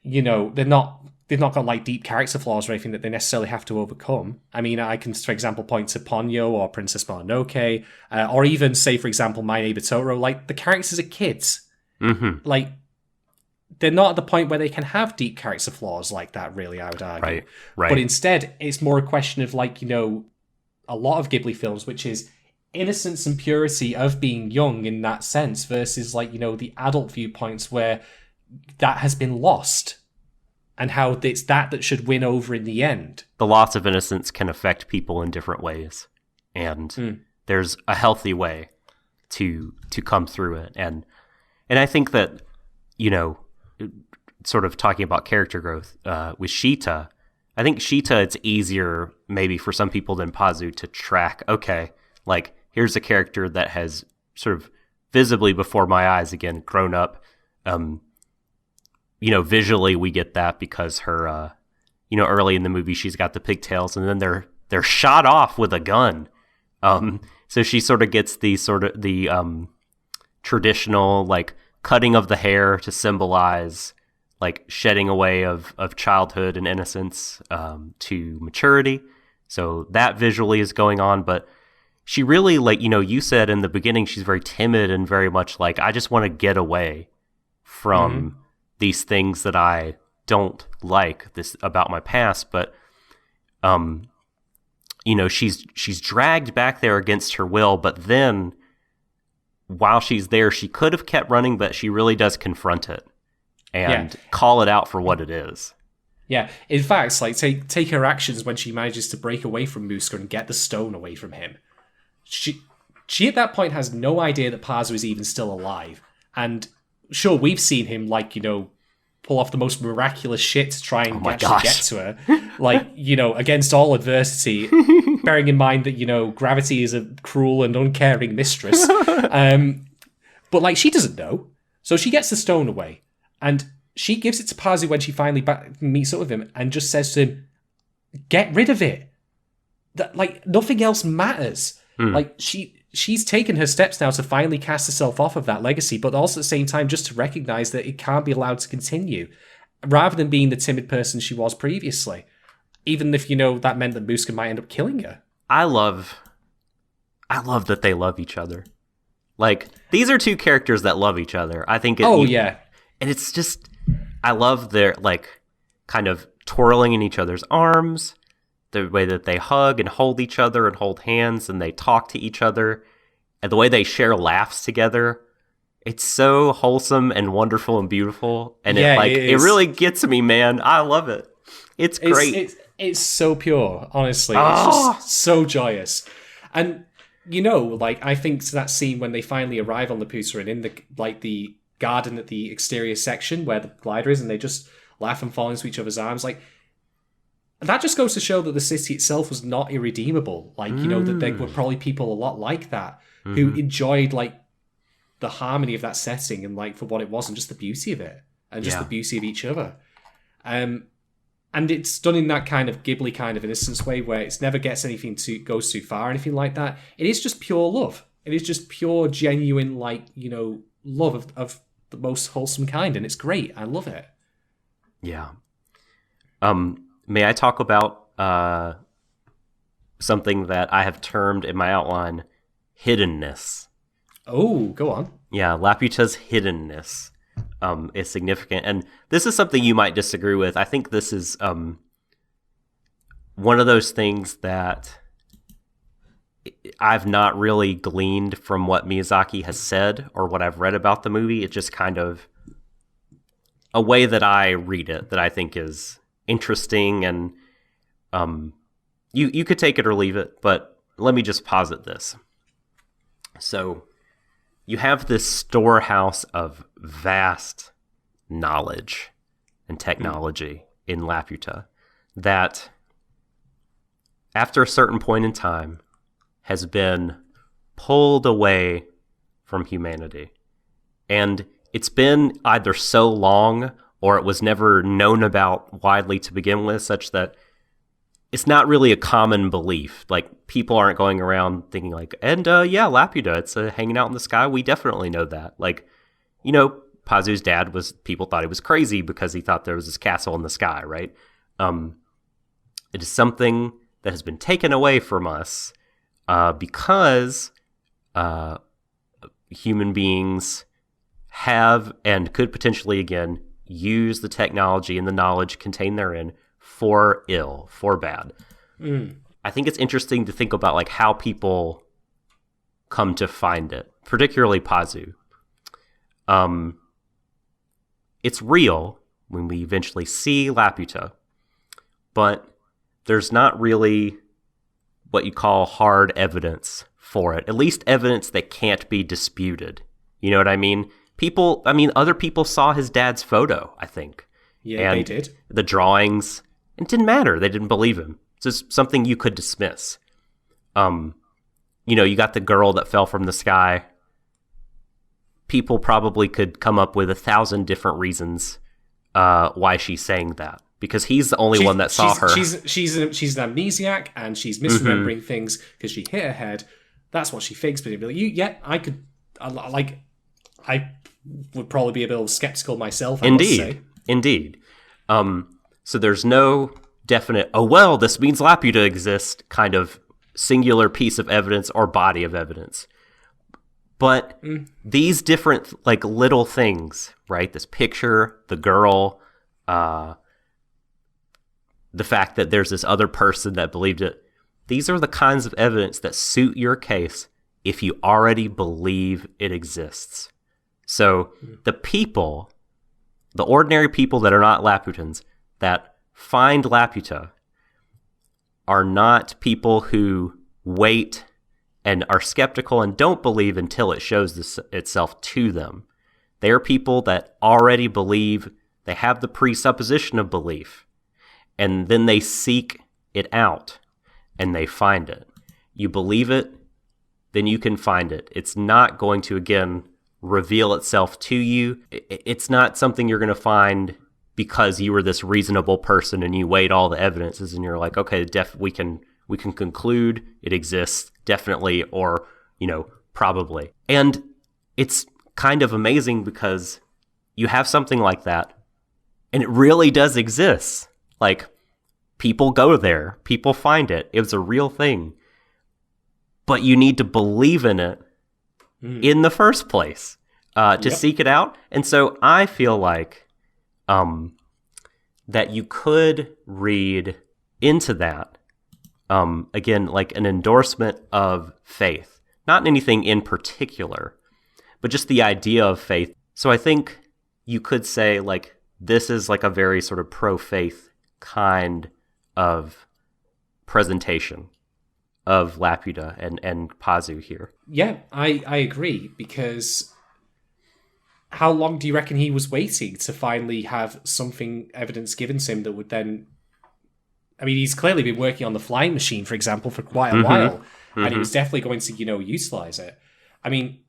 Speaker 2: they've not got, like, deep character flaws or anything that they necessarily have to overcome. I mean, I can, for example, point to Ponyo or Princess Mononoke, or even, say, for example, My Neighbor Totoro. Like, the characters are kids.
Speaker 1: Mm-hmm.
Speaker 2: Like, they're not at the point where they can have deep character flaws like that, really, I would argue.
Speaker 1: Right.
Speaker 2: But instead, it's more a question of, like, a lot of Ghibli films, which is innocence and purity of being young in that sense, versus, like, the adult viewpoints where that has been lost, and how it's that should win over in the end.
Speaker 1: The loss of innocence can affect people in different ways, and there's a healthy way to come through it. And I think that, sort of talking about character growth with Shita, I think Shita, it's easier maybe for some people than Pazu to track, okay, like, here's a character that has sort of visibly before my eyes again grown up. Visually we get that because her, early in the movie she's got the pigtails, and then they're shot off with a gun. So she sort of gets the traditional, like, cutting of the hair to symbolize, like, shedding away of childhood and innocence to maturity. So that visually is going on, but she really, like, you said in the beginning, she's very timid and very much like, I just want to get away from these things that I don't like this about my past. But she's dragged back there against her will, but then while she's there, she could have kept running, but she really does confront it and call it out for what it is.
Speaker 2: Yeah, in fact, like, take her actions when she manages to break away from Muska and get the stone away from him. She at that point has no idea that Pazu is even still alive. And sure, we've seen him, like, pull off the most miraculous shit to try and actually get to her. Like, against all adversity, bearing in mind that, gravity is a cruel and uncaring mistress. But, like, she doesn't know. So she gets the stone away. And she gives it to Pazu when she finally meets up with him and just says to him, get rid of it. That, like, nothing else matters. Like, she's taken her steps now to finally cast herself off of that legacy, but also at the same time just to recognize that it can't be allowed to continue, rather than being the timid person she was previously. Even if, that meant that Muska might end up killing her. I
Speaker 1: love that they love each other. Like, these are two characters that love each other. I think
Speaker 2: yeah.
Speaker 1: And it's just, I love their, like, kind of twirling in each other's arms, the way that they hug and hold each other and hold hands and they talk to each other, and the way they share laughs together. It's so wholesome and wonderful and beautiful. And it really gets me, man. I love it. It's great.
Speaker 2: It's so pure, honestly. It's just so joyous. And, I think that scene when they finally arrive on Laputa and in the garden at the exterior section where the glider is, and they just laugh and fall into each other's arms, like, that just goes to show that the city itself was not irredeemable. Like, that there were probably people a lot like that who enjoyed, like, the harmony of that setting and, like, for what it was and just the beauty of it and just the beauty of each other. And it's done in that kind of Ghibli kind of innocence way where it never gets goes too far or anything like that. It is just pure love. It is just pure, genuine, like, love of the most wholesome kind, and it's great. I love it.
Speaker 1: Yeah. May I talk about something that I have termed in my outline hiddenness.
Speaker 2: Oh, go on.
Speaker 1: Yeah, Laputa's hiddenness is significant. And this is something you might disagree with. I think this is one of those things that I've not really gleaned from what Miyazaki has said or what I've read about the movie. It's just kind of a way that I read it that I think is interesting, and you could take it or leave it, but let me just posit this. So you have this storehouse of vast knowledge and technology in Laputa that after a certain point in time has been pulled away from humanity. And it's been either so long or it was never known about widely to begin with, such that it's not really a common belief. Like, people aren't going around thinking like, and yeah, Laputa, it's hanging out in the sky. We definitely know that. Like, you know, Pazu's dad people thought he was crazy because he thought there was this castle in the sky, right? It is something that has been taken away from us because human beings have and could potentially again use the technology and the knowledge contained therein for ill, for bad. I think it's interesting to think about like how people come to find it, particularly Pazu. It's real when we eventually see Laputa, but there's not really what you call hard evidence for it, at least evidence that can't be disputed. You know what I mean? Other people saw his dad's photo, I think.
Speaker 2: Yeah,
Speaker 1: and
Speaker 2: they did.
Speaker 1: The drawings, it didn't matter. They didn't believe him. It's just something you could dismiss. You got the girl that fell from the sky. People probably could come up with 1,000 different reasons why she's saying that, because he's the only one that saw her.
Speaker 2: She's an amnesiac, and she's misremembering things because she hit her head. That's what she thinks. But it'd be like, I would probably be a little skeptical myself.
Speaker 1: Indeed. So there's no definite, oh, well, this means Laputa exists kind of singular piece of evidence or body of evidence. But these different, like, little things, right? This picture, the girl, the fact that there's this other person that believed it, these are the kinds of evidence that suit your case if you already believe it exists. So the ordinary people that are not Laputans, that find Laputa, are not people who wait and are skeptical and don't believe until it shows itself to them. They are people that already believe, they have the presupposition of belief, and then they seek it out and they find it. You believe it, then you can find it. It's not going to, again, reveal itself to you. It's not something you're going to find because you were this reasonable person and you weighed all the evidences and you're like, okay, we can conclude it exists, definitely, or, probably. And it's kind of amazing because you have something like that and it really does exist. Like, people go there, people find it. It was a real thing. But you need to believe in it in the first place to seek it out. And so I feel like that you could read into that, again, like an endorsement of faith. Not anything in particular, but just the idea of faith. So I think you could say, like, this is like a very sort of pro-faith kind of presentation of Laputa and Pazu here.
Speaker 2: Yeah, I agree, because how long do you reckon he was waiting to finally have something, evidence given to him that would then... I mean, he's clearly been working on the flying machine, for example, for quite a while, and he was definitely going to, utilize it. I mean,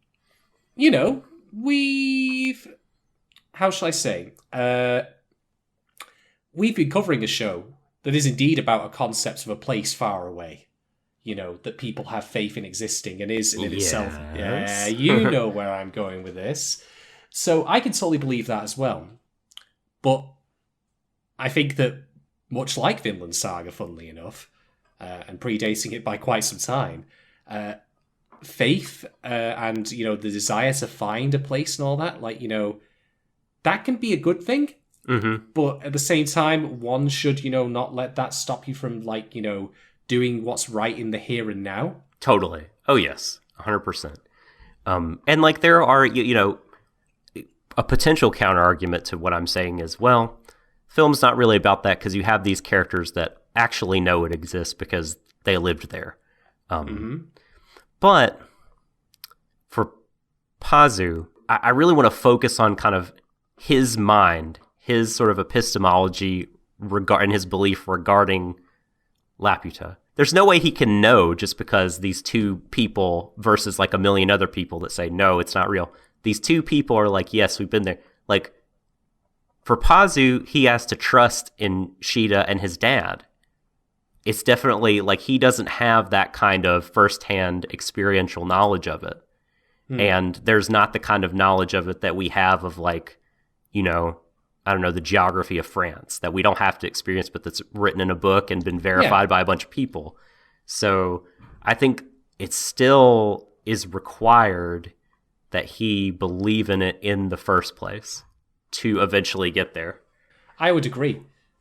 Speaker 2: we've... How shall I say? We've been covering a show that is indeed about a concept of a place far away. That people have faith in existing and is in itself. Yeah, you know where I'm going with this. So I can totally believe that as well. But I think that, much like Vinland Saga, funnily enough, and predating it by quite some time, faith and, the desire to find a place and all that, that can be a good thing.
Speaker 1: Mm-hmm.
Speaker 2: But at the same time, one should, not let that stop you from, doing what's right in the here and now.
Speaker 1: Totally. Oh, yes. 100%. And, there are, a potential counter-argument to what I'm saying is, well, film's not really about that because you have these characters that actually know it exists because they lived there. But for Pazu, I really want to focus on kind of his mind, his sort of epistemology and his belief regarding Laputa. There's no way he can know just because these two people versus a million other people that say, no, it's not real. These two people are like, yes, we've been there. For Pazu, he has to trust in Shida and his dad. It's definitely he doesn't have that kind of firsthand experiential knowledge of it. And there's not the kind of knowledge of it that we have of I don't know, the geography of France that we don't have to experience, but that's written in a book and been verified by a bunch of people. So I think it still is required that he believe in it in the first place to eventually get there.
Speaker 2: I would agree,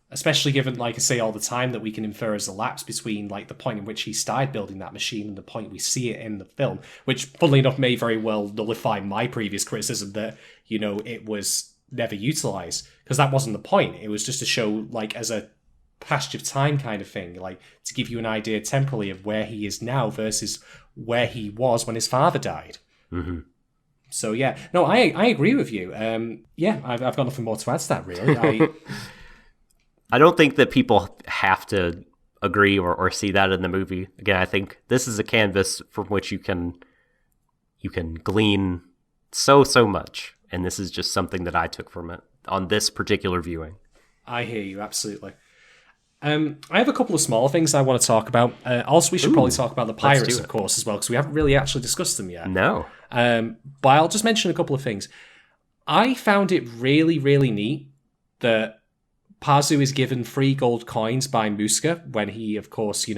Speaker 2: especially given, I say all the time, that we can infer as a lapse between the point in which he started building that machine and the point we see it in the film, which, funnily enough, may very well nullify my previous criticism that, it was never utilized, because that wasn't the point. It was just to show as a passage of time kind of thing, to give you an idea temporally of where he is now versus where he was when his father died.
Speaker 1: Mm-hmm.
Speaker 2: So yeah, no, I agree with you. I've got nothing more to add to that, really.
Speaker 1: I don't think that people have to agree or see that in the movie. Again, I think this is a canvas from which you can glean so much. And this is just something that I took from it on this particular viewing.
Speaker 2: I hear you, absolutely. I have a couple of smaller things I want to talk about. Also, we should probably talk about the pirates, of course, as well, because we haven't really actually discussed them yet.
Speaker 1: No.
Speaker 2: But I'll just mention a couple of things. I found it really, really neat that Pazu is given 3 gold coins by Muska when he, of course, he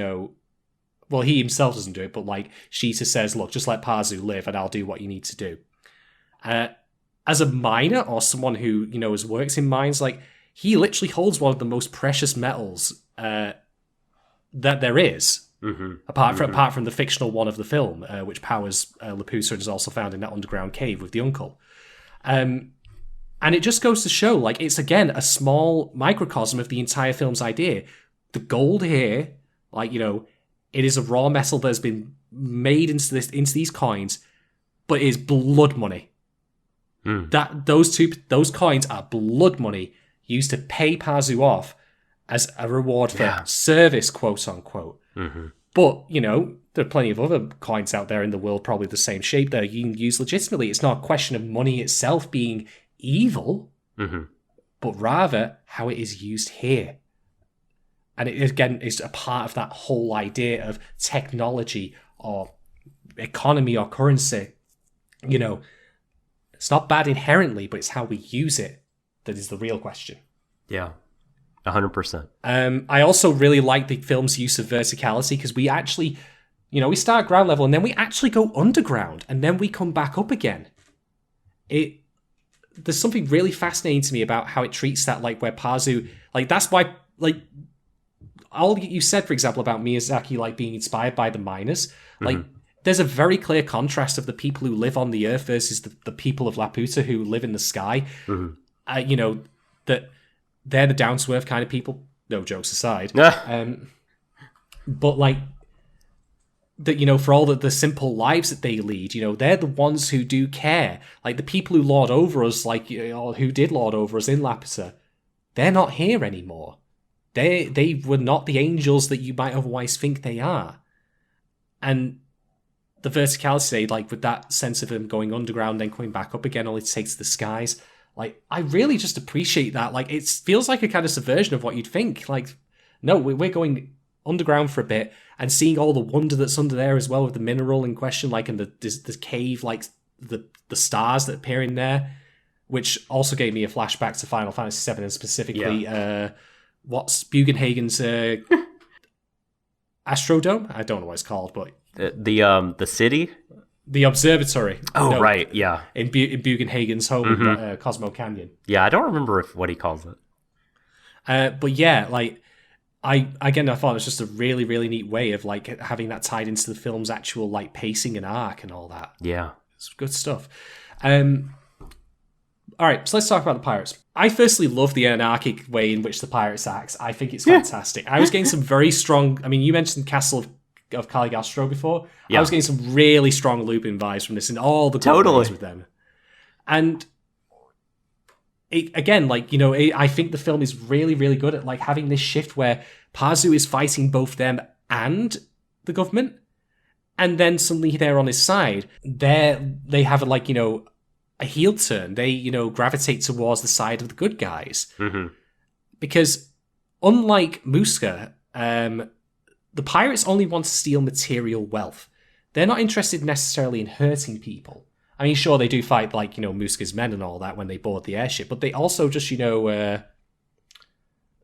Speaker 2: himself doesn't do it, but Shita says, look, just let Pazu live and I'll do what you need to do. As a miner or someone who, has worked in mines, he literally holds one of the most precious metals that there is, apart from the fictional one of the film, which powers Laputa and is also found in that underground cave with the uncle. And it just goes to show, it's, again, a small microcosm of the entire film's idea. The gold here, it is a raw metal that has been made into these coins, but it is blood money. That those coins are blood money used to pay Pazu off as a reward for service, quote unquote. But there are plenty of other coins out there in the world, probably the same shape, that you can use legitimately. It's not a question of money itself being evil, but rather how it is used here. And it, again, is a part of that whole idea of technology or economy or currency. It's not bad inherently, but it's how we use it that is the real question.
Speaker 1: Yeah, 100%.
Speaker 2: I also really like the film's use of verticality, because we actually, we start ground level and then we actually go underground and then we come back up again. There's something really fascinating to me about how it treats that, where Pazu, that's why, all you said, for example, about Miyazaki, being inspired by the miners, there's a very clear contrast of the people who live on the earth versus the people of Laputa who live in the sky. That they're the down-to-earth kind of people. No jokes aside. But, that, for all the simple lives that they lead, they're the ones who do care. The people who lord over us, or who did lord over us in Laputa, they're not here anymore. They were not the angels that you might otherwise think they are. And the verticality, with that sense of them going underground, then coming back up again, only to take to the skies. I really just appreciate that. It feels like a kind of subversion of what you'd think. No, we're going underground for a bit and seeing all the wonder that's under there as well with the mineral in question, in the cave, the stars that appear in there, which also gave me a flashback to Final Fantasy VII and specifically what's Bugenhagen's Astrodome? I don't know what it's called, but
Speaker 1: the city.
Speaker 2: The observatory.
Speaker 1: Oh, no, right, yeah.
Speaker 2: In Bugenhagen's home in Cosmo Canyon.
Speaker 1: Yeah, I don't remember what he calls it.
Speaker 2: But yeah, like, I thought it was just a really, really neat way of, like, having that tied into the film's actual, like, pacing and arc and all that.
Speaker 1: Yeah.
Speaker 2: It's good stuff. All right, so let's talk about the pirates. I firstly love the anarchic way in which the pirates act. I think it's fantastic. I was getting some very strong... I mean, you mentioned Castle of Cagliostro before. Yeah. I was getting some really strong Lupin vibes from this and all the good ways with them. And again, like, you know, I think the film is really, really good at, like, having this shift where Pazu is fighting both them and the government, and then suddenly they're on his side. They have, like, you know, a heel turn. They, you know, gravitate towards the side of the good guys. Mm-hmm. Because unlike Muska, the pirates only want to steal material wealth. They're not interested necessarily in hurting people. I mean, sure, they do fight, like, you know, Muska's men and all that when they board the airship, but they also just, you know,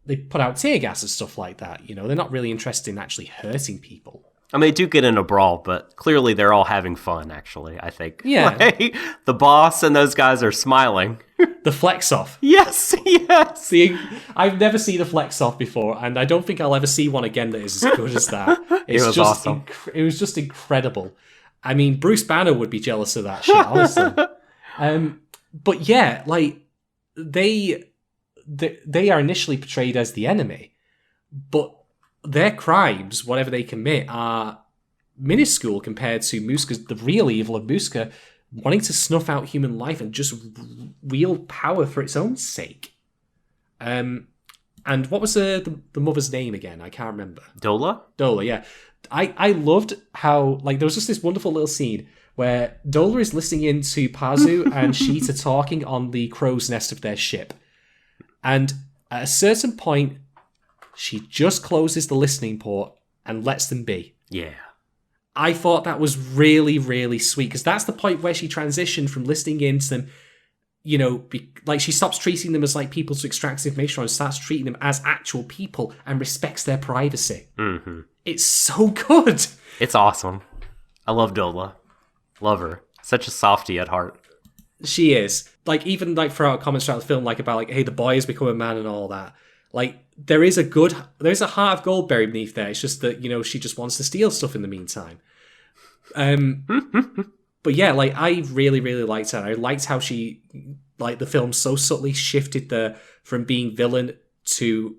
Speaker 2: they put out tear gas and stuff like that. You know, they're not really interested in actually hurting people.
Speaker 1: I mean, they do get in a brawl, but clearly they're all having fun, actually, I think.
Speaker 2: Yeah.
Speaker 1: Like, the boss and those guys are smiling.
Speaker 2: The flex-off.
Speaker 1: Yes.
Speaker 2: See, I've never seen a flex-off before, and I don't think I'll ever see one again that is as good as that.
Speaker 1: It was
Speaker 2: just
Speaker 1: awesome.
Speaker 2: It was just incredible. I mean, Bruce Banner would be jealous of that shit, honestly. But yeah, like, they are initially portrayed as the enemy, but their crimes, whatever they commit, are minuscule compared to Muska's, the real evil of Muska, wanting to snuff out human life and just wield power for its own sake. And what was the mother's name again? I can't remember.
Speaker 1: Dola,
Speaker 2: yeah. I loved how, like, there was just this wonderful little scene where Dola is listening in to Pazu and Sheeta talking on the crow's nest of their ship. And at a certain point, she just closes the listening port and lets them be.
Speaker 1: Yeah.
Speaker 2: I thought that was really, really sweet, because that's the point where she transitioned from listening in to them, you know, like, she stops treating them as, like, people to extract information from and starts treating them as actual people and respects their privacy. Mm-hmm. It's so good.
Speaker 1: It's awesome. I love Dola. Love her. Such a softie at heart.
Speaker 2: She is. Like, even, like, throughout comments throughout the film, like, about, like, hey, the boy has become a man and all that. Like, there's a heart of gold buried beneath there. It's just that, you know, she just wants to steal stuff in the meantime. But yeah, like, I really, really liked her. I liked how she, like, the film so subtly shifted from being villain to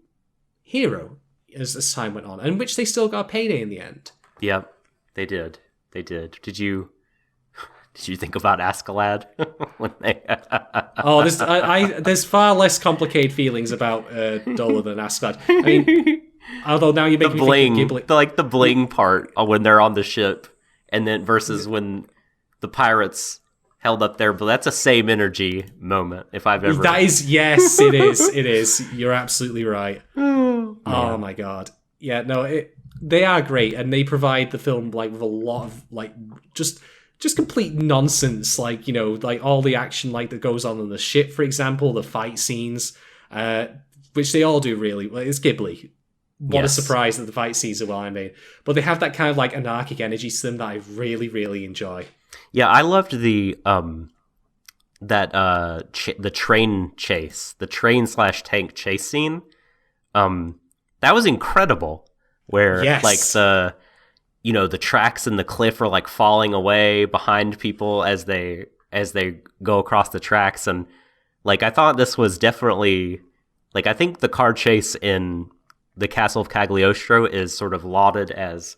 Speaker 2: hero as time went on, and which they still got a payday in the end.
Speaker 1: Yep, they did. Did you think about Askeladd?
Speaker 2: There's far less complicated feelings about Dola than Askeladd. I mean, although now you make me think of Ghibli.
Speaker 1: The bling part when they're on the ship, and then versus when the pirates held up there, but that's a same energy moment. If I've ever,
Speaker 2: that is, yes, it is. It is. You're absolutely right. Oh my god, yeah, no, they are great, and they provide the film, like, with a lot of, like, just complete nonsense, like, you know, like, all the action, like, that goes on the ship, for example, the fight scenes, which they all do really well. It's Ghibli. What a surprise that the fight scenes are well made. But they have that kind of, like, anarchic energy to them that I really, really enjoy.
Speaker 1: Yeah, I loved the train chase, the train/tank chase scene. That was incredible. Where, like, the tracks in the cliff are, like, falling away behind people as they go across the tracks, and, like, I thought this was definitely, like, I think the car chase in the Castle of Cagliostro is sort of lauded as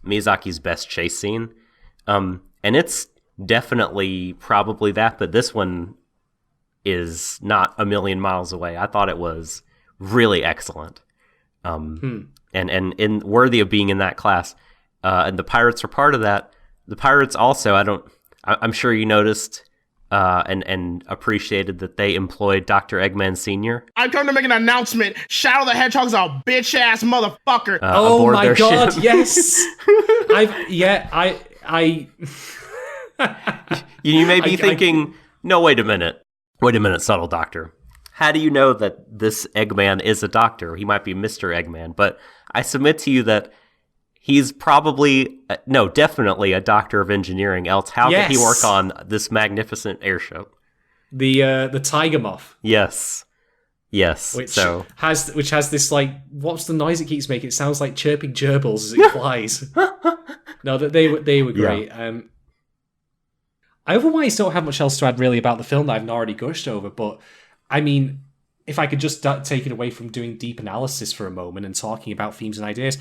Speaker 1: Miyazaki's best chase scene, and it's definitely probably that, but this one is not a million miles away. I thought it was really excellent, and worthy of being in that class. And the pirates are part of that. The pirates also, I'm sure you noticed and appreciated that they employed Dr. Eggman Sr.
Speaker 3: I come to make an announcement. Shadow the Hedgehog's a bitch-ass motherfucker.
Speaker 2: Oh my god,
Speaker 1: ship.
Speaker 2: Yes.
Speaker 1: You may be thinking, no, wait a minute, subtle doctor. How do you know that this Eggman is a doctor? He might be Mr. Eggman, but I submit to you that He's probably, no, definitely a doctor of engineering, else how could he work on this magnificent airship?
Speaker 2: The Tiger Moth.
Speaker 1: Yes.
Speaker 2: Which has this, like, what's the noise it keeps making? It sounds like chirping gerbils as it flies. No, they were great. Yeah. I otherwise don't have much else to add really about the film that I've not already gushed over, but I mean, if I could just take it away from doing deep analysis for a moment and talking about themes and ideas,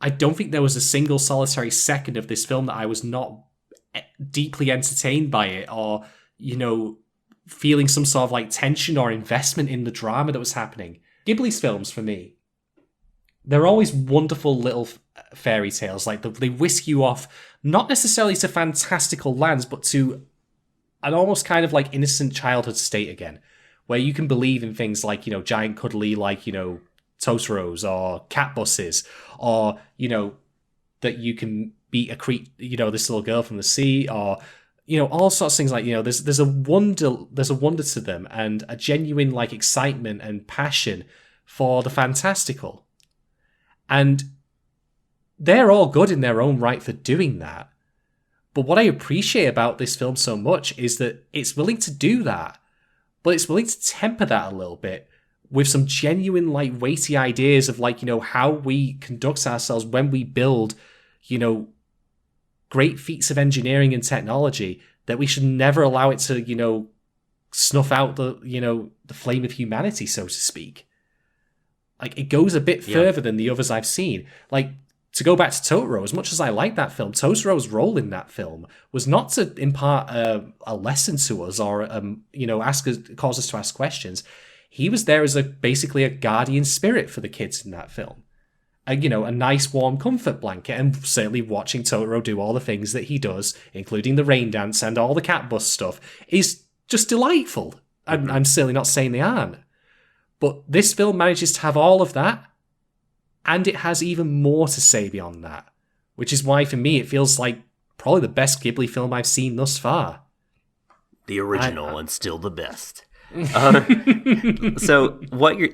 Speaker 2: I don't think there was a single solitary second of this film that I was not deeply entertained by it, or, you know, feeling some sort of like tension or investment in the drama that was happening. Ghibli's films, for me, they're always wonderful little fairy tales. Like, they whisk you off, not necessarily to fantastical lands, but to an almost kind of like innocent childhood state again, where you can believe in things like, you know, giant cuddly, like, you know, Totoros or cat buses, or, you know, that you can beat this little girl from the sea, or, you know, all sorts of things. Like, you know, there's a wonder to them, and a genuine like excitement and passion for the fantastical, and they're all good in their own right for doing that. But what I appreciate about this film so much is that it's willing to do that, but it's willing to temper that a little bit with some genuine, like, weighty ideas of, like, you know, how we conduct ourselves when we build, you know, great feats of engineering and technology, that we should never allow it to, you know, snuff out the, you know, the flame of humanity, so to speak. Like, it goes a bit further than the others I've seen. Like, to go back to Totoro, as much as I like that film, Totoro's role in that film was not to impart a lesson to us or, you know, cause us to ask questions. He was there as basically a guardian spirit for the kids in that film. You know, a nice warm comfort blanket, and certainly watching Totoro do all the things that he does, including the rain dance and all the cat bus stuff, is just delightful. I'm certainly not saying they aren't. But this film manages to have all of that, and it has even more to say beyond that, which is why, for me, it feels like probably the best Ghibli film I've seen thus far.
Speaker 1: The original and still the best. So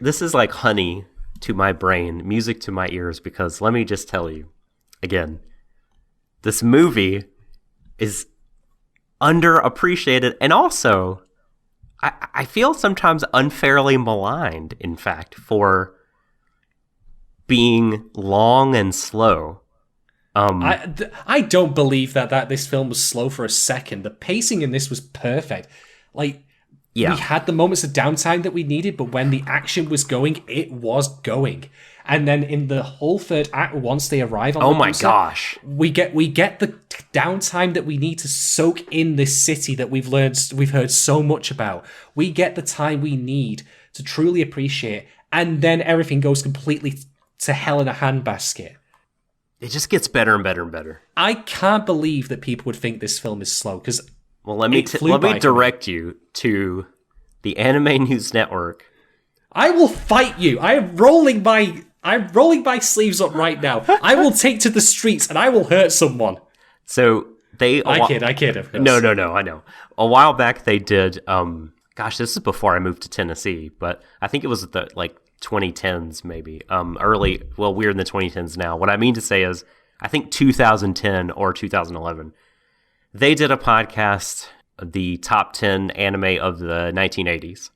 Speaker 1: this is like honey to my brain, music to my ears, because let me just tell you again, this movie is underappreciated, and also I feel sometimes unfairly maligned, in fact, for being long and slow.
Speaker 2: I don't believe that this film was slow for a second. The pacing in this was perfect. Like, we had the moments of downtime that we needed, but when the action was going, it was going. And then in the whole third act, once they arrive on
Speaker 1: gosh,
Speaker 2: we get the downtime that we need to soak in this city that we've heard so much about. We get the time we need to truly appreciate, and then everything goes completely to hell in a handbasket.
Speaker 1: It just gets better and better and better.
Speaker 2: I can't believe that people would think this film is slow, because
Speaker 1: let me direct you to the Anime News Network.
Speaker 2: I will fight you. I'm rolling my sleeves up right now. I will take to the streets and I will hurt someone.
Speaker 1: So
Speaker 2: I kid. Of course.
Speaker 1: No, I know. A while back they did. This is before I moved to Tennessee, but I think it was the 2010s maybe. Early. Well, we're in the 2010s now. What I mean to say is, I think 2010 or 2011. They did a podcast, the top 10 anime of the 1980s.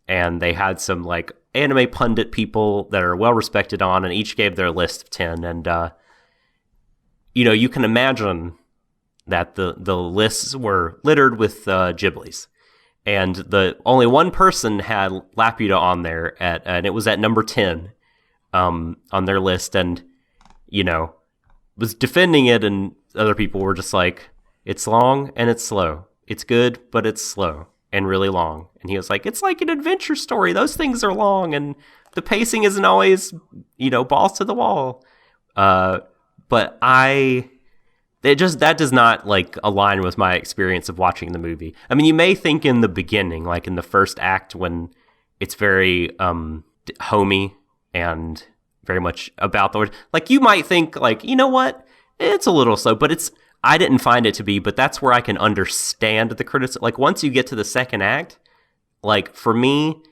Speaker 1: And they had some anime pundit people that are well respected on, and each gave their list of 10. And, you can imagine that the lists were littered with Ghiblis. And the only one person had Laputa on there and it was at number 10 on their list, and, was defending it, and other people were just like, it's long and it's slow. It's good, but it's slow and really long. And he was like, it's like an adventure story. Those things are long, and the pacing isn't always, balls to the wall. But that does not align with my experience of watching the movie. I mean, you may think in the beginning, in the first act, when it's very homey and very much about the word, you might think you know what, it's a little slow, but I didn't find it to be, but that's where I can understand the criticism. Once you get to the second act, for me,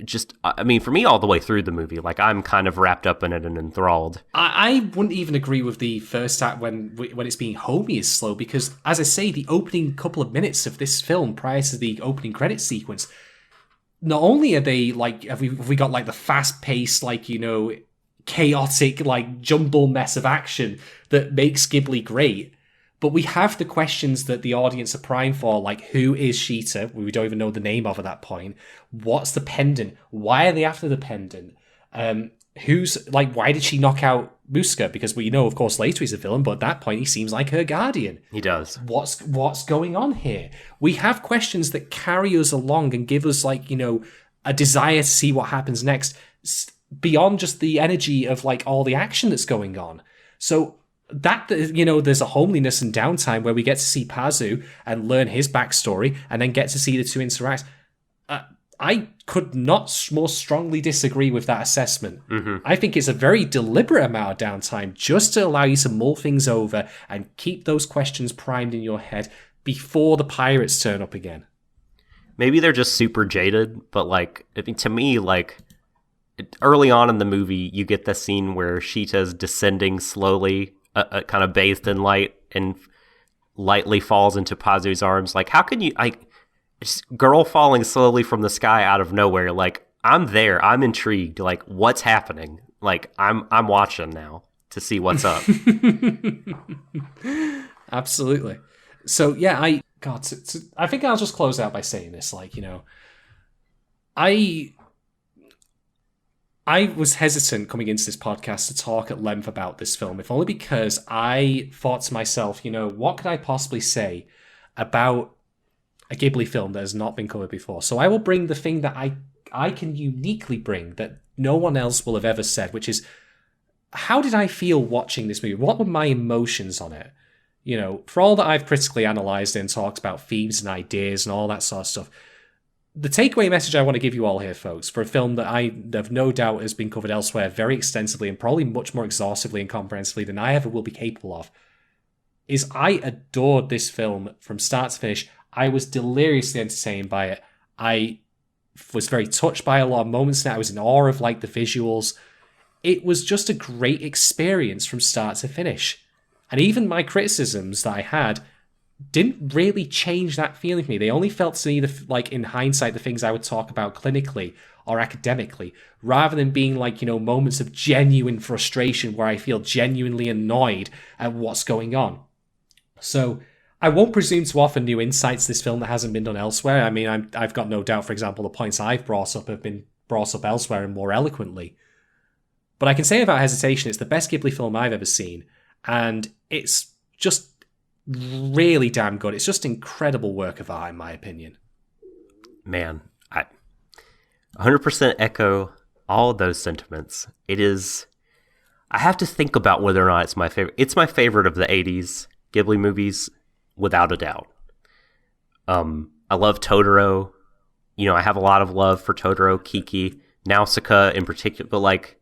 Speaker 1: just, I mean, for me, all the way through the movie, like, I'm kind of wrapped up in it and enthralled.
Speaker 2: I wouldn't even agree with the first act when it's being homey is slow, because, as I say, the opening couple of minutes of this film prior to the opening credit sequence, not only are they, like, have we got, like, the fast-paced, like, you know, chaotic, like, jumble mess of action that makes Ghibli great, but we have the questions that the audience are primed for, like, who is Sheeta? We don't even know the name of at that point. What's the pendant? Why are they after the pendant? Who's, like, why did she knock out Muska? Because we know, of course, later he's a villain, but at that point he seems like her guardian.
Speaker 1: He does.
Speaker 2: What's going on here? We have questions that carry us along and give us, like, you know, a desire to see what happens next, beyond just the energy of, like, all the action that's going on. So that, you know, there's a homeliness and downtime where we get to see Pazu and learn his backstory and then get to see the two interact. I could not more strongly disagree with that assessment. I think it's a very deliberate amount of downtime just to allow you to mull things over and keep those questions primed in your head before the pirates turn up again.
Speaker 1: Maybe they're just super jaded, but, like, I mean, to me, like, early on in the movie, you get the scene where Sheeta's descending slowly, kind of bathed in light, and lightly falls into Pazu's arms. Like, how can you, like, girl falling slowly from the sky out of nowhere? Like, I'm there, I'm intrigued. Like, what's happening? Like, I'm watching now to see what's up.
Speaker 2: Absolutely. So yeah, I think I'll just close out by saying this. Like, you know, I was hesitant coming into this podcast to talk at length about this film, if only because I thought to myself, you know, what could I possibly say about a Ghibli film that has not been covered before? So I will bring the thing that I can uniquely bring that no one else will have ever said, which is, how did I feel watching this movie? What were my emotions on it? You know, for all that I've critically analysed and talked about themes and ideas and all that sort of stuff, the takeaway message I want to give you all here, folks, for a film that I have no doubt has been covered elsewhere very extensively and probably much more exhaustively and comprehensively than I ever will be capable of, is I adored this film from start to finish. I was deliriously entertained by it. I was very touched by a lot of moments in it. I was in awe of, like, the visuals. It was just a great experience from start to finish. And even my criticisms that I had didn't really change that feeling for me. They only felt to me, like, in hindsight, the things I would talk about clinically or academically, rather than being, like, you know, moments of genuine frustration where I feel genuinely annoyed at what's going on. So I won't presume to offer new insights to this film that hasn't been done elsewhere. I mean, I've got no doubt, for example, the points I've brought up have been brought up elsewhere and more eloquently. But I can say without hesitation, it's the best Ghibli film I've ever seen. And it's just really damn good. It's just incredible work of art, in my opinion.
Speaker 1: Man, I 100% echo all of those sentiments. It is, I have to think about whether or not it's my favorite. It's my favorite of the 80s Ghibli movies, without a doubt. I love Totoro. You know, I have a lot of love for Totoro, Kiki, Nausicaa in particular, but, like,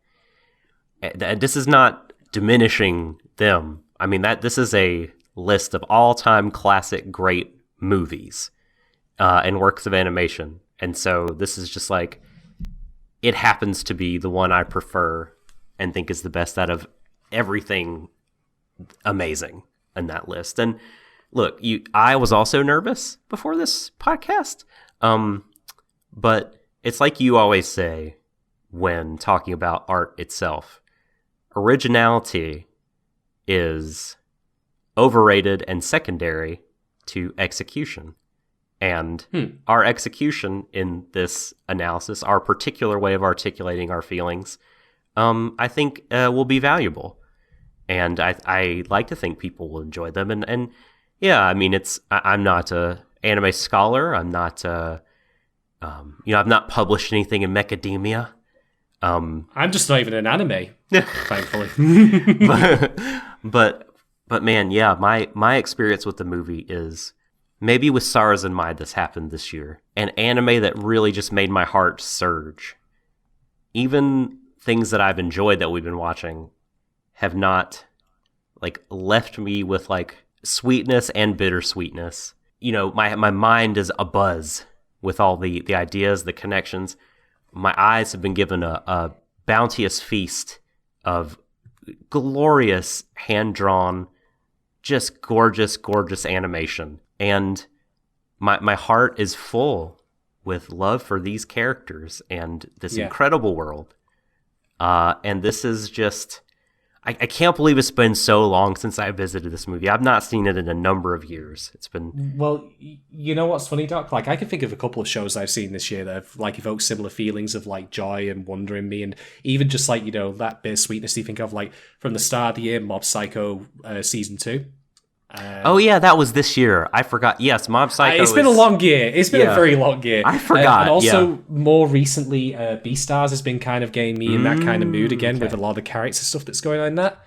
Speaker 1: this is not diminishing them. I mean, this is a list of all-time classic great movies and works of animation. And so this is just, like, it happens to be the one I prefer and think is the best out of everything amazing in that list. And look, I was also nervous before this podcast, but it's like you always say when talking about art itself. Originality is overrated and secondary to execution. And our execution in this analysis, our particular way of articulating our feelings, I think will be valuable. And I like to think people will enjoy them. And yeah, I mean, I'm not a anime scholar. I'm not, I've not published anything in Macademia.
Speaker 2: I'm just not even an anime, thankfully.
Speaker 1: But man, yeah, my experience with the movie is maybe with Stars in Mind this happened this year. An anime that really just made my heart surge. Even things that I've enjoyed that we've been watching have not, like, left me with, like, sweetness and bittersweetness. You know, my mind is abuzz with all the ideas, the connections. my eyes have been given a bounteous feast of glorious hand-drawn, just gorgeous, gorgeous animation. And my heart is full with love for these characters and this incredible world. And this is just... I can't believe it's been so long since I visited this movie. I've not seen it in a number of years. It's been...
Speaker 2: Well, you know what's funny, Doc? Like, I can think of a couple of shows I've seen this year that have, like, evoked similar feelings of, like, joy and wonder in me. And even just, like, you know, that bit of sweetness you think of, like, from the start of the year, Mob Psycho Season 2.
Speaker 1: Oh, yeah, that was this year. I forgot. Yes, Mob Psycho
Speaker 2: It's been a long year. It's been a very long year.
Speaker 1: I forgot,
Speaker 2: and also, more recently, Beastars has been kind of getting me in that kind of mood again with a lot of the character stuff that's going on in that.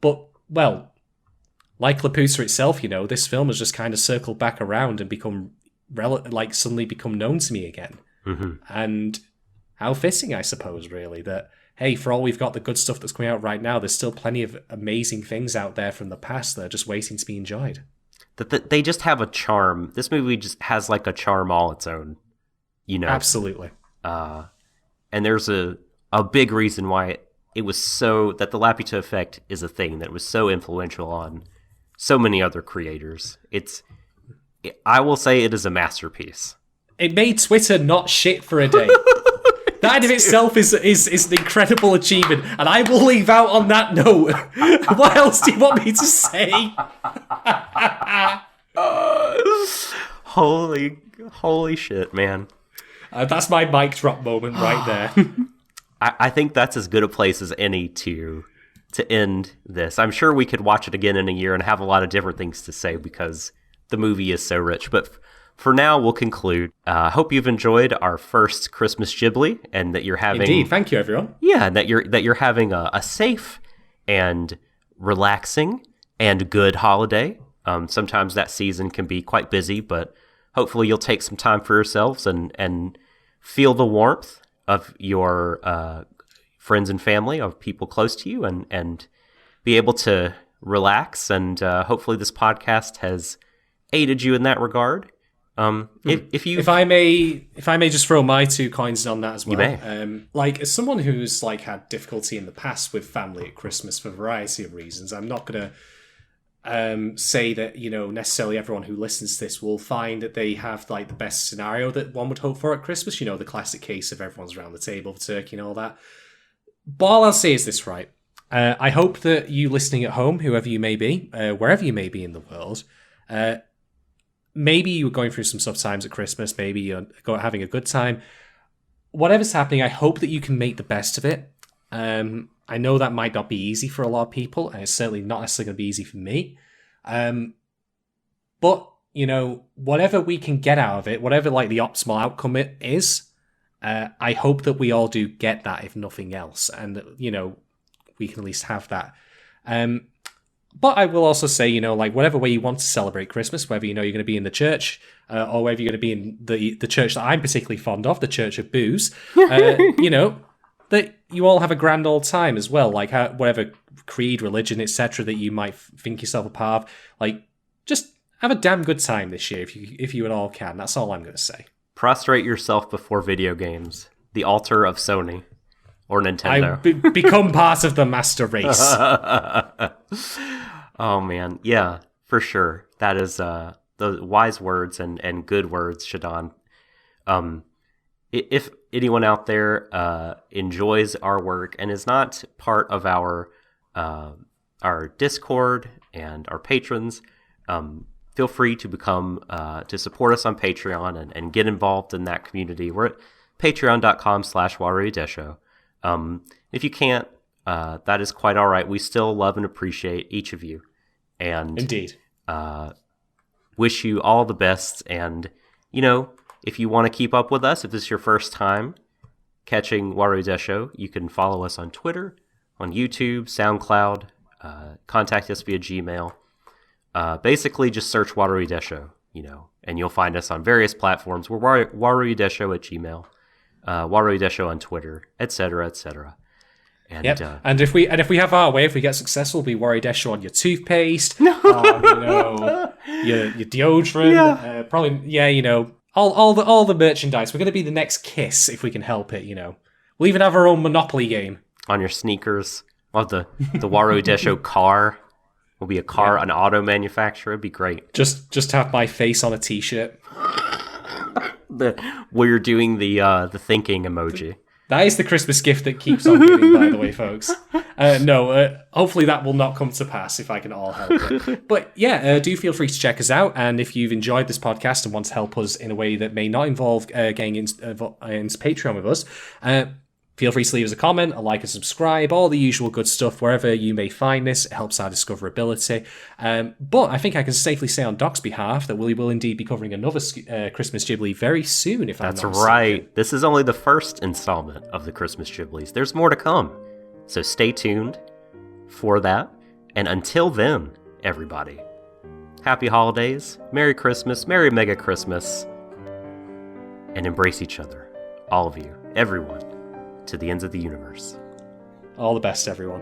Speaker 2: But, well, like Laputa itself, you know, this film has just kind of circled back around and become, suddenly become known to me again.
Speaker 1: Mm-hmm.
Speaker 2: And how fitting, I suppose, really, that... Hey, for all we've got the good stuff that's coming out right now, there's still plenty of amazing things out there from the past that are just waiting to be enjoyed.
Speaker 1: That they just have a charm. This movie just has like a charm all its own, you know.
Speaker 2: Absolutely.
Speaker 1: And there's a big reason why it was so that the Laputa effect is a thing that was so influential on so many other creators. I will say it is a masterpiece.
Speaker 2: It made Twitter not shit for a day. That in itself is an incredible achievement, and I will leave out on that note. What else do you want me to say?
Speaker 1: Holy shit, man.
Speaker 2: That's my mic drop moment right there.
Speaker 1: I think that's as good a place as any to end this. I'm sure we could watch it again in a year and have a lot of different things to say because the movie is so rich, but... For now, we'll conclude. Hope you've enjoyed our first Christmas Ghibli, and that you're having...
Speaker 2: Indeed, thank you, everyone.
Speaker 1: Yeah, that you're having a safe and relaxing and good holiday. Sometimes that season can be quite busy, but hopefully you'll take some time for yourselves and feel the warmth of your friends and family, of people close to you, and be able to relax. And hopefully this podcast has aided you in that regard. If I may
Speaker 2: just throw my 2 coins on that as well.
Speaker 1: You may.
Speaker 2: Like, as someone who's like had difficulty in the past with family at Christmas for a variety of reasons, I'm not gonna say that, you know, necessarily everyone who listens to this will find that they have like the best scenario that one would hope for at Christmas. You know, the classic case of everyone's around the table, the turkey and all that. But all I'll say is this, right? I hope that you listening at home, whoever you may be, wherever you may be in the world, maybe you were going through some tough times at Christmas. Maybe you're having a good time. Whatever's happening, I hope that you can make the best of it. I know that might not be easy for a lot of people, and it's certainly not necessarily going to be easy for me. But, you know, whatever we can get out of it, whatever like the optimal outcome it is, I hope that we all do get that, if nothing else. And, you know, we can at least have that. But I will also say, you know, like whatever way you want to celebrate Christmas, whether you know you're going to be in the church or whether you're going to be in the church that I'm particularly fond of, the Church of Booze, you know, that you all have a grand old time as well. Like whatever creed, religion, etc. that you might think yourself a part of, like just have a damn good time this year if you at all can. That's all I'm going to say.
Speaker 1: Prostrate yourself before video games, the altar of Sony or Nintendo.
Speaker 2: Become part of the master race.
Speaker 1: Oh man, yeah, for sure. That is the wise words and good words, Shadon. If anyone out there enjoys our work and is not part of our Discord and our patrons, feel free to become to support us on Patreon and get involved in that community. We're at patreon.com/Warui Deshou. If you can't, that is quite all right. We still love and appreciate each of you. And
Speaker 2: indeed,
Speaker 1: wish you all the best. And, you know, if you want to keep up with us, if this is your first time catching Warui Deshou, you can follow us on Twitter, on YouTube, SoundCloud, contact us via Gmail. Basically, just search Warui Deshou, you know, and you'll find us on various platforms. We're Warui Deshou at Gmail, Warui Deshou on Twitter, etc., etc. And,
Speaker 2: yep. And if we have our way, if we get successful, we'll be Warui Deshou on your toothpaste, you know, your deodorant, probably, yeah, you know, all the merchandise. We're going to be the next Kiss if we can help it. We'll even have our own Monopoly game
Speaker 1: On your sneakers. We'll have the Warui Deshou car. We'll be an auto manufacturer. It'd be great.
Speaker 2: Just have my face on a T-shirt.
Speaker 1: Where you're doing the thinking emoji.
Speaker 2: That is the Christmas gift that keeps on giving, by the way, folks. Hopefully that will not come to pass if I can all help it. But yeah, do feel free to check us out. And if you've enjoyed this podcast and want to help us in a way that may not involve getting into Patreon with us, feel free to leave us a comment, a like, and subscribe, all the usual good stuff wherever you may find this. It helps our discoverability. But I think I can safely say on Doc's behalf that we will indeed be covering another Christmas Ghibli very soon, if I'm not mistaken.
Speaker 1: That's right. This is only the first installment of the Christmas Ghiblis. There's more to come. So stay tuned for that. And until then, everybody, happy holidays, Merry Christmas, Merry Mega Christmas, and embrace each other. All of you, everyone. To the ends of the universe.
Speaker 2: All the best, everyone.